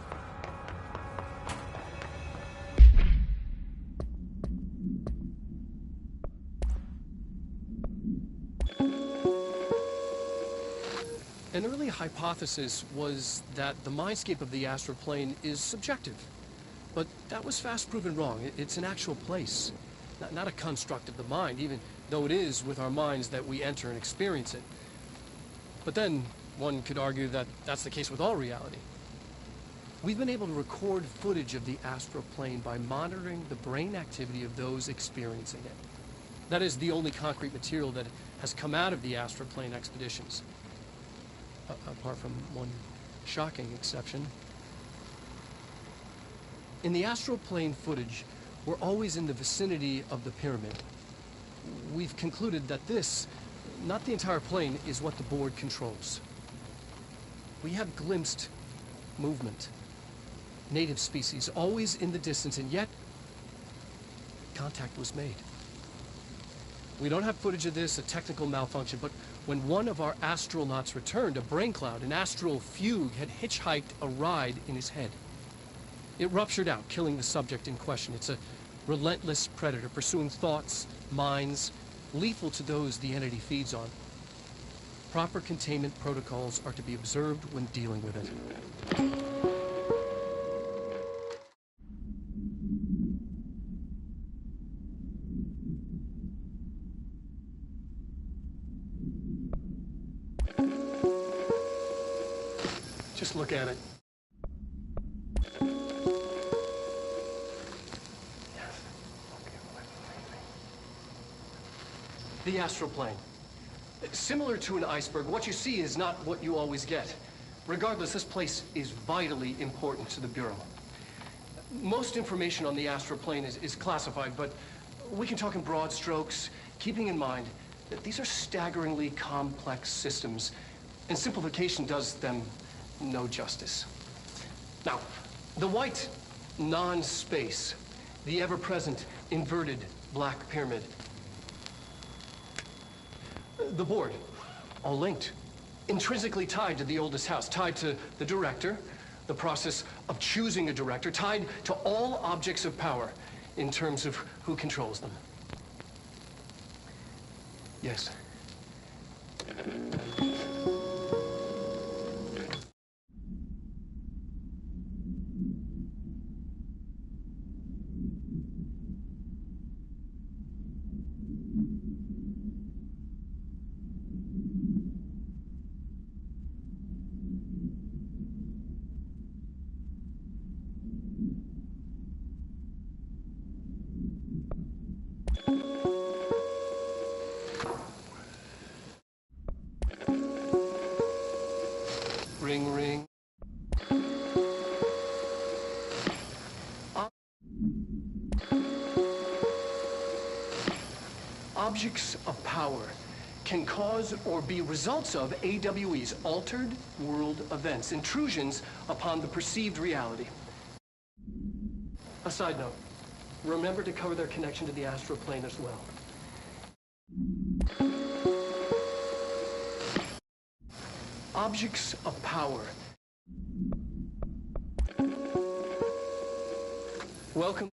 An early hypothesis was that the mindscape of the astral plane is subjective. But that was fast proven wrong. It's an actual place, not a construct of the mind, even though it is with our minds that we enter and experience it. But then one could argue that that's the case with all reality. We've been able to record footage of the astral plane by monitoring the brain activity of those experiencing it. That is the only concrete material that has come out of the astral plane expeditions. Apart from one shocking exception. In the astral plane footage, we're always in the vicinity of the pyramid. We've concluded that this, not the entire plane, is what the board controls. We have glimpsed movement, native species, always in the distance, and yet contact was made. We don't have footage of this, a technical malfunction, but when one of our astronauts returned, a brain cloud, an astral fugue, had hitchhiked a ride in his head. It ruptured out, killing the subject in question. It's a relentless predator, pursuing thoughts, minds, lethal to those the entity feeds on. Proper containment protocols are to be observed when dealing with it. Just look at it. The astral plane. Similar to an iceberg, what you see is not what you always get. Regardless, this place is vitally important to the Bureau. Most information on the astral plane is classified, but we can talk in broad strokes, keeping in mind that these are staggeringly complex systems, and simplification does them no justice. Now, The white non-space, the ever-present inverted black pyramid. The board, all linked, intrinsically tied to the oldest house, tied to the director, the process of choosing a director, tied to all objects of power in terms of who controls them. Yes. Ring, ring. Objects of power can cause or be results of AWE's altered world events, intrusions upon the perceived reality. A side note, remember to cover their connection to the astral plane as well. Objects of power. Welcome.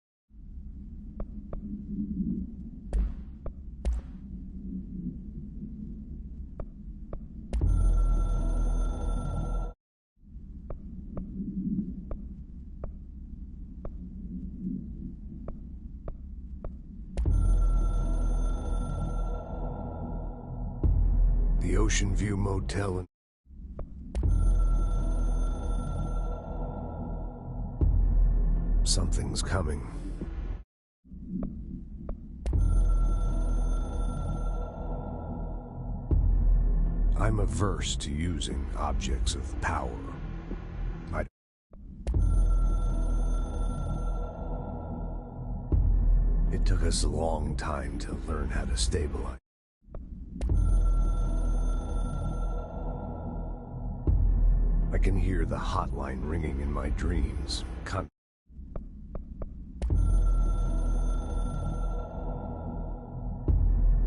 The Ocean View Motel in something's coming. I'm averse to using objects of power. It took us a long time to learn how to stabilize. I can hear the hotline ringing in my dreams.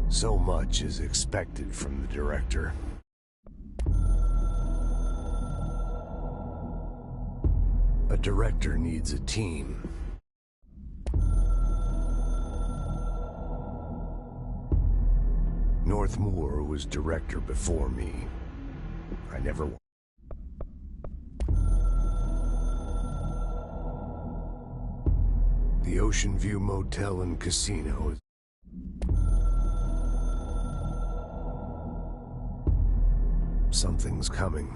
So much is expected from the director. A director needs a team. North Moore was director before me. I never... The Ocean View Motel and Casino is... Something's coming.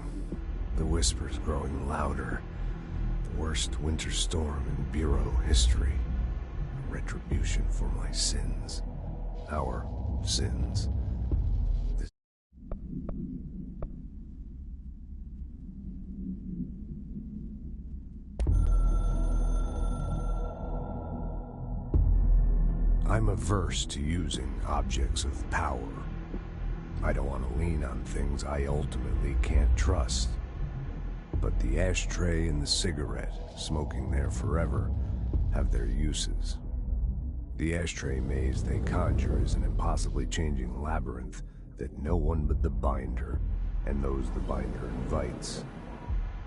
The whispers growing louder. The worst winter storm in Bureau history. Retribution for my sins. Our sins. I'm averse to using objects of power. I don't want to lean on things I ultimately can't trust. But the ashtray and the cigarette, smoking there forever, have their uses. The ashtray maze they conjure is an impossibly changing labyrinth that no one but the binder, and those the binder invites,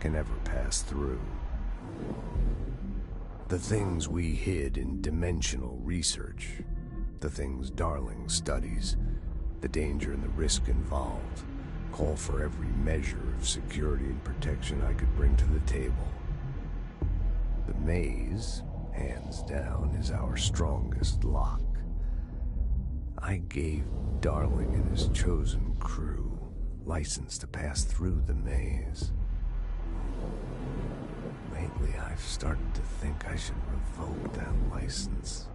can ever pass through. The things we hid in dimensional research, the things Darling studies, the danger and the risk involved, call for every measure of security and protection I could bring to the table. The maze, hands down, is our strongest lock. I gave Darling and his chosen crew license to pass through the maze. Lately, I've started to think I should revoke that license.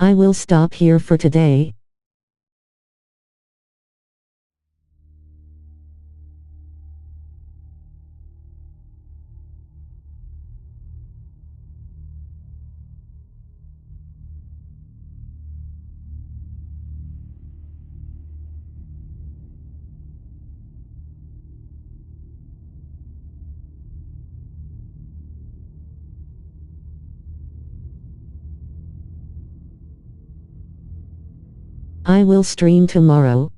I will stop here for today. I will stream tomorrow.